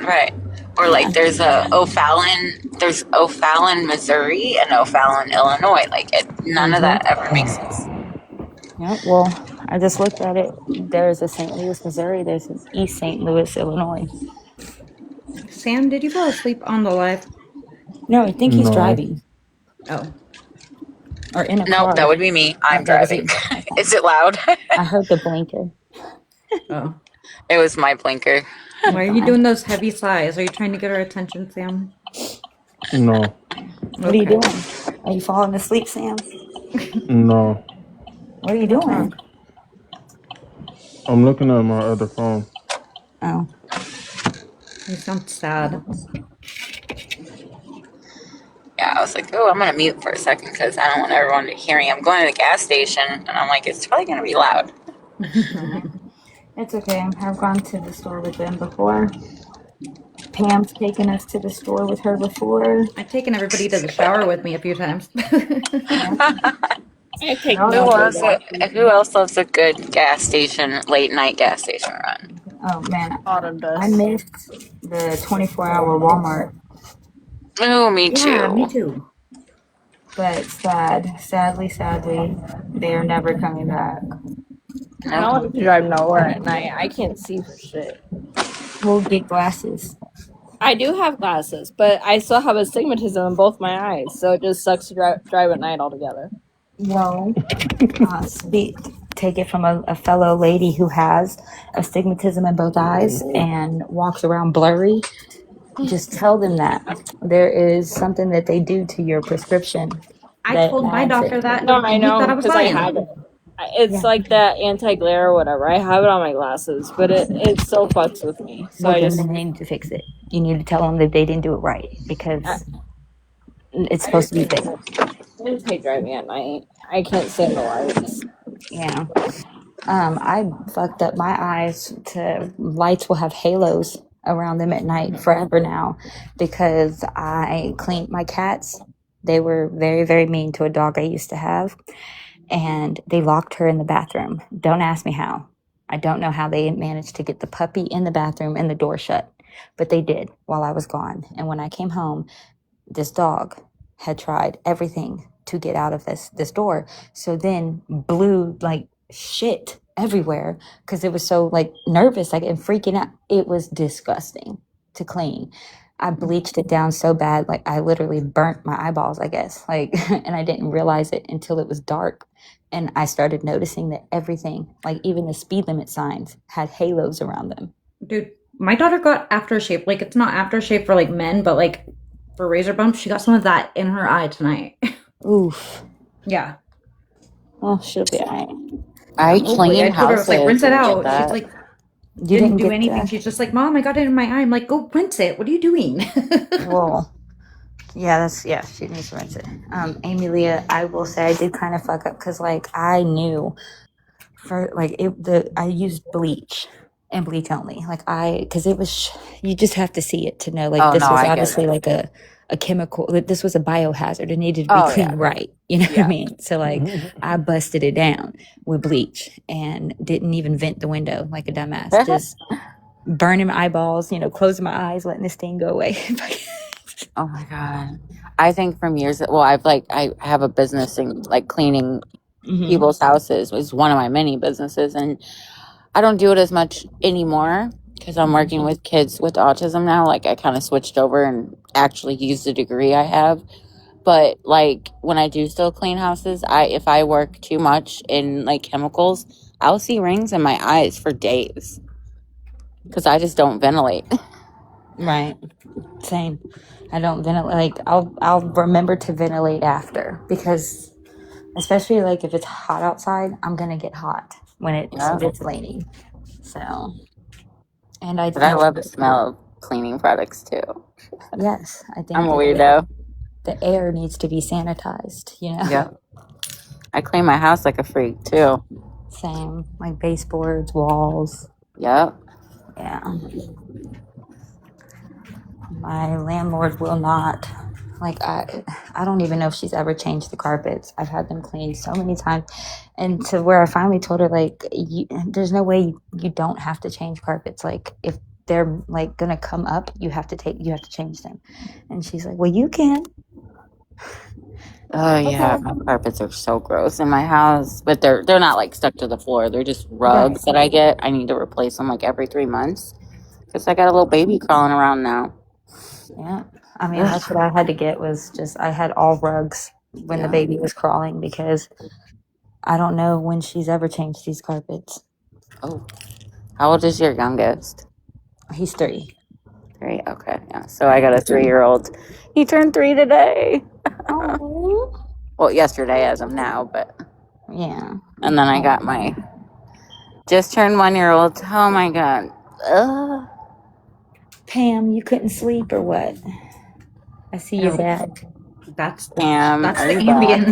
Or like there's O'Fallon, Missouri, and O'Fallon, Illinois. Like none of that ever makes sense. Yeah, well, I just looked at it. There's a St. Louis, Missouri. There's an East St. Louis, Illinois. Sam, did you fall asleep on the live? No, I think he's No. driving Oh, or in a Nope, car. that would be me. I'm That was driving. you. Okay. Is it loud? I heard the blinker. oh. It was my blinker. Why are you doing those heavy sighs? Are you trying to get our attention, Sam? No. What are you doing? Are you falling asleep, Sam? No. What are you doing? I'm looking at my other phone. Oh, You sound sad. Yeah, I was like, oh, I'm gonna mute for a second because I don't want everyone to hear me. I'm going to the gas station, and I'm like, it's probably gonna be loud. it's okay. I've gone to the store with them before. Pam's taken us to the store with her before. I've taken everybody to the shower with me a few times. I take No, Who else loves a good gas station, late night gas station run? Oh man, Autumn does. I missed the 24-hour Walmart, Oh, me too. Yeah, me too. but sadly, they are never coming back. I don't want to drive nowhere at night. I can't see for shit. We'll get glasses. I do have glasses, but I still have astigmatism in both my eyes, so it just sucks to drive at night altogether. Well, take it from a fellow lady who has astigmatism in both eyes and walks around blurry. Just tell them that there is something that they do to your prescription. I told my doctor that. No, I and he know thought I was because I lying. have it. It's like that anti-glare or whatever. I have it on my glasses, but it still fucks with me. So Well, I then just they need to fix it. You need to tell them that they didn't do it right because it's supposed to be fixed. I just hate driving at night. I can't stand the lights. Yeah. I fucked up my eyes to lights will have halos around them at night forever now because I cleaned my cats. They were very, very mean to a dog I used to have, and they locked her in the bathroom. Don't ask me how. I don't know how they managed to get the puppy in the bathroom and the door shut, but they did while I was gone. And when I came home, this dog had tried everything to get out of this door. So then blew like shit everywhere because it was so like nervous, like and freaking out. It was disgusting to clean. I bleached it down so bad, like I literally burnt my eyeballs, I guess. Like, and I didn't realize it until it was dark. And I started noticing that everything, like even the speed limit signs, had halos around them. Dude, my daughter got aftershave. Like, it's not aftershave for like men, but like for razor bumps, she got some of that in her eye tonight. Oof. Yeah. Well, she'll be all right. I Hopefully. I clean told her, I was like, houses rinse it and out. get She's that. like, You didn't do get anything. that? She's just like, Mom, I got it in my eye. I'm like, go rinse it. What are you doing? Well, yeah, she needs to rinse it. Amy Leah, I will say I did kind of fuck up because like I knew for like I used bleach and bleach only. Like because it was you just have to see it to know. Like Oh this no, was I get obviously it. like a chemical. Like, this was a biohazard. It needed to be Oh cleaned yeah, right. You know what yeah. I mean? So like I busted it down with bleach and didn't even vent the window like a dumbass. Just burning my eyeballs. Closing my eyes, letting the stain go away. Oh my god. I think from years. Well, I have a business in like cleaning Mhm. people's houses. Was one of my many businesses, and I don't do it as much anymore because I'm working with kids with autism now. Like I kind of switched over and actually used the degree I have. But like when I do still clean houses, if I work too much in like chemicals, I'll see rings in my eyes for days because I just don't ventilate. Right. Same. I don't ventilate. Like I'll remember to ventilate after because especially like if it's hot outside, I'm gonna get hot when it's Yeah. ventilating. So, and I But I think love the smell of cleaning products too. yes, I I'm think a that weirdo. the air needs to be sanitized. Yeah. I clean my house like a freak too. Same. Like baseboards, walls. Yep. Yeah. My landlord will not. Like I don't even know if she's ever changed the carpets. I've had them cleaned so many times, and to where I finally told her like, there's no way you don't have to change carpets. Like if they're like gonna come up, you have to change them. And she's like, well, you can. Oh yeah, Okay. my carpets are so gross in my house, but they're not like stuck to the floor. They're just rugs Right. that I get. I need to replace them like every 3 months because I got a little baby crawling around now. Yeah. I mean, that's what I had to get was just I had all rugs when the Yeah. baby was crawling because I don't know when she's ever changed these carpets. Oh, how old is your youngest? He's 3. 3. Okay, yeah. So I got a 3-year-old. He turned 3 today. Oh. Well, yesterday as of now, but Yeah. and then I got my just turned 1-year-old. Oh my god. Ugh. Pam, you couldn't sleep or what? I see your No. back. That's Pam, that's are the you back? ambient.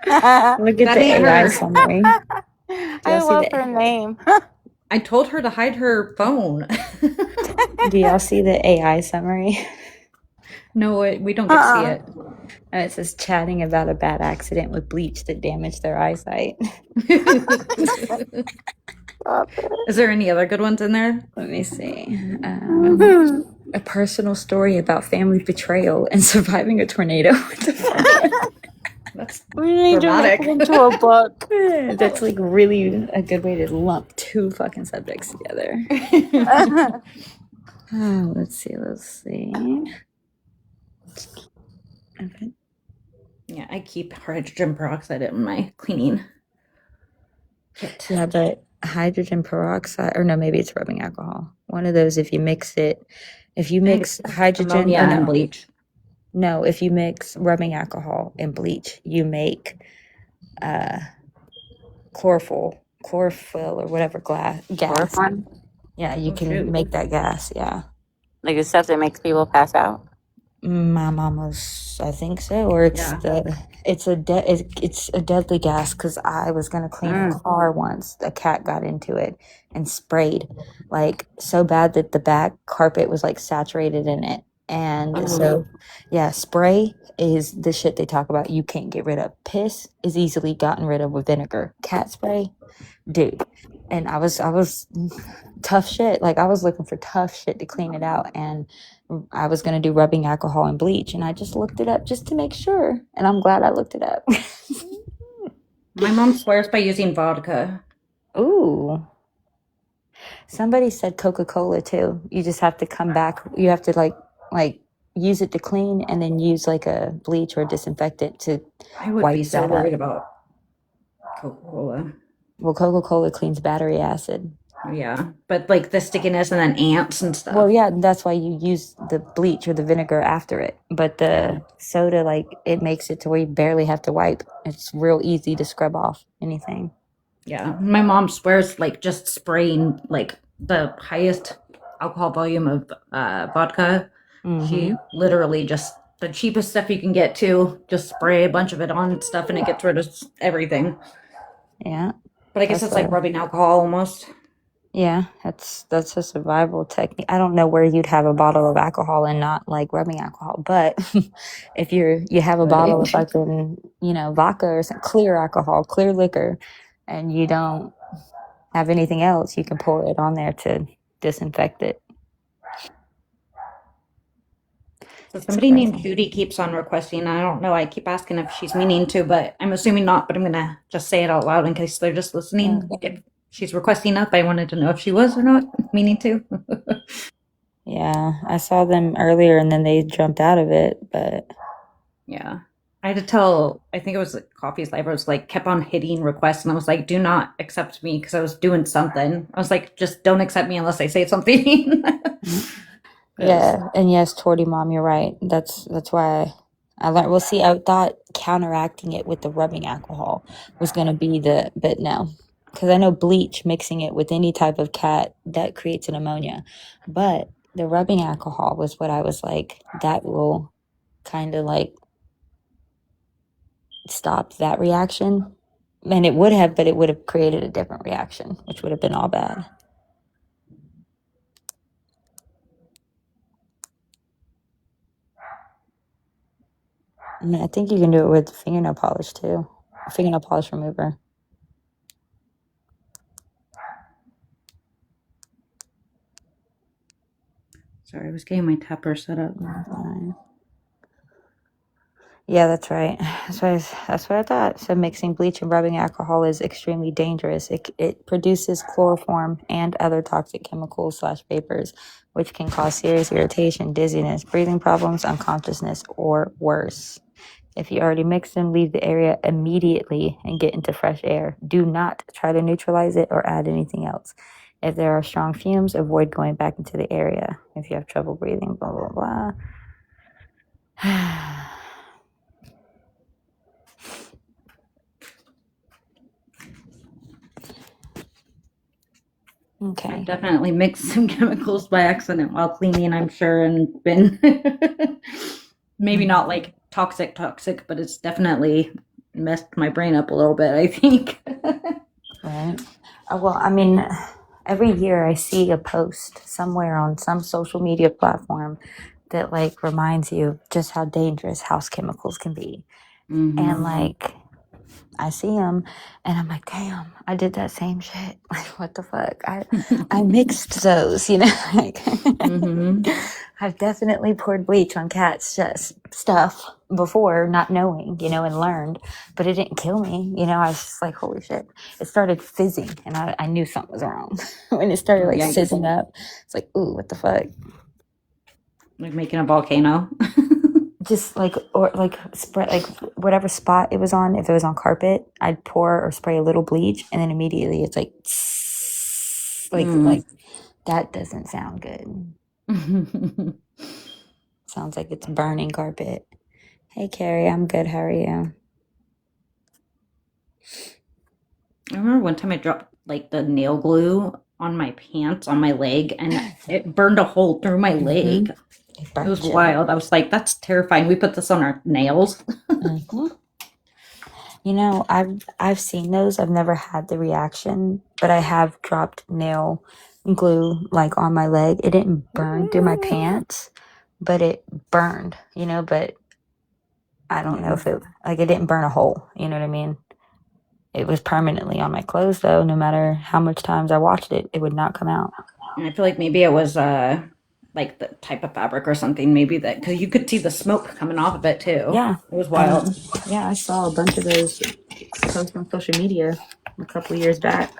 Look at That the ain't AI her. summary. I see love that? her name. I told her to hide her phone. Do y'all see the AI summary? No, we don't get to see it. And it says chatting about a bad accident with bleach that damaged their eyesight. Is there any other good ones in there? Let me see. A personal story about family betrayal and surviving a tornado. That's We need to make dramatic. it into a book. That's like really a good way to lump 2 fucking subjects together. Oh, let's see. Okay. Yeah, I keep hydrogen peroxide in my cleaning kit. Yeah, but hydrogen peroxide, or no, maybe it's rubbing alcohol. One of those, if you mix hydrogen, Ammonia and bleach. no, if you mix rubbing alcohol and bleach, you make chlorophyll or whatever gas. Chloroform? Yeah, you can shoot. make that gas. Yeah. Like the stuff that makes people pass out? My mama's, I think so, or it's a deadly gas because I was gonna clean a car once. A cat got into it and sprayed like so bad that the back carpet was like saturated in it. And so, yeah, spray is the shit they talk about. You can't get rid of. Piss is easily gotten rid of with vinegar. Cat spray, dude. And I was tough shit. Like I was looking for tough shit to clean it out, and I was gonna do rubbing alcohol and bleach, and I just looked it up just to make sure, and I'm glad I looked it up. My mom swears by using vodka. Ooh. Somebody said Coca-Cola too. You just have to come back. You have to like use it to clean, and then use like a bleach or a disinfectant to I would wipe be so that worried up. about Coca-Cola. Well, Coca-Cola cleans battery acid. Yeah, but like the stickiness and then ants and stuff. Well, yeah, that's why you use the bleach or the vinegar after it. But the soda, like, it makes it to where you barely have to wipe. It's real easy to scrub off anything. Yeah, my mom swears like just spraying like the highest alcohol volume of vodka. She literally just the cheapest stuff you can get to, just spray a bunch of it on stuff and it gets rid of everything. Yeah. But I guess That's it's like rubbing alcohol almost. Yeah, that's a survival technique. I don't know where you'd have a bottle of alcohol and not like rubbing alcohol, but if you have a bottle of fucking, vodka or some clear alcohol, clear liquor, and you don't have anything else, you can pour it on there to disinfect it. So somebody named Judy keeps on requesting. I don't know. I keep asking if she's meaning to, but I'm assuming not. But I'm gonna just say it out loud in case they're just listening. If she's requesting up, I wanted to know if she was or not meaning to. Yeah, I saw them earlier and then they jumped out of it, but Yeah. I had to tell, I think it was like Coffee's Live, I was like, kept on hitting requests, and I was like, do not accept me because I was doing something. I was like, just don't accept me unless I say something. yeah, and yes, Torty Mom, you're right. That's why I learned. Well, see, I thought counteracting it with the rubbing alcohol was going to be but no, because I know bleach mixing it with any type of cat that creates an ammonia, but the rubbing alcohol was what I was like, that will kind of like stop that reaction, and it would have, but it would have created a different reaction, which would have been all bad. I mean, I think you can do it with fingernail polish too. Fingernail polish remover. Sorry, I was getting my tapper set up. Fine. Yeah, that's right. That's what I thought. So mixing bleach and rubbing alcohol is extremely dangerous. It produces chloroform and other toxic chemicals / vapors, which can cause serious irritation, dizziness, breathing problems, unconsciousness, or worse. If you already mixed them, leave the area immediately and get into fresh air. Do not try to neutralize it or add anything else. If there are strong fumes, avoid going back into the area. If you have trouble breathing, blah, blah, blah. Okay. I've definitely mixed some chemicals by accident while cleaning, I'm sure, and been maybe not like toxic, but it's definitely messed my brain up a little bit, I think. Right. Well, I mean, every year I see a post somewhere on some social media platform that like reminds you of just how dangerous house chemicals can be. And like, I see them and I'm like, damn, I did that same shit. Like, what the fuck? I mixed those, like I've definitely poured bleach on cats' stuff before, not knowing, and learned, but it didn't kill me. I was just like, holy shit. It started fizzing and I knew something was wrong. When it started like sizzling up, it's like, ooh, what the fuck? Like making a volcano. Just like, or like spread, like whatever spot it was on. If it was on carpet, I'd pour or spray a little bleach, and then immediately it's like that doesn't sound good. Sounds like it's burning carpet. Hey, Carrie, I'm good. How are you? I remember one time I dropped like the nail glue on my pants on my leg, and it burned a hole through my leg. It was wild. I was like, that's terrifying. We put this on our nails. I've seen those. I've never had the reaction, but I have dropped nail glue like on my leg. It didn't burn through my pants, but it burned, but I don't know if it didn't burn a hole. You know what I mean? It was permanently on my clothes though. No matter how much times I washed it, it would not come out. And I feel like maybe it was like the type of fabric or something, maybe that, because you could see the smoke coming off of it too. Yeah. It was wild. Yeah, I saw a bunch of those posts on social media a couple of years back.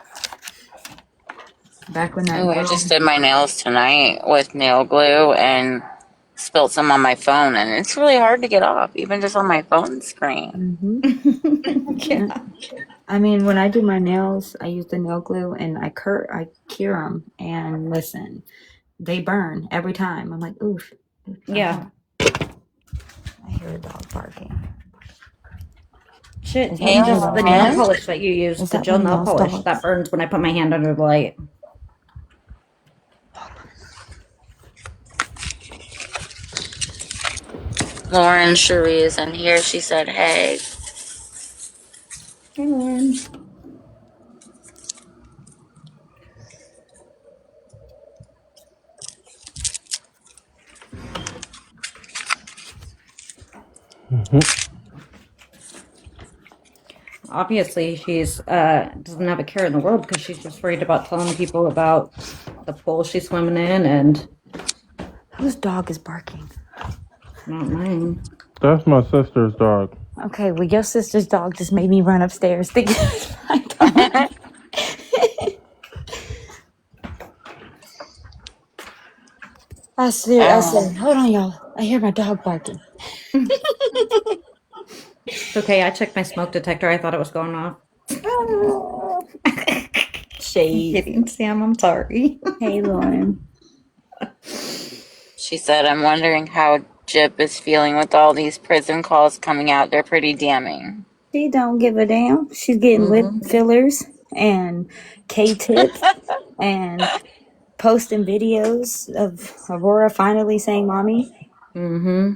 Back when that. Oh, I just did my nails tonight with nail glue and spilled some on my phone, and it's really hard to get off, even just on my phone screen. Yeah. I mean, when I do my nails, I use the nail glue and I cure them. And listen, they burn every time. I'm like, oof. Yeah. I hear a dog barking. Shit, the nail polish that you use, the gel nail polish, that burns when I put my hand under the light. Lauren Cherie is in here. She said, hey. Hey, Lauren. Obviously, she's doesn't have a care in the world because she's just worried about telling people about the pool she's swimming in, and Whose dog is barking? not mine. That's my sister's dog. Okay, well, your sister's dog just made me run upstairs thinking it was my dog. I said, hold on, y'all. I hear my dog barking. It's okay. I checked my smoke detector. I thought it was going off. Shade. Kidding, Sam. I'm sorry. Hey, Lauren. She said, I'm wondering how Jip is feeling with all these prison calls coming out. They're pretty damning. She don't give a damn. She's getting lip fillers and K-tips and posting videos of Aurora finally saying mommy. Mm-hmm.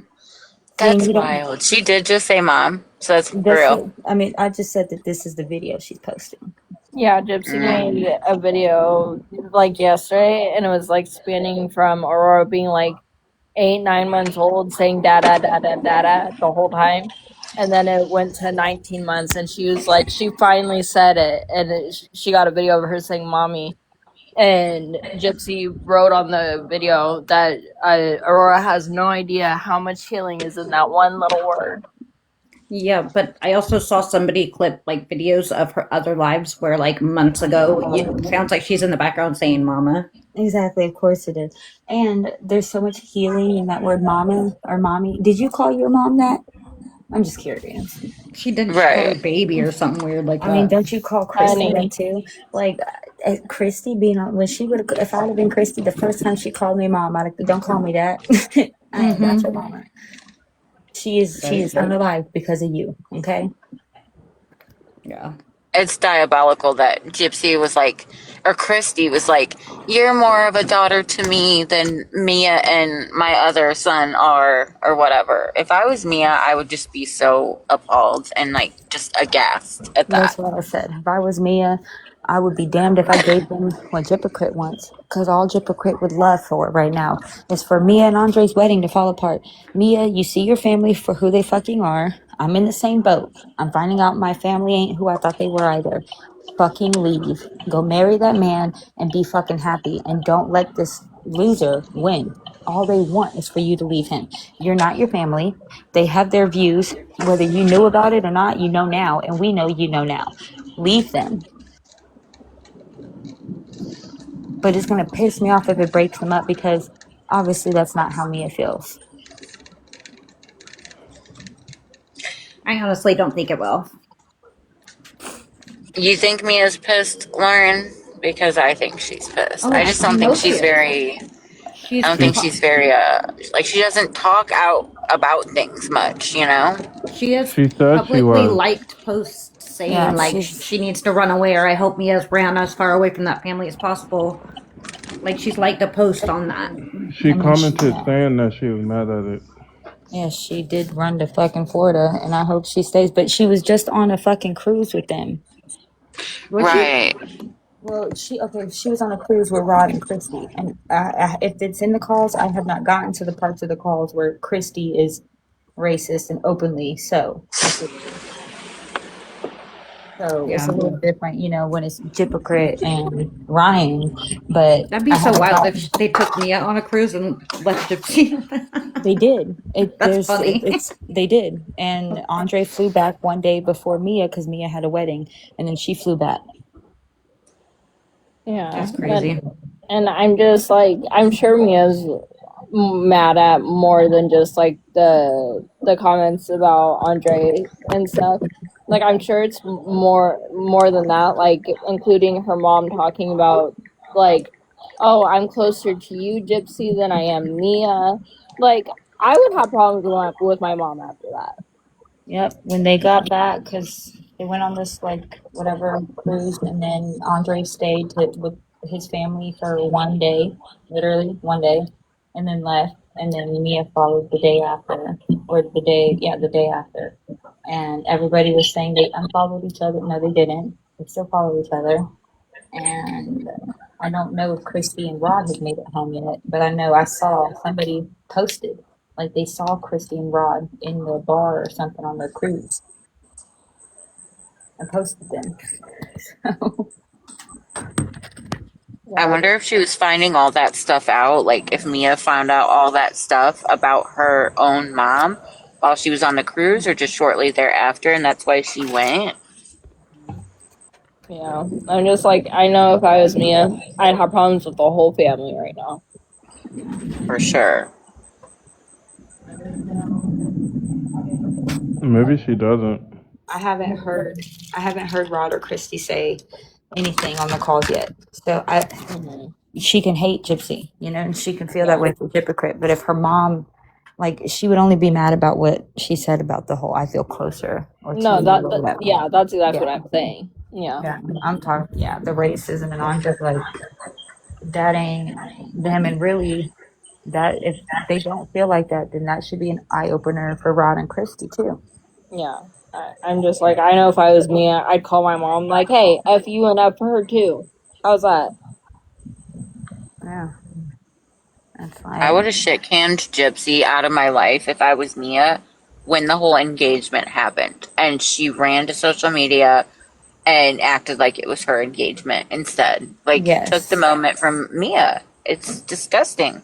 That's wild. She did just say mom, so that's real. I mean, I just said that this is the video she's posting. Yeah, Gypsy made a video like yesterday, and it was like spanning from Aurora being like 8, 9 months old, saying "da da da da da da" the whole time, and then it went to 19 months, and she was like, she finally said it, and she got a video of her saying "mommy," and Gypsy wrote on the video that Aurora has no idea how much healing is in that one little word. Yeah, but I also saw somebody clip like videos of her other lives where like months ago, it sounds like she's in the background saying mama. Exactly, of course it is. And there's so much healing in that word mama or mommy. Did you call your mom that? I'm just curious. She didn't call her Right. baby or something weird like that. I mean, don't you call Christy Honey. that too? Like Christy being on when she would have if I'd have been Christy the first time she called me mom, I'd have, don't call me that. I ain't got your mama. She is unalive because of you, okay? Yeah. It's diabolical that Gypsy was like, or Christy was like, you're more of a daughter to me than Mia and my other son are, or whatever. If I was Mia, I would just be so appalled and like just aghast at that. That's what I said. If I was Mia, I would be damned if I gave them what Jippercrit wants. Because all Jippercrit would love for right now is for Mia and Andre's wedding to fall apart. Mia, you see your family for who they fucking are. I'm in the same boat. I'm finding out my family ain't who I thought they were either. Fucking leave. Go marry that man and be fucking happy. And don't let this loser win. All they want is for you to leave him. You're not your family. They have their views. Whether you knew about it or not, you know now. And we know you know now. Leave them. But it's going to piss me off if it breaks them up because obviously that's not how Mia feels. I honestly don't think it will. You think Mia's pissed, Lauren? Because I think she's pissed. Oh, I just I don't know think she she's is. very. She's I don't think she's very like she doesn't talk out about things much, you know? She has She said she publicly was. liked posts saying Yeah, like she needs to run away, or I hope Mia's ran as far away from that family as possible. Like she's liked a post on that. She commented saying that she was mad at it. Yeah, she did run to fucking Florida, and I hope she stays. But she was just on a fucking cruise with them. Right. Well, she was on a cruise with Rod and Christy, and if it's in the calls, I have not gotten to the parts of the calls where Christy is racist and openly so. So it's a little different, you know, when it's Hypocrite and Ryan. But That'd be so wild if they took Mia on a cruise and left Gypsy. They did. That's funny. They did. And Andre flew back one day before Mia because Mia had a wedding, and then she flew back. Yeah, That's crazy. And I'm just like, I'm sure Mia's mad at more than just like the comments about Andre and stuff. Like I'm sure it's more than that. Like including her mom talking about like, oh, I'm closer to you, Gypsy, than I am Mia. Like I would have problems with my mom after that. Yep. When they got back, because they went on this like whatever cruise, and then Andre stayed with his family for one day, literally one day, and then left. And then Mia followed the day after, or the day after. And everybody was saying they unfollowed each other. No, they didn't. They still follow each other. And I don't know if Christy and Rod have made it home yet, but I know I saw somebody posted Like they saw Christy and Rod in the bar or something on their cruise and posted them. So, I wonder if she was finding all that stuff out, like if Mia found out all that stuff about her own mom while she was on the cruise or just shortly thereafter, and that's why she went. Yeah, I'm just like, I know if I was Mia, I'd have problems with the whole family right now. For sure. Maybe she doesn't. I haven't heard Rod or Christy say anything on the calls yet. So she can hate Gypsy, and she can feel that way for Hypocrite. But if her mom, like, she would only be mad about what she said about the whole "I feel closer" or No, to yeah, that's exactly Yeah. what I'm saying. Yeah. Yeah, I'm talking. Yeah, the racism, and I'm just like, that ain't them. And really, that if they don't feel like that, then that should be an eye opener for Rod and Christy too. Yeah. I'm just like, I know if I was Mia, I'd call my mom, like, hey, F you and F her too. How's that? Yeah, that's I like, would have shit canned Gypsy out of my life if I was Mia when the whole engagement happened. And she ran to social media and acted like it was her engagement instead. Like, took the yes. moment from Mia. It's disgusting.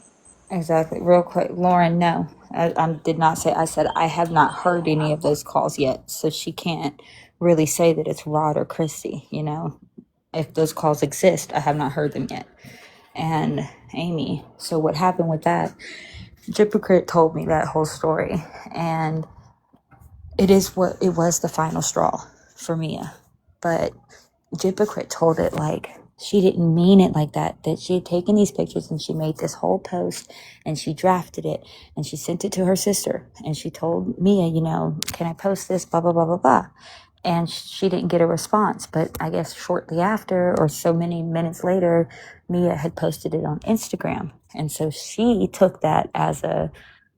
Exactly. Real quick, Lauren, no, I did not say. I said I have not heard any of those calls yet, so she can't really say that it's Rod or Christy. If those calls exist, I have not heard them yet. And Amy, so what happened with that? Hypocrite told me that whole story, and it was the final straw for Mia, but Hypocrite told it like she didn't mean it like that, that she had taken these pictures and she made this whole post and she drafted it and she sent it to her sister and she told Mia, can I post this, blah, blah, blah, blah, blah. And she didn't get a response. But I guess shortly after or so many minutes later, Mia had posted it on Instagram. And so she took that as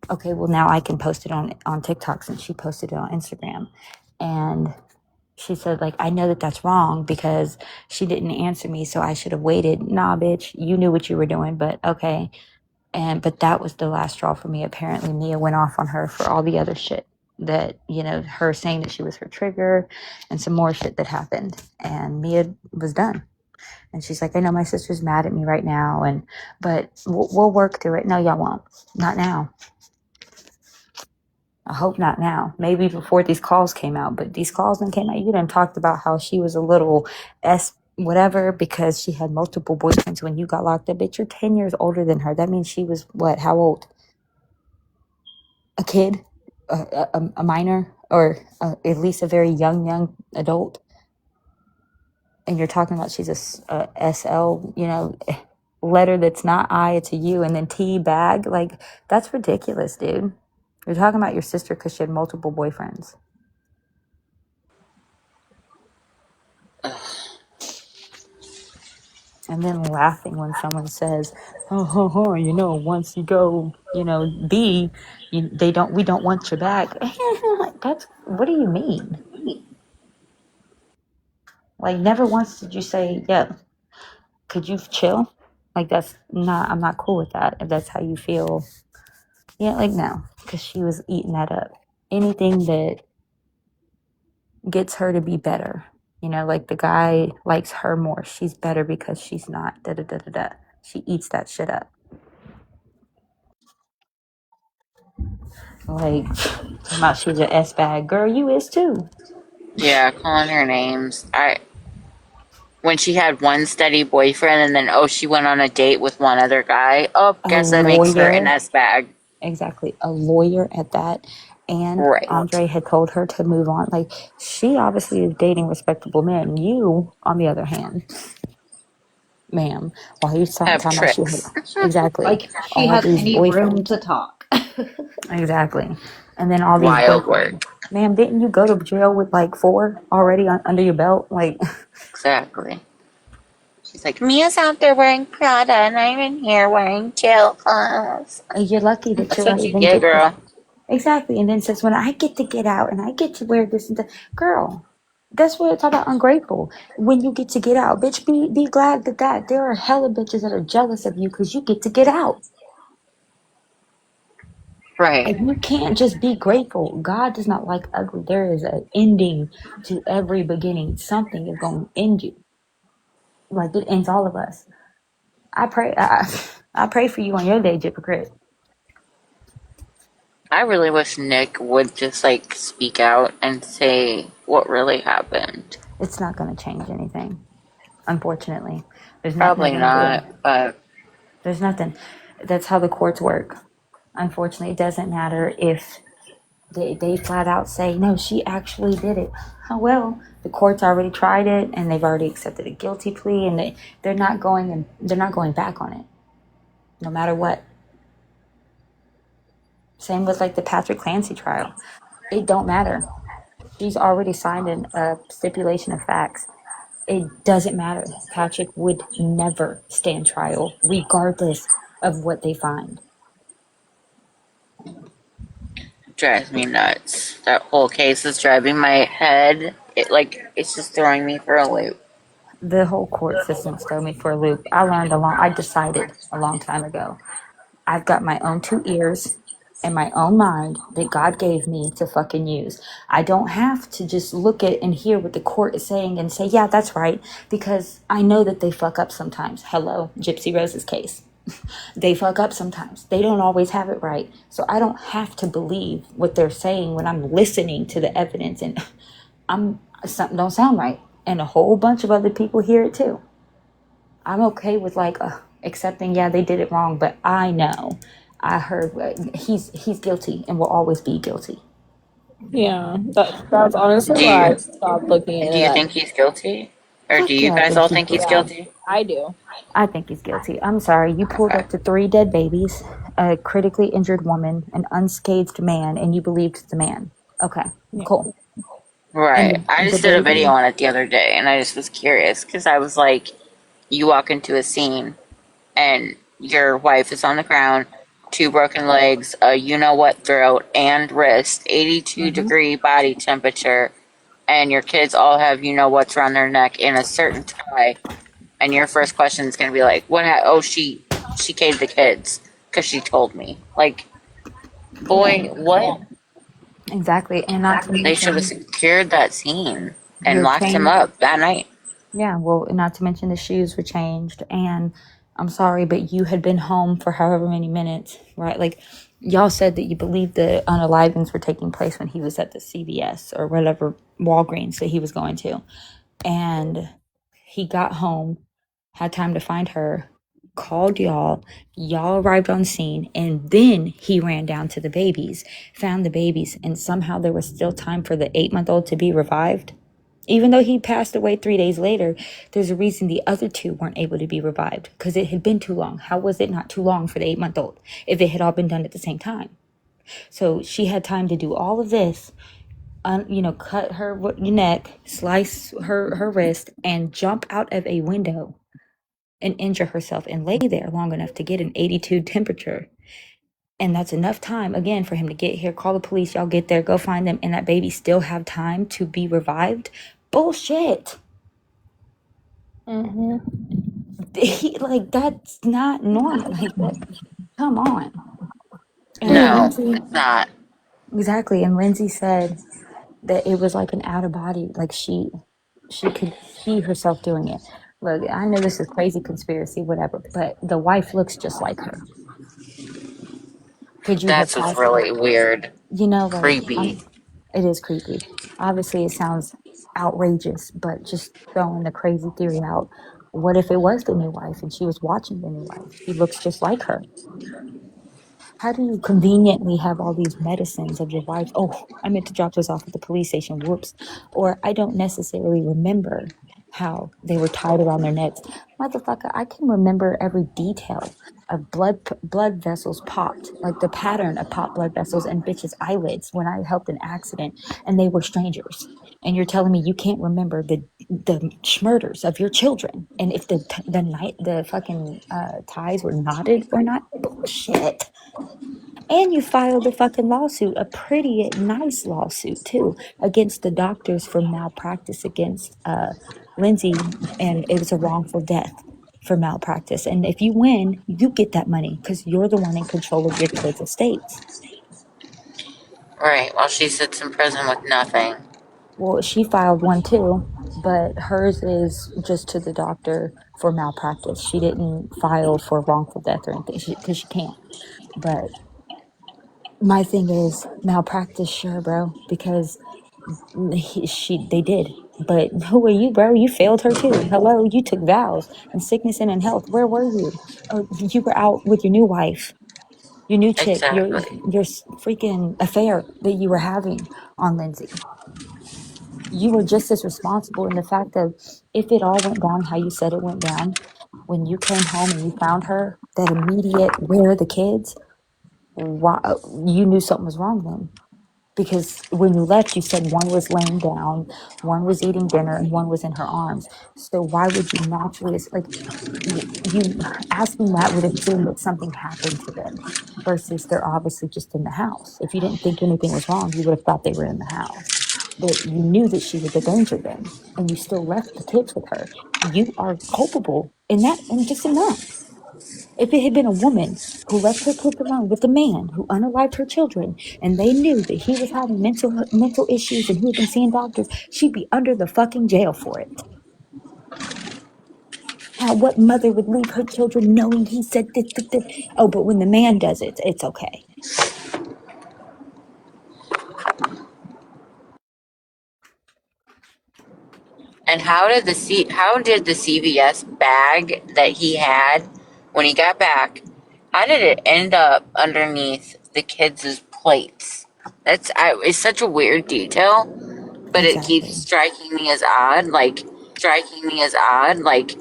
okay, well, now I can post it on TikTok since she posted it on Instagram. And she said, like, I know that that's wrong because she didn't answer me, so I should have waited. Nah, bitch, you knew what you were doing, but okay. But that was the last straw for me. Apparently, Mia went off on her for all the other shit that, her saying that she was her trigger and some more shit that happened. And Mia was done. And she's like, I know my sister's mad at me right now, but we'll work through it. No, y'all won't. Not now. I hope not now. Maybe before these calls came out, but these calls then came out. You done talked about how she was a little whatever because she had multiple boyfriends when you got locked up. Bitch, you're 10 years older than her. That means she was what? How old? A kid? A minor? Or at least a very young adult? And you're talking about she's a SL, letter that's not I, it's a U, and then T bag. Like, that's ridiculous, dude. You're talking about your sister because she had multiple boyfriends. And then laughing when someone says, once you go, B, we don't want you back. What do you mean? Like, never once did you say, yeah, could you chill? Like, I'm not cool with that. If that's how you feel. Yeah, like, no, because she was eating that up. Anything that gets her to be better. Like the guy likes her more. She's better because she's not. Da da da da da. She eats that shit up. Like, about she's a S bag girl. You is too. Yeah, calling her names. When she had one steady boyfriend and then she went on a date with one other guy. Oh, A guess that makes her an lawyer, S bag. exactly. A lawyer at that. And Right. Andre had told her to move on. Like, she obviously is dating respectable men. You, on the other hand, ma'am, while he was talking Have about she had tricks. exactly Like she all has these any room boyfriends. to talk. Exactly. And then all these Wild boyfriends. work. Ma'am, didn't you go to jail with like 4 already under your belt? Like, Exactly. She's like, Mia's out there wearing Prada and I'm in here wearing jail clothes. you're lucky that That's you'll what you even get, get to. girl. Exactly. And then says, when I get to get out and I get to wear this and that. Girl, that's what it's about ungrateful. When you get to get out, bitch, be glad that there are hella bitches that are jealous of you because you get to get out. Right. Like, you can't just be grateful. God does not like ugly. There is an ending to every beginning. Something is going to end you. Like, it ends all of us. I pray for you on your day, hypocrite. I really wish Nick would just like speak out and say what really happened. It's not going to change anything. Unfortunately, there's nothing they're Probably going to do. not, but There's nothing. That's how the courts work. Unfortunately, it doesn't matter if they flat out say, no, she actually did it. Oh, well, the court's already tried it and they've already accepted a guilty plea, and they're not going back on it, no matter what. Same with like the Patrick Clancy trial. It don't matter. She's already signed a stipulation of facts. It doesn't matter. Patrick would never stand trial, regardless of what they find. drives me nuts. That whole case is driving my head. It's just throwing me for a loop. The whole court system's thrown me for a loop. I decided a long time ago. I've got my own two ears and my own mind that God gave me to fucking use. I don't have to just look at and hear what the court is saying and say, yeah, that's right, because I know that they fuck up sometimes. Hello, Gypsy Rose's case. They fuck up sometimes. They don't always have it right. So I don't have to believe what they're saying when I'm listening to the evidence and something don't sound right. And a whole bunch of other people hear it too. I'm okay with accepting, yeah, they did it wrong, but I know, I heard he's guilty and will always be guilty. Yeah, that's honestly Do why I you stopped looking into do you that. think he's guilty, or do Fuck you yeah, I guys think all he's think he's guilty. Yeah, guilty? I do. I think he's guilty. I'm sorry, you pulled up to 3 dead babies, a critically injured woman, an unscathed man, and you believed the man. Okay, cool. And Right. I the just did a video baby, on it the other day, and I just was curious because I was like, you walk into a scene, and your wife is on the ground, 2 broken legs, a you know what throat and wrist, 82-degree body temperature, and your kids all have you know what's around their neck in a certain tie, and your first question is going to be like, "What? Oh, she caved the kids because she told me." Like, yeah, boy, what? exactly. And not to They should have mention, secured that scene and the locked him chain. up that night. Yeah, well, not to mention the shoes were changed. And I'm sorry, but you had been home for however many minutes, right? Like, y'all said that you believed the unalivings were taking place when he was at the CVS or whatever Walgreens that he was going to. And he got home, had time to find her, called y'all arrived on scene, and then he ran down to the babies, found the babies, and somehow there was still time for the 8-month-old to be revived. Even though he passed away 3 days later, there's a reason the other two weren't able to be revived, because it had been too long. How was it not too long for the 8-month-old if it had all been done at the same time? So she had time to do all of this, cut her neck, slice her wrist, and jump out of a window and injure herself and lay there long enough to get an 82 temperature. And that's enough time, again, for him to get here, call the police, y'all get there, go find them, and that baby still have time to be revived. Bullshit. That's not normal. Like, come on. And No, Lindsay, it's not. exactly. And Lindsay said that it was like an out of body, like she could see herself doing it. Look, I know this is crazy conspiracy, whatever, but the wife looks just like her. Could you have That's what's possibly, really weird, creepy. it is creepy. Obviously, it sounds outrageous, but just throwing the crazy theory out. What if it was the new wife and she was watching the new wife? She looks just like her. How do you conveniently have all these medicines of your wife? Oh, I meant to drop this off at the police station. Whoops. Or I don't necessarily remember how they were tied around their necks. Motherfucker, I can remember every detail of blood vessels popped, like the pattern of popped blood vessels and bitches' eyelids when I helped an accident and they were strangers. And you're telling me you can't remember the schmurders of your children and if the fucking ties were knotted or not? Bullshit. And you filed a fucking lawsuit, a pretty nice lawsuit too, against the doctors for malpractice against Lindsay, and it was a wrongful death for malpractice. And if you win, you get that money because you're the one in control of your kids' estates. Right. While she sits in prison with nothing. Well, she filed one too, but hers is just to the doctor for malpractice. She didn't file for wrongful death or anything because she can't. But my thing is malpractice, sure, bro, because they did. But who are you, bro? You failed her too. Hello, you took vows in sickness and in health. Where were you? Oh, you were out with your new wife, your new chick, Exactly. your freaking affair that you were having on Lindsay. You were just as responsible in the fact that if it all went down how you said it went down, when you came home and you found her, that immediate where are the kids? Why, you knew something was wrong then. Because when you left, you said one was laying down, one was eating dinner, and one was in her arms. So why would you naturally, it's like you asking that would assume that something happened to them versus they're obviously just in the house. If you didn't think anything was wrong, you would have thought they were in the house. But you knew that she was a danger then, and you still left the kids with her. You are culpable in that, and just in that. If it had been a woman who left her kids alone with a man who unalived her children, and they knew that he was having mental issues and he had been seeing doctors, she'd be under the fucking jail for it. How what mother would leave her children knowing he said this, this, this? Oh, but when the man does it, it's okay. And how did the CVS bag that he had when he got back, how did it end up underneath the kids' plates? It's such a weird detail, but it keeps Exactly. striking me as odd. Like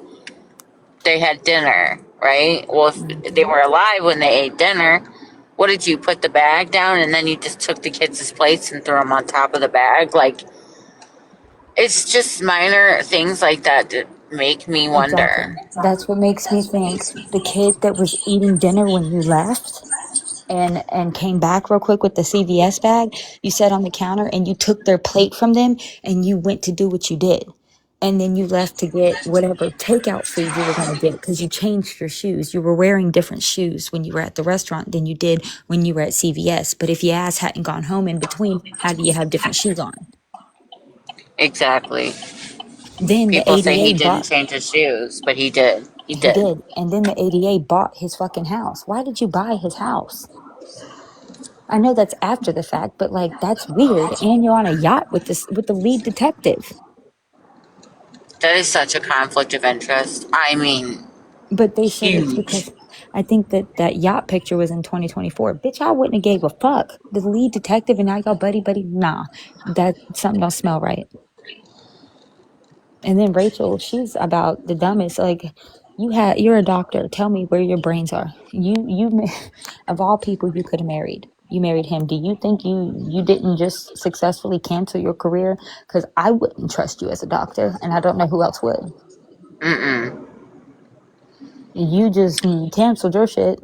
they had dinner, right? Well, if they Mhm. were alive when they ate dinner, what did you put the bag down and then you just took the kids' plates and threw them on top of the bag? Like, it's just minor things like that that make me Exactly. wonder. That's what makes me think the kid that was eating dinner when you left and came back real quick with the CVS bag, you set on the counter and you took their plate from them and you went to do what you did. And then you left to get whatever takeout food you were going to get because you changed your shoes. You were wearing different shoes when you were at the restaurant than you did when you were at CVS. But if your ass hadn't gone home in between, how do you have different shoes on? Exactly. Then the People say he ADA didn't bought, change his shoes, but he did. He he did. did. And then the ADA bought his fucking house. Why did you buy his house? I know that's after the fact, but like that's weird. And you're on a yacht with the lead detective. That is such a conflict of interest. I mean, But they said it's huge. because I think that yacht picture was in 2024. Bitch, I wouldn't have gave a fuck. The lead detective and now y'all buddy. Nah, that something don't smell right. And then Rachel, she's about the dumbest. Like you're a doctor. Tell me where your brains are. Of all people you could have married, you married him. Do you think you didn't just successfully cancel your career? Because I wouldn't trust you as a doctor, and I don't know who else would. Mm-mm. You just canceled your shit.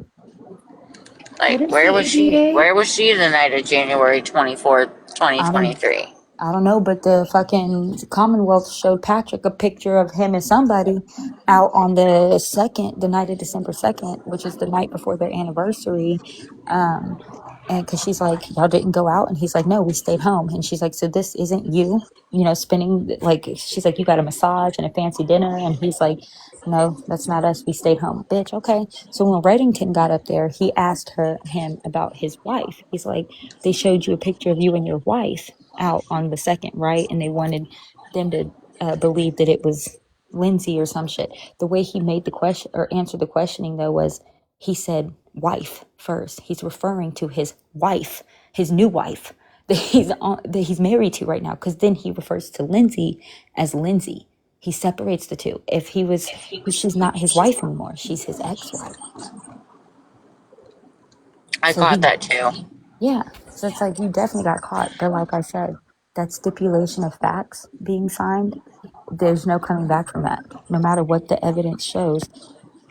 What Like, is the ADA? where was she the night of January 24th, I don't 2023? I don't know, but the fucking Commonwealth showed Patrick a picture of him and somebody out on the night of December 2nd, which is the night before their anniversary. Um, and because she's like, y'all didn't go out, and he's like, no, we stayed home. And she's like, so this isn't you, spending like she's like, you got a massage and a fancy dinner, and he's like, no, that's not us. We stayed home, bitch. Okay. So when Reddington got up there, he asked him about his wife. He's like, they showed you a picture of you and your wife out on the 2nd, right? And they wanted them to believe that it was Lindsay or some shit. The way he made the question or answered the questioning though was he said wife first. He's referring to his wife, his new wife that he's married to right now, because then he refers to Lindsay as Lindsay. He separates the two. If he was, she's not his wife anymore. She's his ex-wife. I So caught he that too. Yeah. So it's like you definitely got caught. But like I said, that stipulation of facts being signed, there's no coming back from that. No matter what the evidence shows,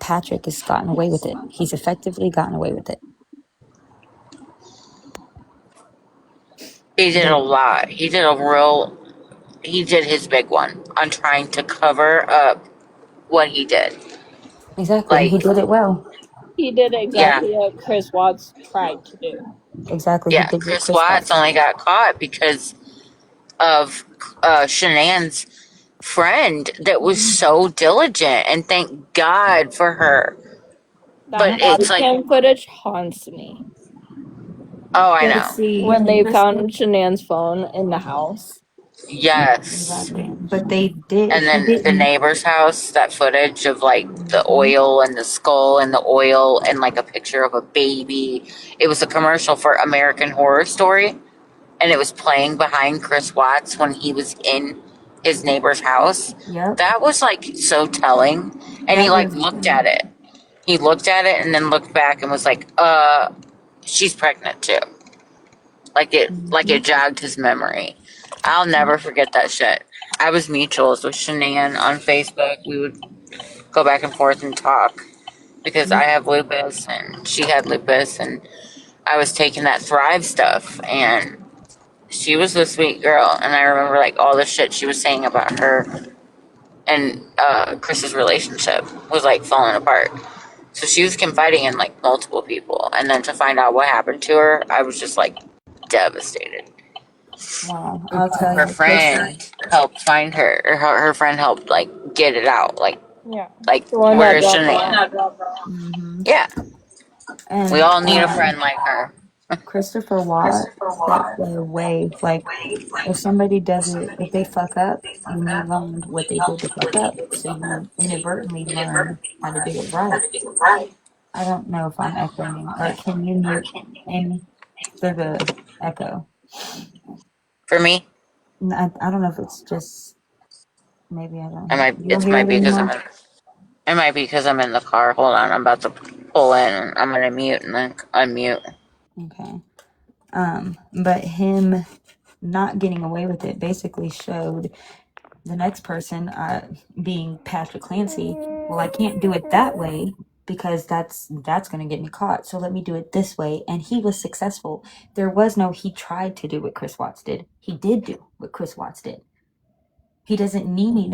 Patrick has gotten away with it. He's effectively gotten away with it. He did a The, lot. He did his big one on trying to cover up what he did. exactly. And Like, he did it well. He did yeah, exactly what Chris Watts tried to do. Exactly. He Yeah, did with Chris Chris Watts Watts. only got caught because of Shanann's friend that was so diligent, and thank God for her. But That body it's like, cam footage haunts me. oh, I But know. see, When they Chris, found Shanann's phone in the house. Yes. exactly. But they did. And He then the didn't. neighbor's house, that footage of like the Mhm. oil and the skull and the oil and like a picture of a baby. It was a commercial for American Horror Story, and it was playing behind Chris Watts when he was in his neighbor's house. Yep. That was like so telling. And he That like was. looked at it. He looked at it and then looked back and was like, she's pregnant too. Like Mhm. it jogged his memory. I'll never forget that shit. I was mutuals with Shanann on Facebook. We would go back and forth and talk because I have lupus and she had lupus, and I was taking that Thrive stuff, and she was a sweet girl. And I remember like all the shit she was saying about her and Chris's relationship was like falling apart. So she was confiding in like multiple people, and then to find out what happened to her, I was just like devastated. Wow. I'll tell Her you, Chris. friend helped find her. Or her friend helped like get it out. Yeah. Like The one where that is dropped Shanae? off. Hmm. Yeah, we And all need a friend like her. Christopher Watt set the way. Like, if somebody does it, if they fuck up, and you learned what they did to fuck up, so you inadvertently learn how to do it right. I don't know if I'm echoing. Like, can you mute Amy? There's a echo. For me, I don't know if it's just maybe I don't it hear. might You don't it hear might it be because anymore. I'm in the car. Hold on, I'm about to pull in. I'm gonna mute and then unmute. Okay. But him not getting away with it basically showed the next person, being Patrick Clancy. Well, I can't do it that way because that's going to get me caught. So let me do it this way. And he was successful. There was no he tried to do what Chris Watts did. He did do what Chris Watts did. He doesn't need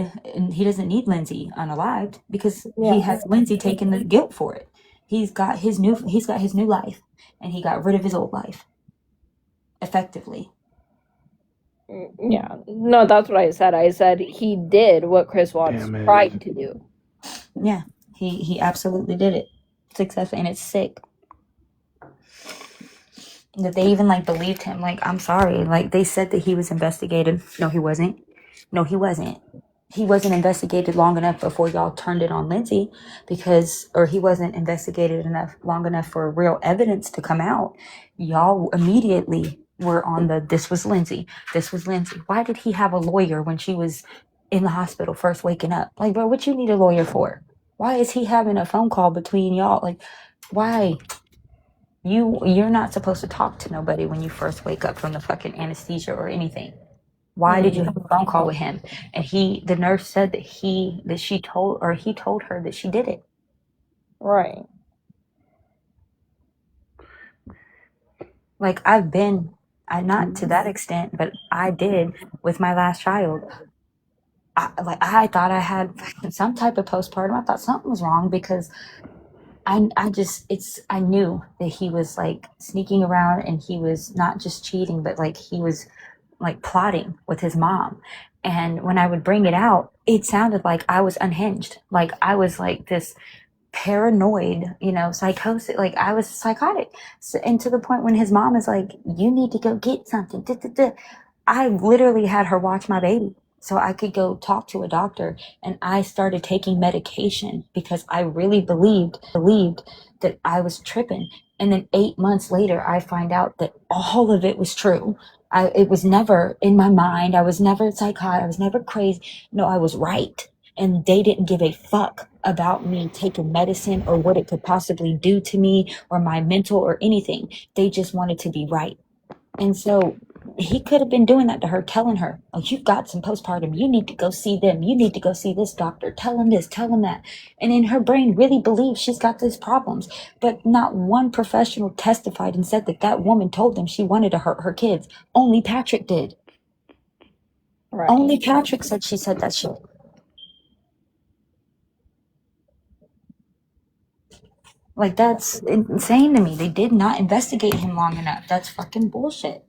Lindsay unalived because he has Lindsay taking the guilt for it. He's got his new life, and he got rid of his old life effectively. Yeah. No, that's what I said. I said he did what Chris Watts Damn it. tried to do. Yeah, he absolutely did it successfully, and it's sick that they even like believed him. Like, I'm sorry, like they said that he was investigated. No, he wasn't. No, he wasn't. He wasn't investigated long enough before y'all turned it on Lindsay, or he wasn't investigated long enough for real evidence to come out. Y'all immediately were on this was Lindsay. This was Lindsay. Why did he have a lawyer when she was in the hospital first waking up? Like, bro, what you need a lawyer for? Why is he having a phone call between y'all? Like, why? You're not supposed to talk to nobody when you first wake up from the fucking anesthesia or anything. Why did you have a phone call with him? And the nurse said that he told her that she did it. Right. Like, I not to that extent, but I did with my last child. I thought I had some type of postpartum. I thought something was wrong because I knew that he was like sneaking around, and he was not just cheating, but like he was like plotting with his mom. And when I would bring it out, it sounded like I was unhinged. Like I was like this paranoid, psychosis. Like I was psychotic. So, and to the point when his mom is like, you need to go get something. Da, da, da. I literally had her watch my baby so I could go talk to a doctor. And I started taking medication because I really believed that I was tripping. And then 8 months later, I find out that all of it was true. It was never in my mind. I was never psychotic. I was never crazy. No, I was right. And they didn't give a fuck about me taking medicine or what it could possibly do to me or my mental or anything. They just wanted to be right. And so he could have been doing that to her, telling her, oh, you've got some postpartum. You need to go see them. You need to go see this doctor. Tell him this, tell him that. And in her brain really believes she's got these problems. But not one professional testified and said that woman told them she wanted to hurt her kids. Only Patrick did. Right. Only Patrick said she said that shit. Like, that's insane to me. They did not investigate him long enough. That's fucking bullshit.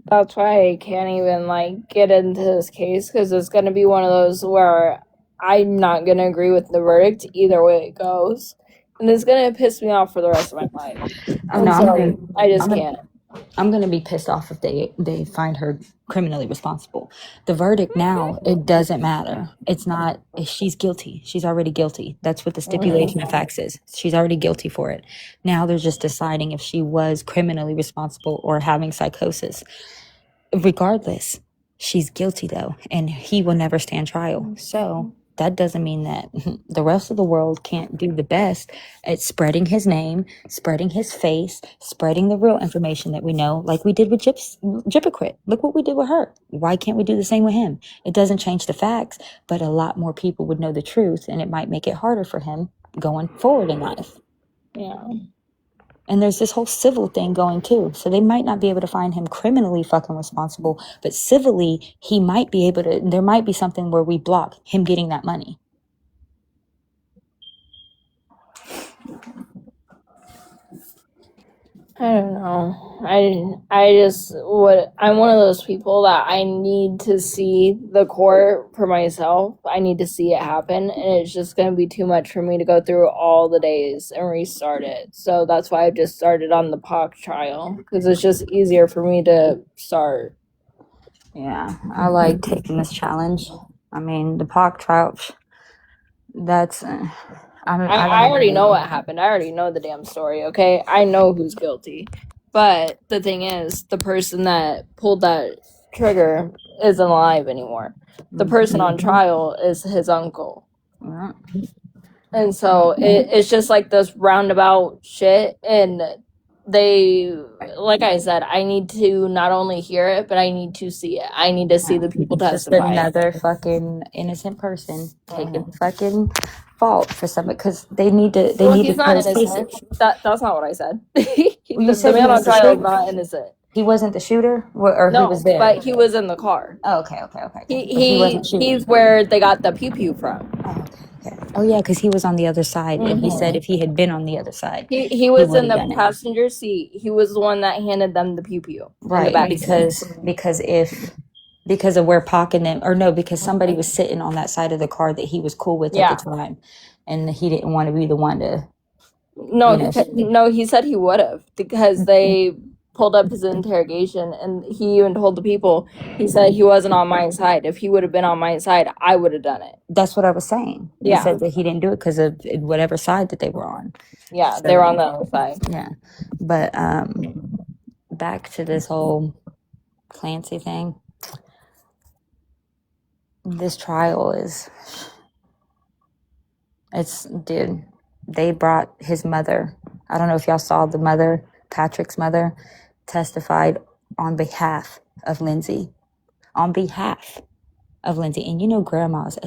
That's why I can't even like get into this case, because it's gonna be one of those where I'm not gonna agree with the verdict either way it goes, and it's gonna piss me off for the rest of my life. Oh And no, so I just can't. I'm gonna be pissed off if they find her criminally responsible. The verdict now, it doesn't matter. It's not. She's guilty. She's already guilty. That's what the stipulation of facts is. She's already guilty for it. Now they're just deciding if she was criminally responsible or having psychosis. Regardless, she's guilty though, and he will never stand trial. So that doesn't mean that the rest of the world can't do the best at spreading his name, spreading his face, spreading the real information that we know, like we did with Gypocrit. Look what we did with her. Why can't we do the same with him? It doesn't change the facts, but a lot more people would know the truth, and it might make it harder for him going forward in life. Yeah. And there's this whole civil thing going too. So they might not be able to find him criminally fucking responsible, but civilly, he might be able to. There might be something where we block him getting that money. I don't know. I'm one of those people that I need to see the court for myself. I need to see it happen, and it's just going to be too much for me to go through all the days and restart it. So that's why I just started on the POC trial, because it's just easier for me to start. Yeah, I like taking this challenge. I mean, the POC trial, that's. I already know what happened. I already know the damn story, okay? I know who's guilty. But the thing is, the person that pulled that trigger isn't alive anymore. The person on trial is his uncle. Yeah. And so it's just like this roundabout shit. And they, like I said, I need to not only hear it, but I need to see it. I need to see the people Just testify. another fucking innocent person taking fucking fault for something, because they need to. They need he's to not close innocent. cases. That's not what I said. You The said man he on was the trial is shooter? not innocent. He wasn't the shooter, or he No, was there. but he was in the car. Oh, okay. But He wasn't shooting. he's where they got the pew pew from. Oh, okay. Oh yeah, because he was on the other side, and he said if he had been on the other side, He was in would've the done it. passenger seat. He was the one that handed them the pew pew. Right, because of where Pac and them, or no, because somebody was sitting on that side of the car that he was cool with at the time, and he didn't want to be the one to. No, he said he would have, because they pulled up his interrogation, and he even told the people, he said he wasn't on my side. If he would have been on my side, I would have done it. That's what I was saying. Yeah. He said that he didn't do it because of whatever side that they were on. Yeah, So- they were on the other side. Yeah, but back to this whole Clancy thing. This trial dude, they brought his mother. I don't know if y'all saw the mother, Patrick's mother, testified on behalf of Lindsay. On behalf of Lindsay. And you know grandmas,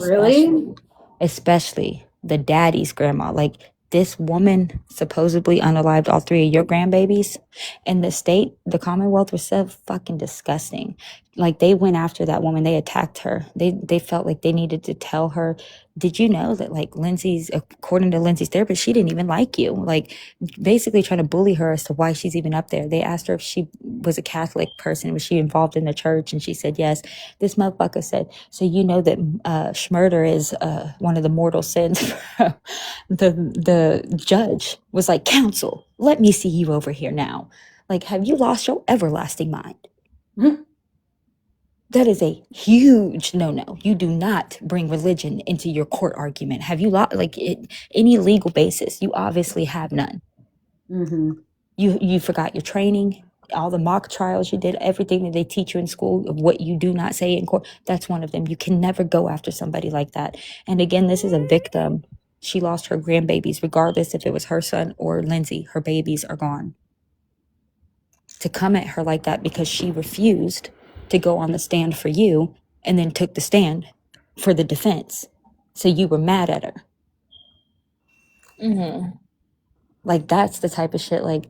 especially the daddy's grandma. Like, this woman supposedly unalived all three of your grandbabies, and the state, the Commonwealth, was so fucking disgusting. Like, they went after that woman. They attacked her. They felt like they needed to tell her, did you know that, like, according to Lindsay's therapist, she didn't even like you? Like, basically trying to bully her as to why she's even up there. They asked her if she was a Catholic person. Was she involved in the church? And she said yes. This motherfucker said, so you know that schmurder is one of the mortal sins. The judge was like, counsel, let me see you over here now. Like, have you lost your everlasting mind? That is a huge no-no. You do not bring religion into your court argument. Have you lost, any legal basis? You obviously have none. You forgot your training, all the mock trials you did, everything that they teach you in school of what you do not say in court. That's one of them. You can never go after somebody like that. And again, this is a victim. She lost her grandbabies, regardless if it was her son or Lindsay. Her babies are gone. To come at her like that because she refused to go on the stand for you and then took the stand for the defense. So you were mad at her. Like, that's the type of shit, like...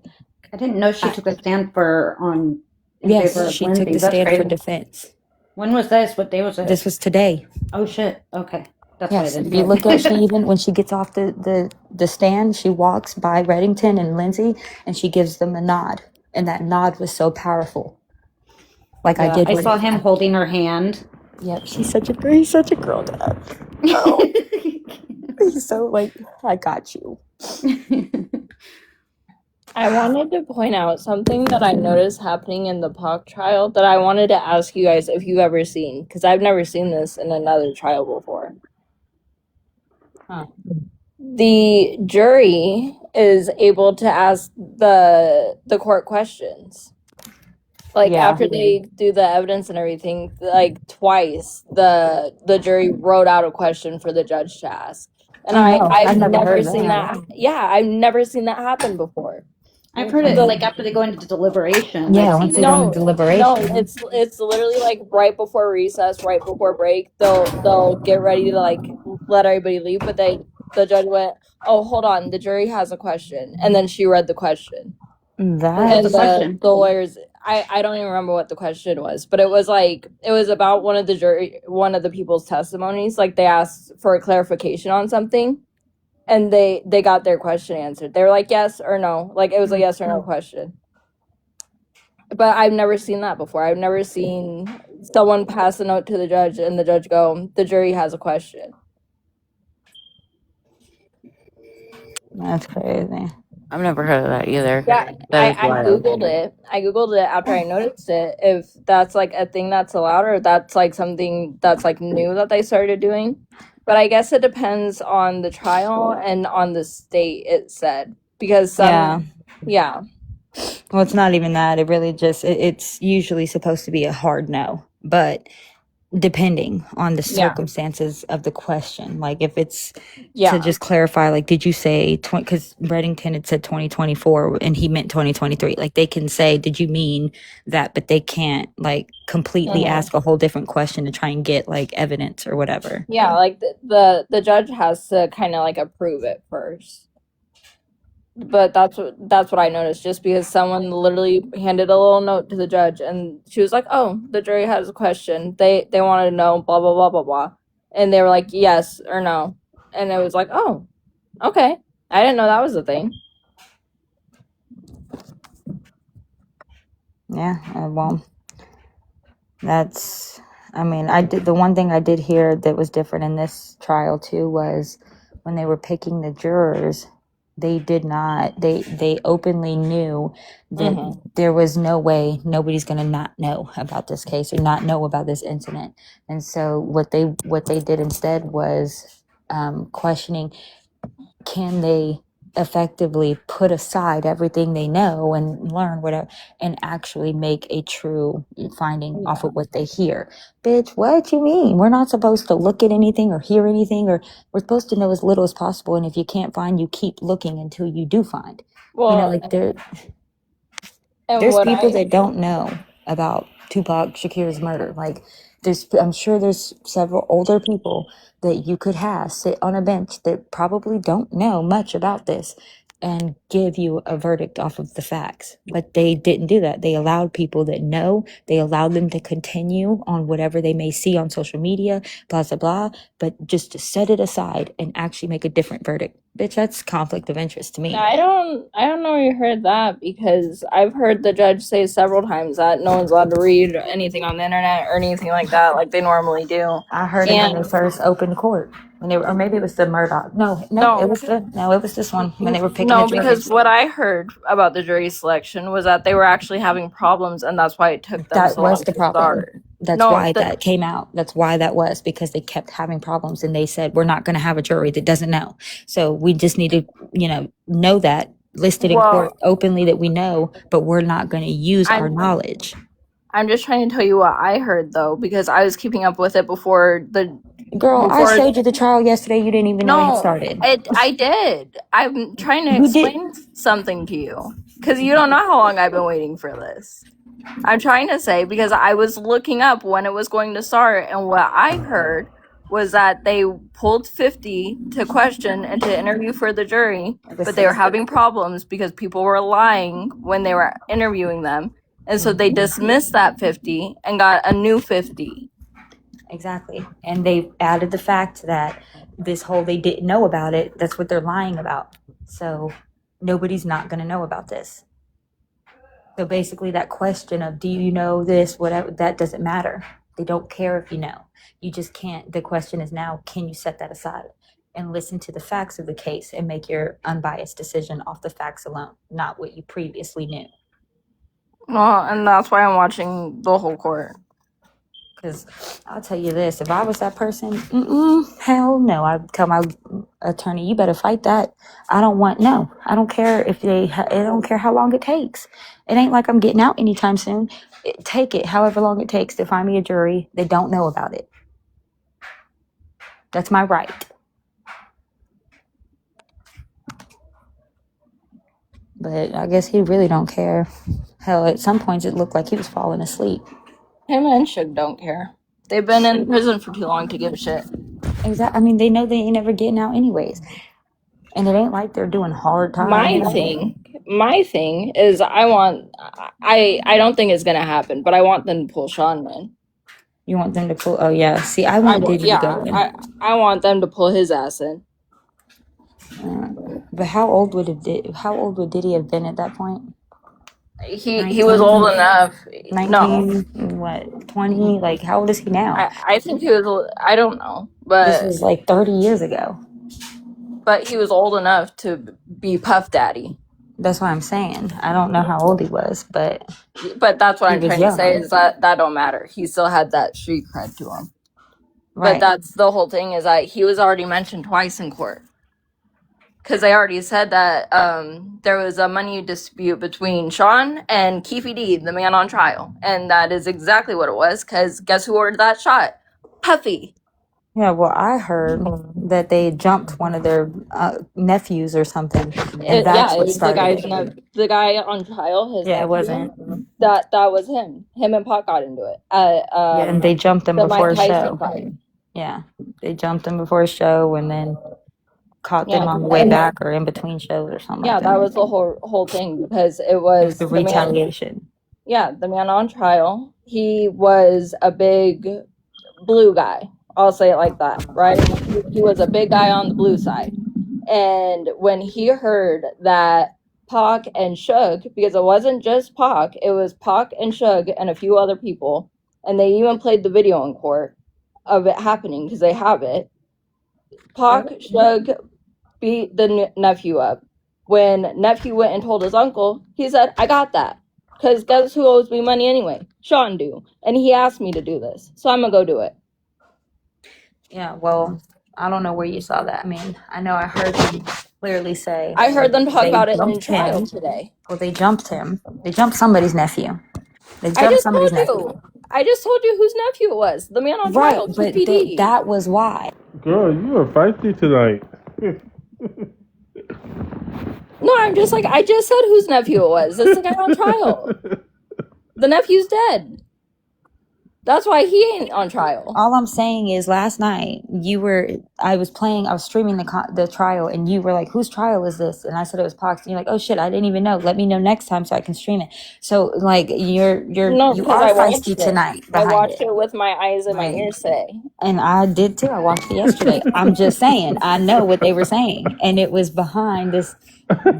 I didn't know she took a stand in yes, favor of she Lindsay. took the That's stand crazy. for defense. When was this? What day was it? This was today. Oh, shit. Okay. That's Yes, what I if didn't you look at, she get. even, when she gets off the stand, she walks by Reddington and Lindsay and she gives them a nod. And that nod was so powerful. Like I Yeah, did I with, saw him holding her hand. yep, he's such a girl dad. Oh, he's so like, I got you. I wanted to point out something that I noticed happening in the Pac trial that I wanted to ask you guys if you've ever seen, because I've never seen this in another trial before. Huh. The jury is able to ask the court questions. Like Yeah. after they do the evidence and everything, like twice the jury wrote out a question for the judge to ask. And Oh, no, I've I've never never heard seen that. that. Yeah, I've never seen that happen before. I've heard it The- like after they go into deliberation. Yeah, I've once seen they it. go into No, deliberation. it's literally like right before recess, right before break. They'll get ready to like let everybody leave, but the judge went, "Oh, hold on, the jury has a question," and then she read the question. That And the question? the lawyers, I don't even remember what the question was, but it was about one of the people's testimonies. Like they asked for a clarification on something, and they got their question answered. They were like yes or no, like it was a yes or no question. But I've never seen that before. I've never seen someone pass a note to the judge and the judge go, "The jury has a question." that's crazy. I've never heard of that either. Yeah, That is I wild. googled it. I googled it after I noticed it. If that's like a thing that's allowed, or that's like something that's like new that they started doing. But I guess it depends on the trial and on the state. It said because some, yeah. Well, it's not even that. It really just, it's usually supposed to be a hard no, but depending on the Yeah. circumstances of the question, like if it's Yeah. to just clarify, like, did you say 20? Because Reddington had said 2024 and he meant 2023. Like they can say, did you mean that? But they can't like completely ask a whole different question to try and get like evidence or whatever. Yeah, like the judge has to kind of like approve it first. But that's what I noticed, just because someone literally handed a little note to the judge and she was like, "Oh, the jury has a question. They wanted to know blah blah blah blah blah." And they were like, "Yes or no." And it was like, "Oh, okay. I didn't know that was a thing." Yeah, well, that's, I mean, I did, the one thing I did hear that was different in this trial too was when they were picking the jurors, they did not, they openly knew that there was no way nobody's going to not know about this case or not know about this incident. And so what they did instead was questioning, can they effectively put aside everything they know and learn whatever and actually make a true finding off of what they hear. Bitch, what you mean? We're not supposed to look at anything or hear anything, or we're supposed to know as little as possible, and if you can't find, you keep looking until you do find. Well, you know, like there's people that don't know about Tupac Shakur's murder. Like I'm sure there's several older people that you could have sit on a bench that probably don't know much about this and give you a verdict off of the facts. But they didn't do that. They allowed people that know, they allowed them to continue on whatever they may see on social media, blah, blah, blah, but just to set it aside and actually make a different verdict. Bitch, that's conflict of interest to me. I don't know where you heard that, because I've heard the judge say several times that no one's allowed to read anything on the internet or anything like that, like they normally do. I heard it when they first opened court. When they were, or maybe it was the Murdoch. No, it was this one when they were picking the juries. Because what I heard about the jury selection was that they were actually having problems, and that's why it took them That so long was the to problem. start. That's why that came out. That's why that was, because they kept having problems, and they said, we're not going to have a jury that doesn't know. So we just need to, know that, listed in court openly that we know, but we're not going to use our knowledge. I'm just trying to tell you what I heard, though, because I was keeping up with it before the... Girl, I showed you the trial yesterday. You didn't even know when it started. I did. I'm trying to explain something to you, because you don't know how long I've been waiting for this. I'm trying to say, because I was looking up when it was going to start, and what I heard was that they pulled 50 to question and to interview for the jury, but they were having problems because people were lying when they were interviewing them. And so they dismissed that 50 and got a new 50. Exactly. And they added the fact that this whole they didn't know about it. That's what they're lying about. So nobody's not going to know about this. So basically, that question of do you know this, whatever, that doesn't matter. They don't care if you know. You just can't. The question is now, can you set that aside and listen to the facts of the case and make your unbiased decision off the facts alone, not what you previously knew? Well, and that's why I'm watching the whole court. Because I'll tell you this, if I was that person, hell no. I'd tell my attorney, you better fight that. I don't care if I don't care how long it takes. It ain't like I'm getting out anytime soon. Take it however long it takes to find me a jury. They don't know about it. That's my right. But I guess he really don't care. Hell, at some points it looked like he was falling asleep. Him and Suge don't care. They've been in prison for too long to give a shit. Exactly. I mean, they know they ain't never getting out anyways. And it ain't like they're doing hard time. My thing is I don't think it's gonna happen, but I want them to pull Sean in. You want them to pull? Oh yeah. See, I want Diddy to go in. I want them to pull his ass in. But how old would Diddy have been at that point? He was old enough. 19, no. What, 20? Like, how old is he now? I think he was. I don't know, but this was like 30 years ago. But he was old enough to be Puff Daddy. That's what I'm saying. I don't know how old he was, but that's what I'm trying to say is that don't matter. He still had that street cred to him. Right. But that's the whole thing is that he was already mentioned twice in court. Because they already said that there was a money dispute between Sean and Keefe D, the man on trial. And that is exactly what it was, because guess who ordered that shot? Puffy. Yeah, well, I heard that they jumped one of their nephews or something. And that's what started it. The guy on trial, his nephew, it wasn't. That was him. Him and Pac got into it. And they jumped him before a show. Yeah, they jumped him before a show and then caught them on the way back or in between shows or something. Yeah, that was the whole thing because it was the retaliation. The man on trial. He was a big blue guy. I'll say it like that, right? He was a big guy on the blue side. And when he heard that Pac and Suge, because it wasn't just Pac, it was Pac and Suge and a few other people, and they even played the video in court of it happening because they have it. Pac, Suge beat the nephew up. When nephew went and told his uncle, he said, I got that. Because guess who owes me money anyway? Sean do. And he asked me to do this. So I'm going to go do it. Yeah, well, I don't know where you saw that. I mean, I know I heard them clearly say. I heard them talk about it in trial today. Well, they jumped him. They jumped somebody's nephew. They jumped somebody's nephew. I just told you whose nephew it was. The man on trial. Right, but that was why. Girl, you are feisty tonight. No, I'm just like, I just said whose nephew it was. It's the guy on trial. The nephew's dead. That's why he ain't on trial. All I'm saying is last night I was streaming the trial and you were like, whose trial is this? And I said it was Pac's. And you're like, oh shit, I didn't even know. Let me know next time so I can stream it. So like you are feisty tonight. I watched it with my eyes and my ears today. And I did too. I watched it yesterday. I'm just saying, I know what they were saying. And it was behind this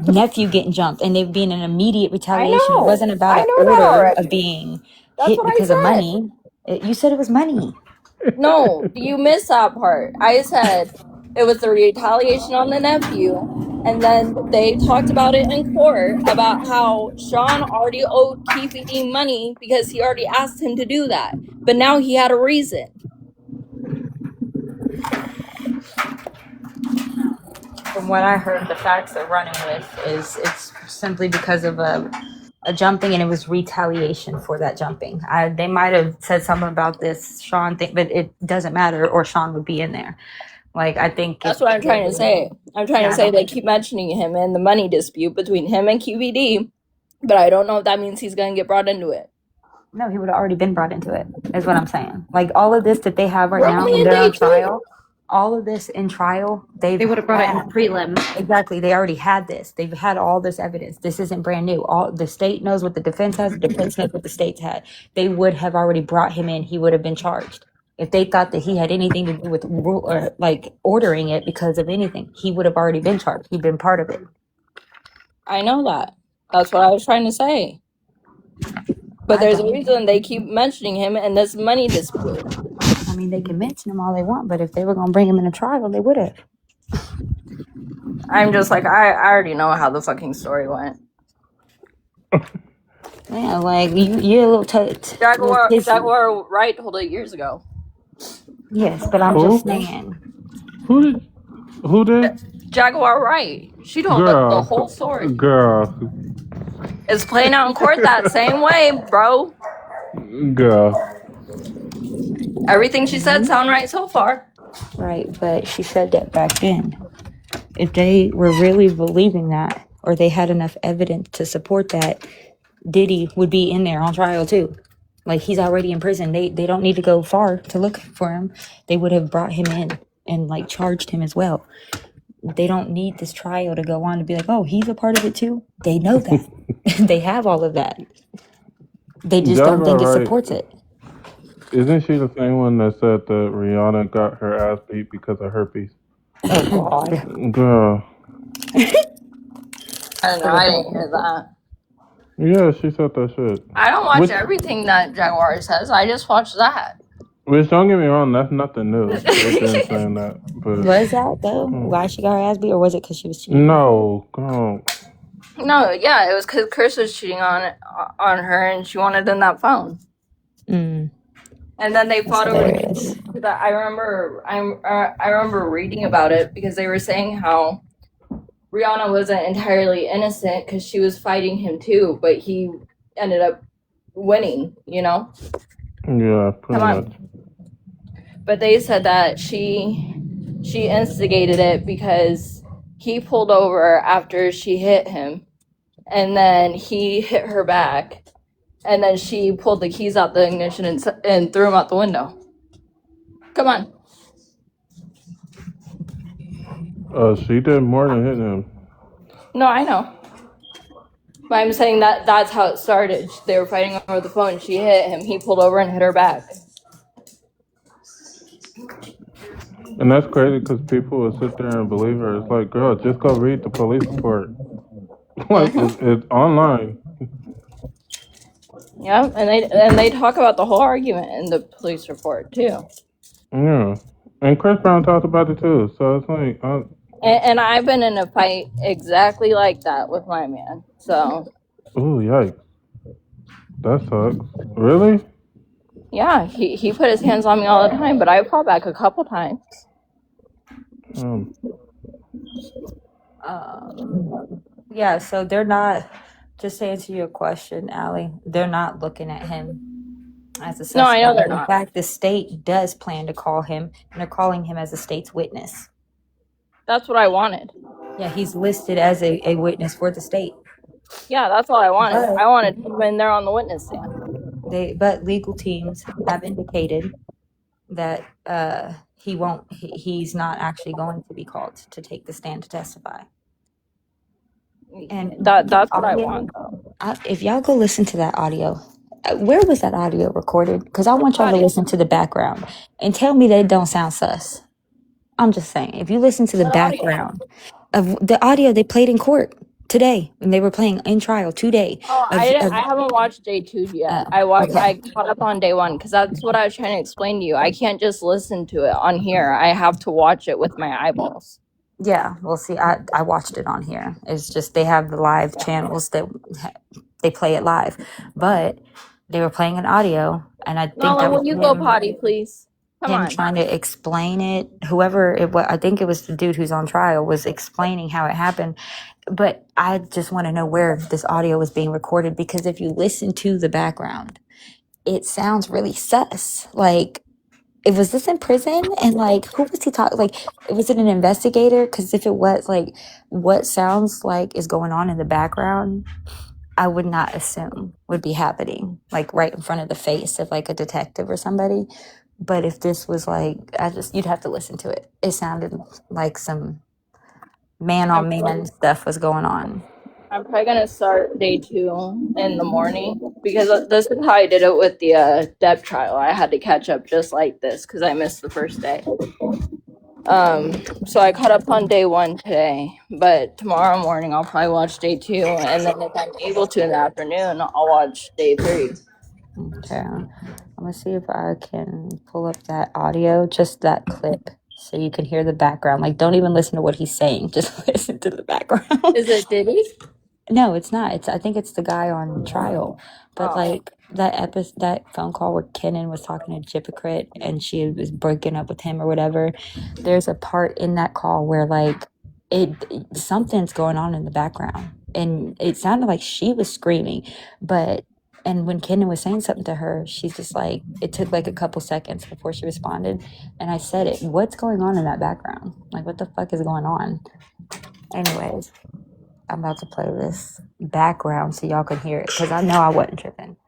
nephew getting jumped and it being an immediate retaliation. It wasn't about an order of being hit because of money. You said it was money. No, you missed that part. I said it was the retaliation on the nephew, and then they talked about it in court about how Sean already owed Keefe D money because he already asked him to do that, but now he had a reason. From what I heard, the facts they're running with is it's simply because of a jumping, and it was retaliation for that jumping. They might have said something about this Sean thing, but it doesn't matter, or Sean would be in there. Like, I think that's what I'm trying to say. I'm trying to say they keep mentioning him and the money dispute between him and QVD, but I don't know if that means he's going to get brought into it. No, he would have already been brought into it, is what I'm saying. Like, all of this that they have right now, when they're on trial, all of this in trial, they would have brought it in prelim. Exactly. They already had this. They've had all this evidence. This isn't brand new. All the state knows what the defense has. The defense knows what the state's had. They would have already brought him in. He would have been charged. If they thought that he had anything to do with or like ordering it because of anything, he would have already been charged. He'd been part of it. I know that. That's what I was trying to say. But there's a reason they keep mentioning him in this money dispute. I mean, they can mention him all they want, but if they were going to bring him in a trial, they would have. I'm just like, I already know how the fucking story went. Yeah, like you're a little Jaguar Wright told it years ago. Yes, but I'm just saying. Who did? Jaguar Wright. She told the whole story. Girl. It's playing out in court that same way, bro. Girl. Everything she said sound right so far. Right, but she said that back then. If they were really believing that, or they had enough evidence to support that, Diddy would be in there on trial too. Like, he's already in prison. They don't need to go far to look for him. They would have brought him in and like charged him as well. They don't need this trial to go on to be like, oh, he's a part of it too. They know that. They have all of that. They just don't think it supports it. Isn't she the same one that said that Rihanna got her ass beat because of herpes? Oh, God. Girl. I don't know. I didn't hear that. Yeah, she said that shit. I don't watch everything that Jaguar says. I just watch that. Which, don't get me wrong, that's nothing new. They've been saying that. But was that, though? Why she got her ass beat? Or was it because she was cheating? No, girl. No, yeah, it was because Chris was cheating on her, and she wanted in that phone. Mm. And then they fought over that. I remember reading about it because they were saying how Rihanna wasn't entirely innocent because she was fighting him too, but he ended up winning. You know? Yeah, pretty much. But they said that she instigated it because he pulled over after she hit him, and then he hit her back. And then she pulled the keys out the ignition and threw them out the window. Come on. She did more than hitting him. No, I know. But I'm saying that's how it started. They were fighting over the phone. She hit him. He pulled over and hit her back. And that's crazy because people would sit there and believe her. It's like, girl, just go read the police report. Like, it's online. Yeah, and they talk about the whole argument in the police report too. Yeah, and Chris Brown talked about it too. So it's like, and I've been in a fight exactly like that with my man. So. Ooh, yikes! That sucks. Really? Yeah, he put his hands on me all the time, but I fought back a couple times. Yeah, so they're not. Just to answer your question, Allie, they're not looking at him as a suspect. No, I know they're not. In fact, the state does plan to call him, and they're calling him as a state's witness. That's what I wanted. Yeah, he's listed as a witness for the state. Yeah, that's all I wanted. I wanted him in there on the witness stand. But legal teams have indicated that he's not actually going to be called to take the stand to testify. And that's what I want. If y'all go listen to that audio, where was that audio recorded? Because I want y'all to listen to the background and tell me that it don't sound sus. I'm just saying, if you listen to the background of the audio they played in court today, and they were playing in trial today. Oh, I haven't watched day 2 yet. I caught up on day 1 because that's what I was trying to explain to you. I can't just listen to it on here. I have to watch it with my eyeballs. Yeah, well, see, I watched it on here. It's just they have the live channels that they play it live, but they were playing an audio, and I think that will you go potty, please? Come on. Trying to explain it. Whoever it was, I think it was the dude who's on trial, was explaining how it happened. But I just want to know where this audio was being recorded, because if you listen to the background, it sounds really sus. Like, was this in prison? And like, who was he talking? Like, was it an investigator? Because if it was, like, what sounds like is going on in the background, I would not assume would be happening, like, right in front of the face of like a detective or somebody. But if this was like, you'd have to listen to it. It sounded like some man on man stuff was going on. I'm probably gonna start day 2 in the morning because this is how I did it with the Deb trial. I had to catch up just like this because I missed the first day. So I caught up on day 1 today, but tomorrow morning I'll probably watch day 2, and then if I'm able to in the afternoon, I'll watch day 3. Okay. I'm gonna see if I can pull up that audio, just that clip, so you can hear the background. Like, don't even listen to what he's saying. Just listen to the background. Is it Diddy? No, it's not. I think it's the guy on trial. But Oh. like that phone call where Kenan was talking to Hypocrite and she was breaking up with him or whatever. There's a part in that call where like something's going on in the background, and it sounded like she was screaming, and when Kenan was saying something to her, she's just like, it took like a couple seconds before she responded. And I said it, what's going on in that background? Like, what the fuck is going on? Anyways, I'm about to play this background so y'all can hear it, because I know I wasn't tripping.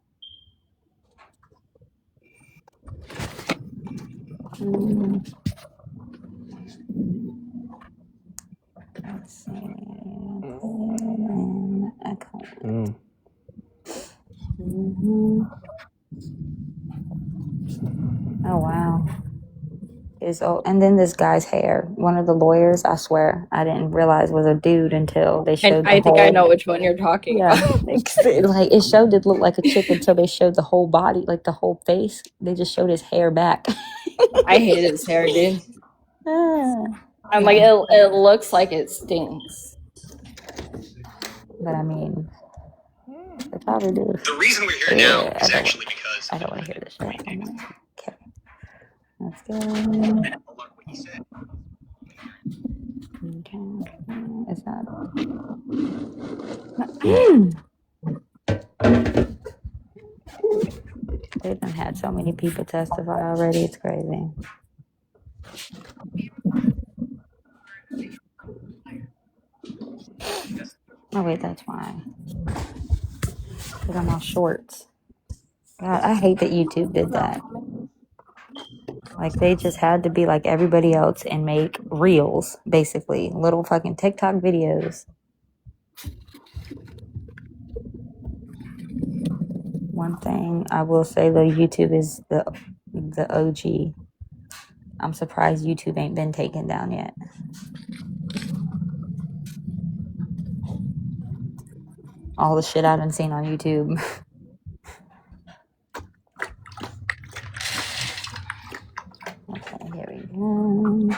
Let's see. Mm. Oh, wow. And then this guy's hair, one of the lawyers, I swear, I didn't realize was a dude until they showed And the I think I whole- know which one you're talking Yeah, about. like it showed it looked like a chick until they showed the whole body, like the whole face. They just showed his hair back. I hate his hair, dude. Ah, I'm like, it looks like it stinks. but I mean, they probably do. The reason we're here now is actually because I don't want to hear this shit. Okay, let's go. Okay, it's not. They done had so many people testify already. It's crazy. Oh wait, that's why. Because I'm on shorts. God, I hate that YouTube did that. Like, they just had to be like everybody else and make reels, basically. Little fucking TikTok videos. One thing I will say though, YouTube is the OG. I'm surprised YouTube ain't been taken down yet. All the shit I done seen on YouTube. Okay, here we go.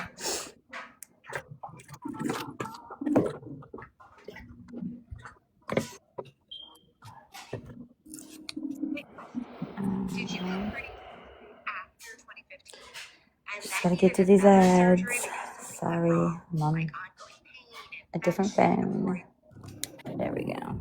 Just gotta get to these ads. Sorry, I'm on a different phone. There we go.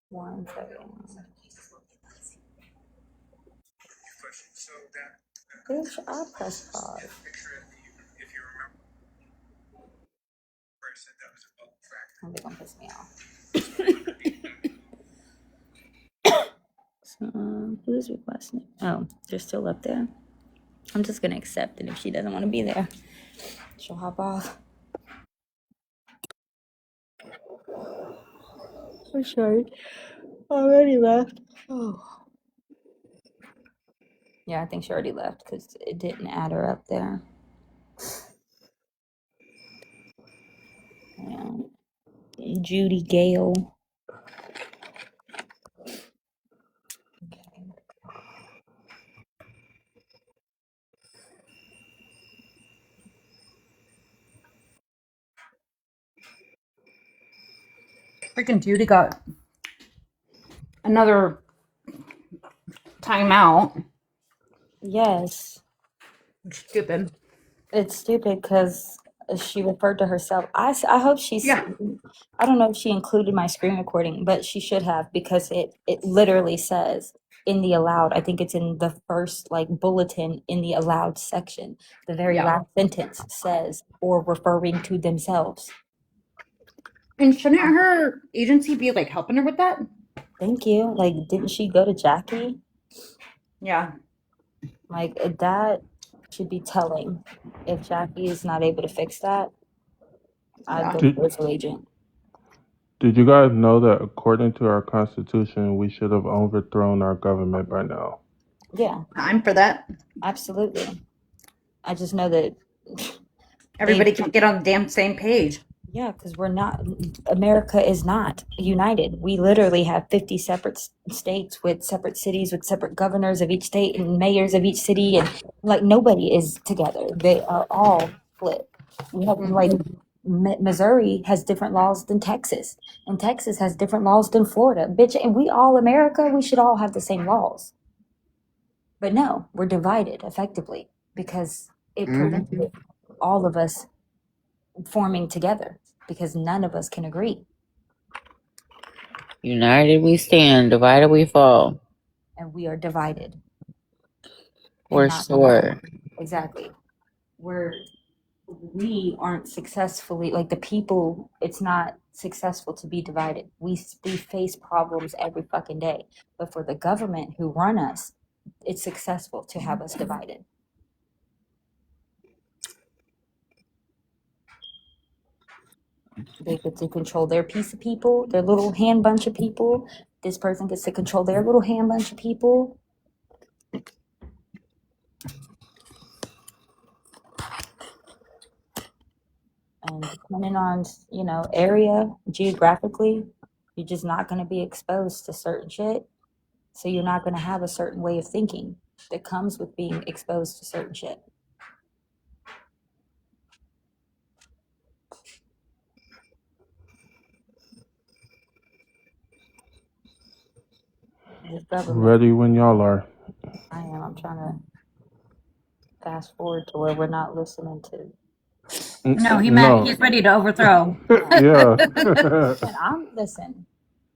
One second. Bitch, I press pause. Oh, they're gonna piss me off. So, who's requesting? Oh, they're still up there. I'm just gonna accept it. If she doesn't want to be there, she'll hop off. I'm sorry. Already left. Oh. Yeah, I think she already left because it didn't add her up there. Yeah. Judy Gale. Freaking Judy got another timeout. Yes. Stupid. It's stupid because she referred to herself. I hope she's. Yeah. I don't know if she included my screen recording, but she should have, because it literally says in the allowed. I think it's in the first like bulletin in the allowed section. The very last sentence says, or referring to themselves. And shouldn't her agency be like helping her with that? Thank you. Like, didn't she go to Jackie? Yeah. Like, that should be telling. If Jackie is not able to fix that, I'd go Did, for a agent. did you guys know that according to our constitution, we should have overthrown our government by now? Yeah, I'm for that. absolutely. I just know that Everybody can't get on the damn same page. yeah, because we're not, America is not united. We literally have 50 separate states with separate cities, with separate governors of each state and mayors of each city. And like nobody is together. They are all split. We have like Missouri has different laws than Texas, and Texas has different laws than Florida. Bitch, and we all America, we should all have the same laws. But no, we're divided effectively because it prevented all of us forming together because none of us can agree. United we stand, divided we fall. And we are divided. We're sore. Exactly. We aren't successfully, like the people, it's not successful to be divided. We face problems every fucking day. But for the government who run us, it's successful to have us divided. They get to control their piece of people, their little hand bunch of people. This person gets to control their little hand bunch of people. And depending on, area, geographically, you're just not going to be exposed to certain shit. So you're not going to have a certain way of thinking that comes with being exposed to certain shit. Ready when y'all are. I am. I'm trying to fast forward to where we're not listening to. No, he's ready to overthrow. Yeah. Listen,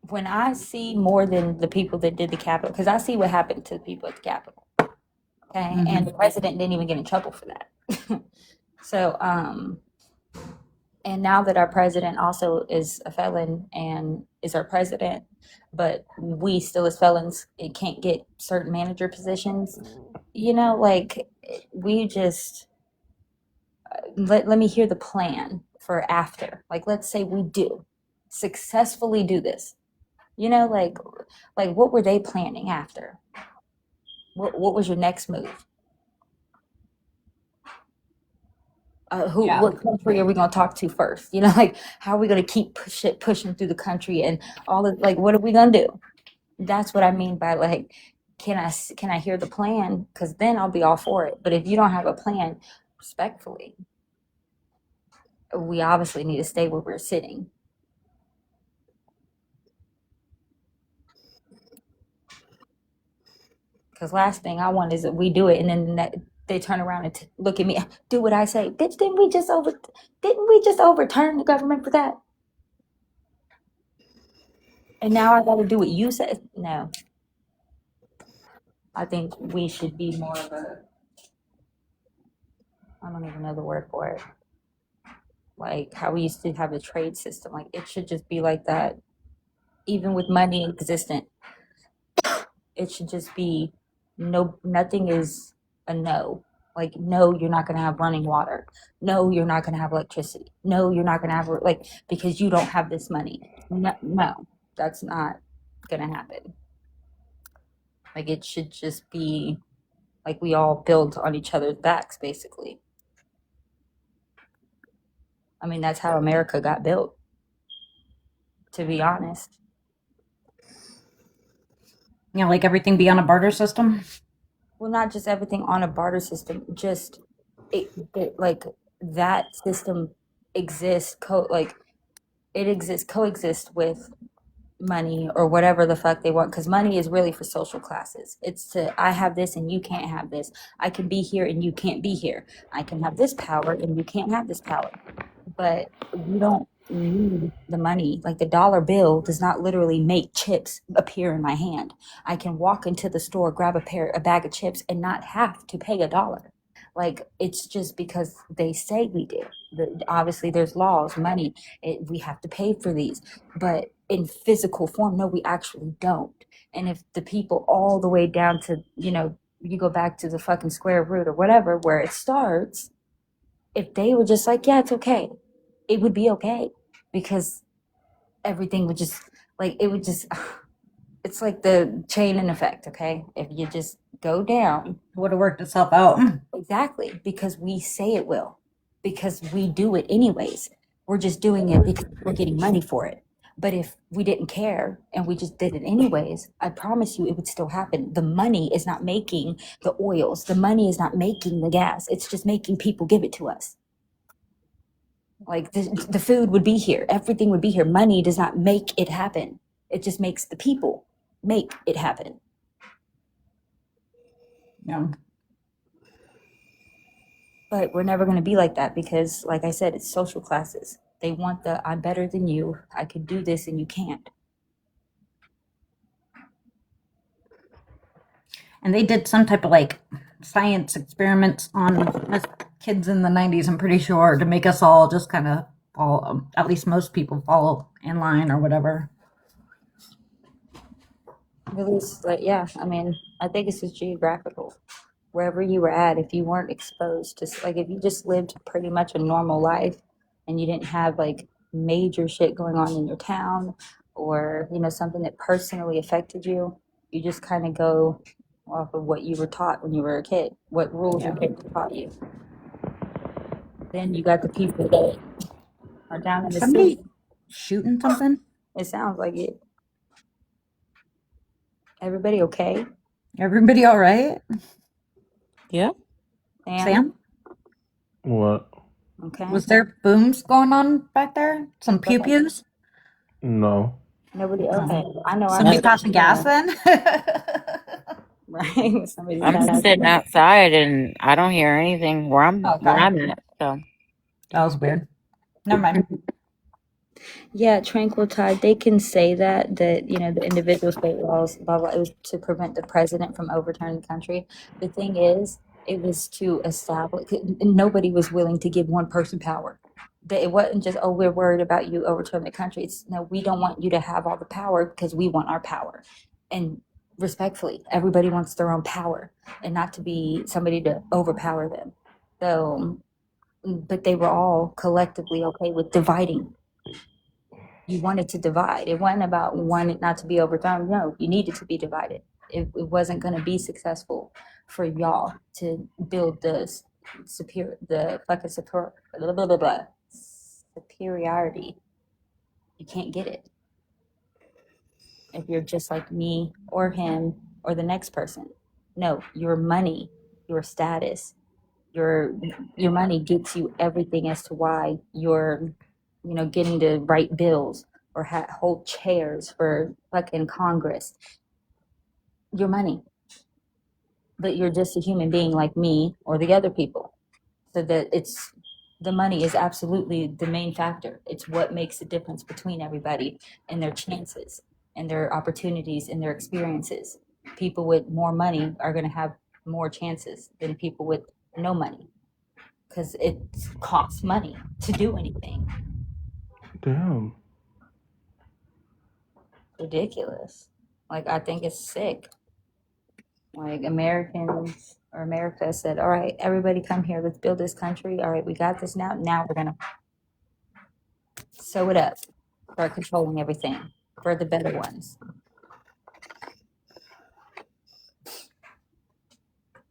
when I see more than the people that did the Capitol, because I see what happened to the people at the Capitol. Okay. And the president didn't even get in trouble for that. So, and now that our president also is a felon and is our president, but we still as felons can't get certain manager positions, we just let me hear the plan for after. Like, let's say we do successfully do this, like what were they planning after? What was your next move? What country are we going to talk to first? Like, how are we going to keep pushing through the country and all of, like, what are we going to do? That's what I mean by, like, can I hear the plan? Because then I'll be all for it. But if you don't have a plan, respectfully, we obviously need to stay where we're sitting. Because last thing I want is that we do it and then they turn around and look at me, do what I say. Bitch, didn't we just overturn the government for that? And now I got to do what you said? No. I think we should be more of I don't even know the word for it. Like how we used to have a trade system. Like it should just be like that. Even with money existent, it should just be nothing is a no. Like, no, you're not going to have running water. No, you're not going to have electricity. No, you're not going to have, because you don't have this money. No, that's not going to happen. Like, it should just be like we all build on each other's backs, basically. I mean, that's how America got built, to be honest. Like everything be on a barter system? Well, not just everything on a barter system, just like that system exists, coexist with money or whatever the fuck they want, because money is really for social classes. It's I have this and you can't have this. I can be here and you can't be here. I can have this power and you can't have this power. But we don't need the money. Like the dollar bill does not literally make chips appear in my hand. I can walk into the store, grab a bag of chips, and not have to pay $1. Like it's just because they say we do. Obviously, there's laws, money. We have to pay for these, but in physical form, no, we actually don't. And if the people all the way down to you go back to the fucking square root or whatever where it starts, if they were just like, yeah, it's okay, it would be okay because everything would just it would just it's like the chain and effect, okay? If you just go down, Would have worked itself out. exactly, because we say it will, because we do it anyways. We're just doing it because we're getting money for it. But if we didn't care and we just did it anyways, I promise you it would still happen. The money is not making the oils, the money is not making the gas, it's just making people give it to us. Like the food would be here, everything would be here. Money does not make it happen. It just makes the people make it happen. Yeah. But we're never going to be like that because, like I said, it's social classes. They want the I'm better than you, I could do this and you can't. And they did some type of like science experiments on us kids in the 90s, I'm pretty sure, to make us all just kind of follow, at least most people follow in line or whatever. Really, it's like, yeah, I mean, I think it's just geographical. Wherever you were at, if you weren't exposed to, like, if you just lived pretty much a normal life and you didn't have like major shit going on in your town or, something that personally affected you, you just kind of go off of what you were taught when you were a kid, what rules your parents taught you. Then you got the people that are down in the Somebody city. shooting something? It sounds like it. Everybody okay? Everybody all right? Yeah. Sam? What? Okay. Was there booms going on back there? Some pew pews? No. Nobody okay. I know Somebody I passing gas then? right. Somebody's I'm sitting outside and I don't hear anything where I'm at. So That was weird. Never mind. Yeah, tranquil tide. They can say that the individual state laws, blah blah. It was to prevent the president from overturning the country. The thing is, it was to establish. Nobody was willing to give one person power. It wasn't just, oh, we're worried about you overturning the country. It's no, we don't want you to have all the power because we want our power. And respectfully, everybody wants their own power and not to be somebody to overpower them. So, but they were all collectively okay with dividing. You wanted to divide. It wasn't about wanting not to be overthrown. No, you needed to be divided. It wasn't going to be successful for y'all to build the superiority. You can't get it if you're just like me or him or the next person. No, your money, your status, your money gets you everything as to why you're getting to write bills or hold chairs for fucking Congress. Your money. But you're just a human being like me or the other people. So that the money is absolutely the main factor. It's what makes the difference between everybody and their chances and their opportunities and their experiences. People with more money are going to have more chances than people with no money because it costs money to do anything. Damn. Ridiculous. Like, I think it's sick. Like, Americans or America said, all right, everybody come here, let's build this country. All right, we got this now. Now we're gonna sew it up, start controlling everything for the better ones.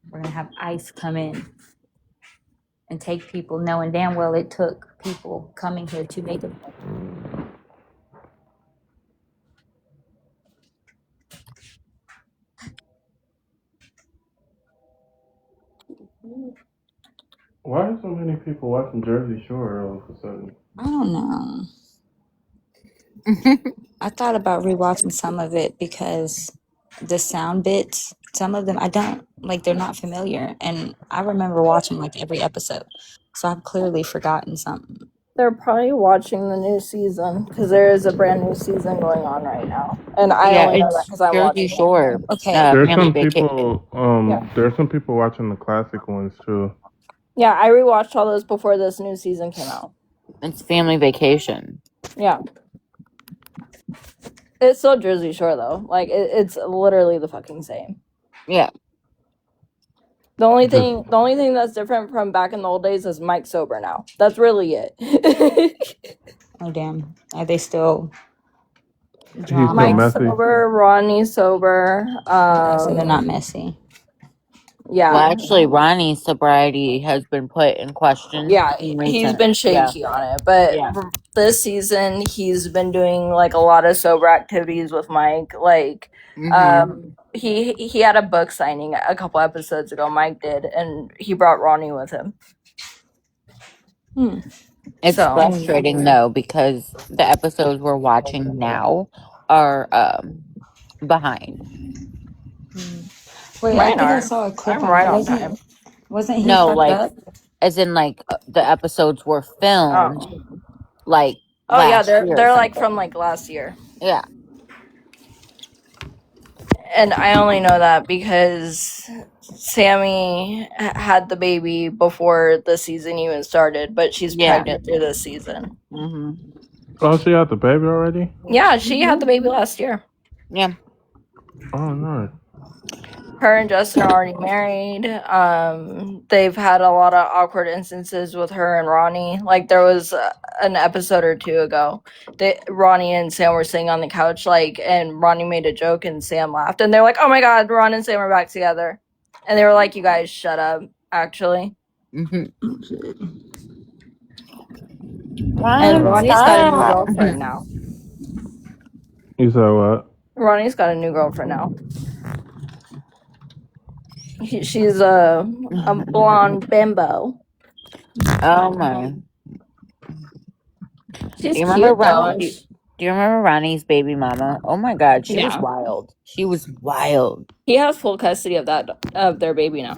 We're gonna have ICE come in and take people, knowing damn well it took people coming here to make it. Why are so many people watching Jersey Shore all of a sudden? I don't know. I thought about rewatching some of it because the sound bits, some of them I don't like, they're not familiar. And I remember watching like every episode. So I've clearly forgotten something. They're probably watching the new season because there is a brand new season going on right now, and I Yeah, only know that it's because I'm Jersey watching Shore. Okay. There's Family some vacation. people. Yeah. There's some people watching the classic ones too. it. Yeah, I rewatched all those before this new season came out. It's Family Vacation. Yeah, it's still Jersey Shore though. Like it's literally the fucking same. Yeah. The only Just thing that's different from back in the old days is Mike's sober now. That's really it. Oh damn. Are they still he's drunk? so Mike's messy. sober, Ronnie's sober. Okay, so they're not messy. Yeah. Well, actually, Ronnie's sobriety has been put in question. Yeah, In he's recent. been Yeah. shaky on it, but Yeah. this season he's been doing like a lot of sober activities with Mike. Like, Mm-hmm. he had a book signing a couple episodes ago. Mike did, and he brought Ronnie with him. It's So frustrating though because the episodes we're watching now are behind. Wait, I mine think I are. saw a clip I'm on right on wasn't time. wasn't he No, fucked like up? as in like the episodes were filmed Oh, like oh yeah, last year or they're like something. from like last year. Yeah. And I only know that because Sammy had the baby before the season even started, but she's Yeah. pregnant through this season. Mm-hmm. Oh, she had the baby already. Yeah, she had the baby last year. Yeah. Oh no. Her and Justin are already married. They've had a lot of awkward instances with her and Ronnie. Like there was an episode or two ago that Ronnie and Sam were sitting on the couch, like, and Ronnie made a joke and Sam laughed, and they're like, "Oh my god, Ron and Sam are back together," and they were like, "You guys shut up." Actually, Mm-hmm. and Ronnie's got a new girlfriend now. You said what? Ronnie's got a new girlfriend now. She's a blonde bimbo. Oh my. She's Do you remember cute though. Ronnie? Do you remember Ronnie's baby mama? Oh my god, she was Yeah. wild. She was wild. He has full custody of their baby now.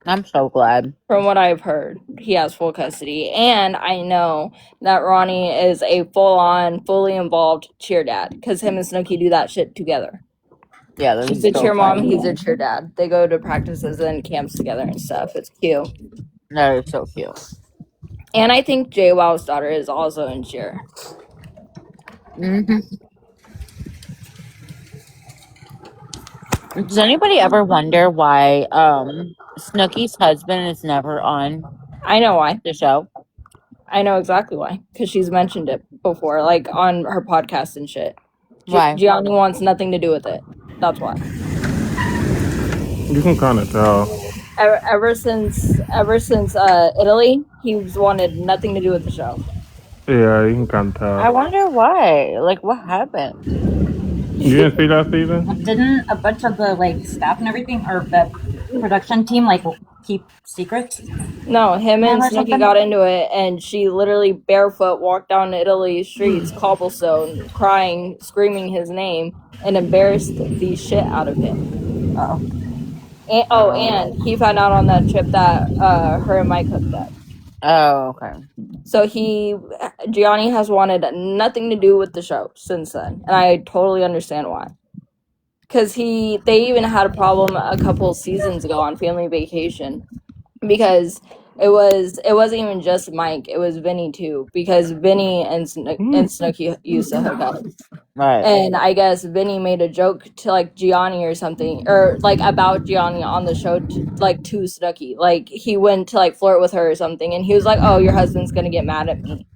I'm so glad. From what I've heard, he has full custody, and I know that Ronnie is a full-on, fully involved cheer dad because him and Snooki do that shit together. Yeah, that She's was a so cheer mom. funny. He's a cheer dad. They go to practices and camps together and stuff. It's cute. That is so cute. And I think JWoww's daughter is also in cheer. Mm-hmm. Does anybody ever wonder why Snooki's husband is never on I know why. the show? I know exactly why. Because she's mentioned it before, like on her podcast and shit. Why? Gianni wants nothing to do with it. That's why. You can kind of tell. Ever since Italy, he's wanted nothing to do with the show. Yeah, you can kind of I tell. wonder why. Like, what happened? You didn't see that season? Didn't a bunch of the like staff and everything or the production team like keep secrets? No, him and Or Snooki something? got into it, and she literally barefoot walked down Italy streets, cobblestone, crying, screaming his name, and embarrassed the shit out of him. Oh. And he found out on that trip that her and Mike hooked up. Oh, okay. So Gianni has wanted nothing to do with the show since then, and I totally understand why. Because they even had a problem a couple seasons ago on Family Vacation, because it wasn't even just Mike, it was Vinny too, because Vinny and Snooki used to hook up. Right. And I guess Vinny made a joke to like Gianni or something, or like about Gianni on the show to Snooki. Like he went to like flirt with her or something, and he was like, "Oh, your husband's gonna get mad at me."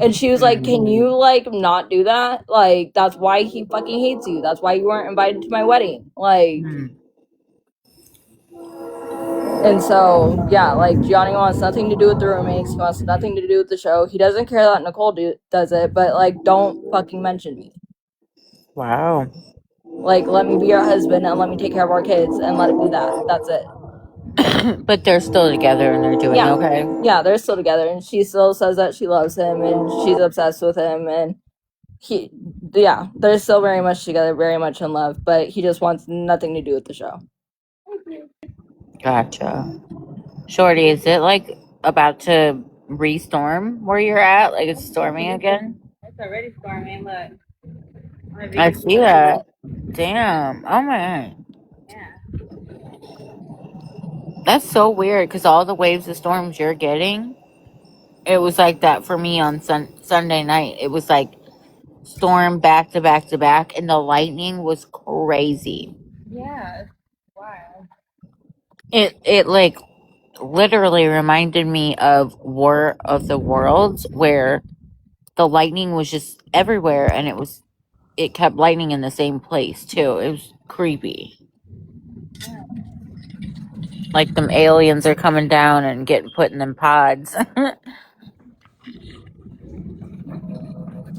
And she was like, "Can you like not do that? Like that's why he fucking hates you. That's why you weren't invited to my wedding." Like, and so yeah, like Gianni wants nothing to do with the roommates. He wants nothing to do with the show. He doesn't care that Nicole does it, but like, don't fucking mention me. Wow. Like, let me be your husband and let me take care of our kids and let it be that. That's it. But they're still together and they're doing okay. Yeah, they're still together, and she still says that she loves him and she's obsessed with him, and they're still very much together, very much in love, but he just wants nothing to do with the show. Gotcha. Shorty, is it like about to re-storm where you're at? Like it's storming again? It's already storming, look. I see that. Damn. Oh my God. Yeah. That's so weird because all the waves of storms you're getting, it was like that for me on Sunday night. It was like storm back to back to back, and the lightning was crazy. Yeah. It's wild. It like literally reminded me of War of the Worlds, where the lightning was just everywhere, and it kept lightning in the same place too. It was creepy. Like them aliens are coming down and getting put in them pods.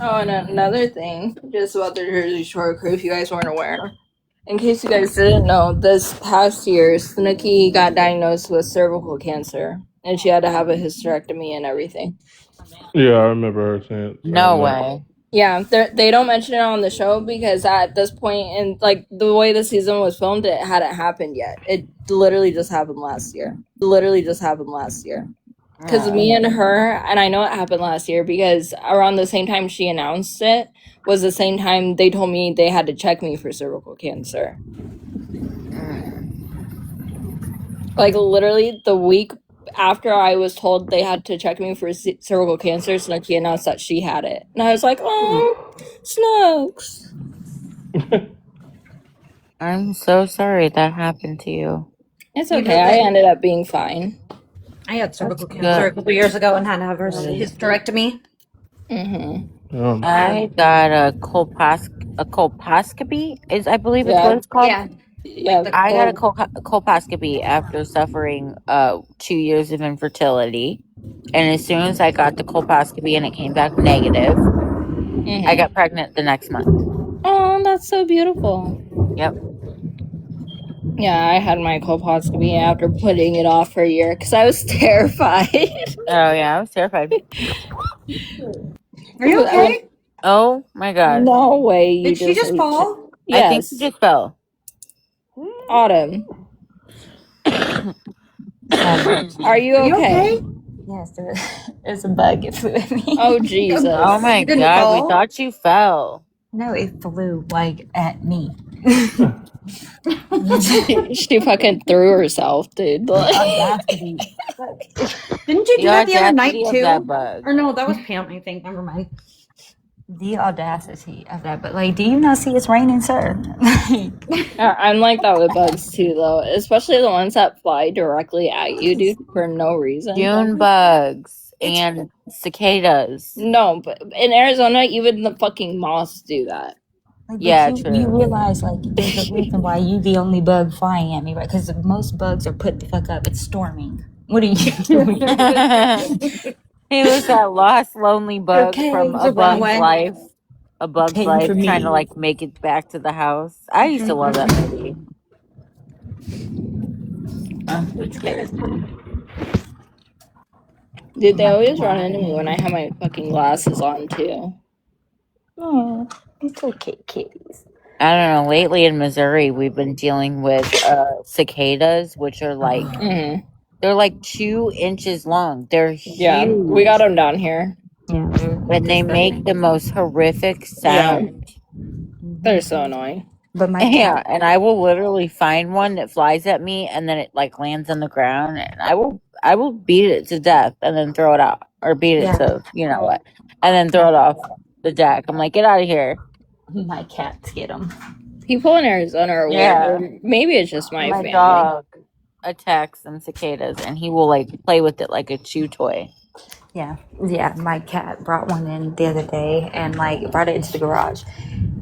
Oh, and another thing, just about the Jersey Shore crew, if you guys weren't aware. In case you guys didn't know, this past year, Snooki got diagnosed with cervical cancer, and she had to have a hysterectomy and everything. Yeah, I remember her saying No that. way. Yeah, they don't mention it on the show because at this point, in like the way the season was filmed, it hadn't happened yet. It literally just happened last year. Because me and her, and I know it happened last year because around the same time she announced it was the same time they told me they had to check me for cervical cancer. Like literally the week after I was told they had to check me for cervical cancer, Snooki announced that she had it. And I was like, oh, Snooks. I'm so sorry that happened to you. It's okay. I ended up being fine. I had cervical That's cancer a good. couple years ago and had to have a hysterectomy. Mm-hmm. I got a colposcopy, is I believe it's Yeah. what it's called. Yeah. Yeah. I got a colposcopy after suffering 2 years of infertility, and as soon as I got the colposcopy and it came back negative, I got pregnant the next month. Oh, that's so beautiful. Yep. Yeah, I had my colposcopy after putting it off for a year because I was terrified. Oh yeah, I was terrified. Are you okay? Oh my God. No way. You Did she just fall? I think Yes. she just fell. Autumn. Are you okay? Yes, there's a bug. It flew at me. Oh, Jesus. Oh my You didn't God, fall? we thought you fell. No, it flew like at me. She fucking threw herself, dude. Like, Audacity. Didn't you do that the other night audacity of too? that bug. Or no, that was Pam, I think. Never mind. The audacity of that. But like, do you not see it's raining, sir? I'm like that with bugs too, though. Especially the ones that fly directly at you, dude, for no reason. June bugs and cicadas. No, but in Arizona, even the fucking moths do that. Like, Yeah, you true. realize like there's a reason why you the only bug flying at me, right? Because most bugs are put the fuck up. It's storming. What are you doing? He was that lost, lonely bug Okay, from it's A a Bug's runaway. Life. A Bug's Came Life, for trying to me. like make it back to the house. I used to love that movie. Dude, they always run into me when I have my fucking glasses on too. Oh, it's okay, kitties. I don't know. Lately in Missouri, we've been dealing with cicadas, which are like Mm-hmm. they're like 2 inches long. They're huge. Yeah, we got them down here. Yeah, and they make the most horrific sound. They're so annoying. But my Yeah, and I will literally find one that flies at me, and then it like lands on the ground, and I will beat it to death, and then throw it out, or beat it to you know what, and then throw it off the deck. I'm like, get out of here. my cats get them. People in Arizona are weird. Or maybe it's just my family. Dog attacks some cicadas, and he will like play with it like a chew toy. Yeah, my cat brought one in the other day and like brought it into the garage.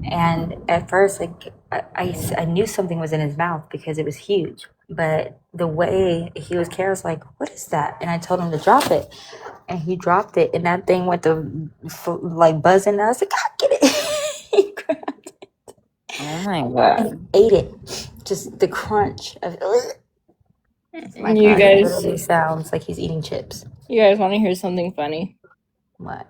And at first, like I knew something was in his mouth because it was huge. But the way he was careless, like, what is that? And I told him to drop it, and he dropped it, and that thing went to like buzzing. And I was like, God, get it! He grabbed it. Oh my God! And ate it. Just the crunch of. My You cat guys- literally sounds like he's eating chips. You guys want to hear something funny? What?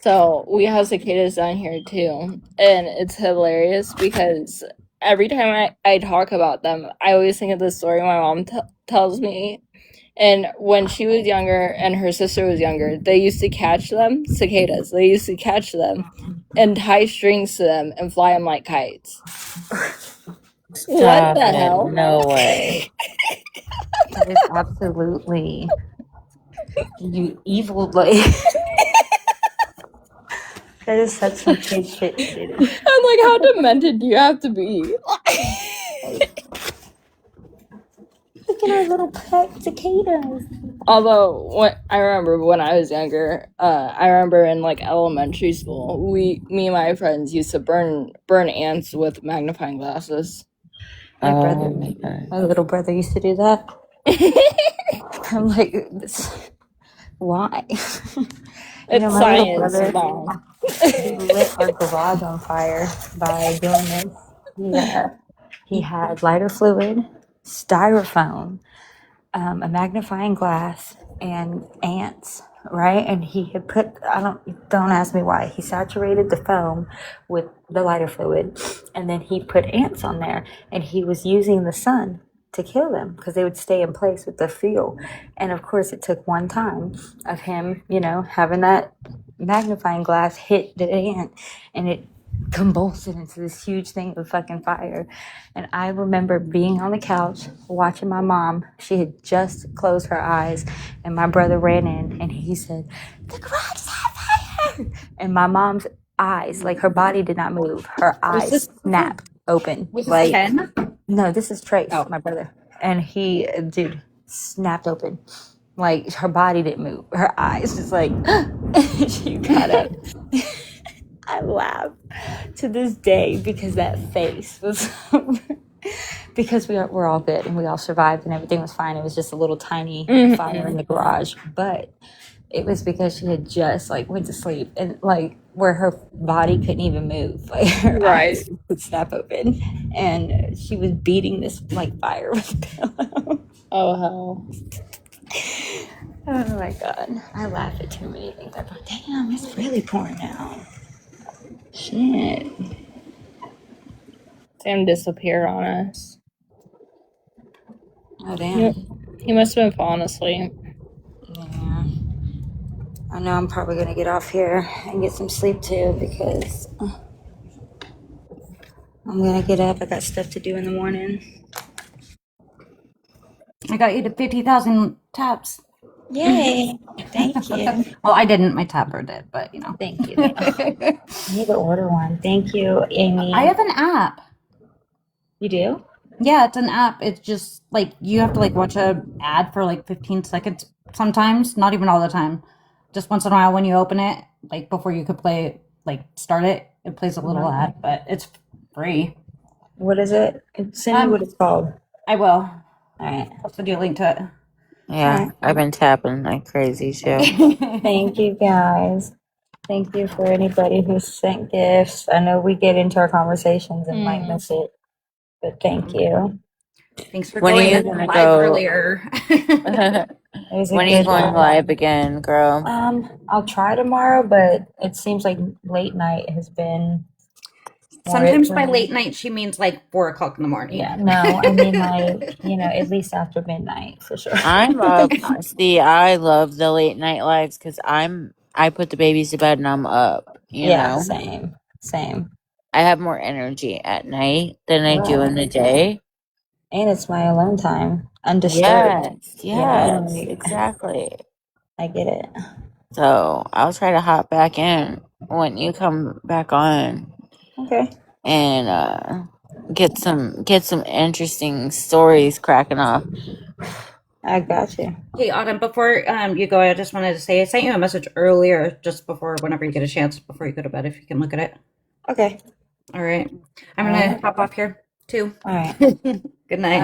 So we have cicadas down here too, and it's hilarious because every time I talk about them, I always think of the story my mom tells me, And when she was younger and her sister was younger, they used to catch them, cicadas. They used to catch them and tie strings to them and fly them like kites. What Stop the it. hell? No way. That is absolutely you evil. Like that is such some kid shit to do. I'm like, how demented do you have to be? Look at our little pet cicadas. Although, I remember when I was younger, I remember in like elementary school, me and my friends used to burn ants with magnifying glasses. My brother, Oh my God. my little brother used to do that. I'm like, why? It's my science, little brother, Mom. he lit our garage on fire by doing this. He had lighter fluid, styrofoam, a magnifying glass, and ants, right? And he had put, don't ask me why, he saturated the foam with the lighter fluid, and then he put ants on there, and he was using the sun to kill them because they would stay in place with the fuel. And of course, it took one time of him, having that magnifying glass hit the ant, and it convulsed into this huge thing of fucking fire. And I remember being on the couch watching my mom. She had just closed her eyes, and my brother ran in and he said, "The garage is on fire!" And my mom's eyes, like her body did not move. Her eyes snapped open. Like, Ken? no, this is Trace, Oh. my brother. And he, dude, snapped open. Like, her body didn't move. Her eyes just like, she got up. I laugh to this day because that face was, because we're all good and we all survived and everything was fine. It was just a little tiny fire in the garage. But it was because she had just like went to sleep and like where her body couldn't even move, like her eyes would snap open, and she was beating this like fire with a pillow. Oh hell. Oh my God, I laugh at too many things. I go, damn, it's really pouring out. Shit. Sam disappeared on us. Oh damn. He must have been falling asleep. Yeah. I know I'm probably gonna get off here and get some sleep too because I'm gonna get up. I got stuff to do in the morning. I got you to 50,000 taps. Yay! Thank you. Well, I didn't. My tapper did, but Thank you. I need to order one. Thank you, Amy. I have an app. You do? Yeah, it's an app. It's just like you have to like watch a ad for like 15 seconds sometimes, not even all the time. Just once in a while when you open it, like before you could play, like start it, it plays a little ad, but it's free. What is it? Send me what it's called. I will. All right. I'll send you a link to it. Yeah, I've been tapping like crazy too. Thank you, guys. Thank you for anybody who sent gifts. I know we get into our conversations and might miss it, but thank you. Thanks for When are going you gonna live go? earlier. It was a When are you good going one. live again, girl? I'll try tomorrow, but it seems like late night has been. Sometimes by late night she means like 4 o'clock in the morning. Yeah, no, I mean like at least after midnight for sure. I love the late night lives because I put the babies to bed and I'm up. You know, same. I have more energy at night than I do in the day. And it's my alone time, undisturbed. Yes, like, exactly. I get it. So I'll try to hop back in when you come back on. Okay. And get some interesting stories cracking off. I got you. Hey, Autumn, before you go, I just wanted to say I sent you a message earlier just before, whenever you get a chance, before you go to bed, if you can look at it. Okay. All right. I'm going to hop off here too. All right. Good night.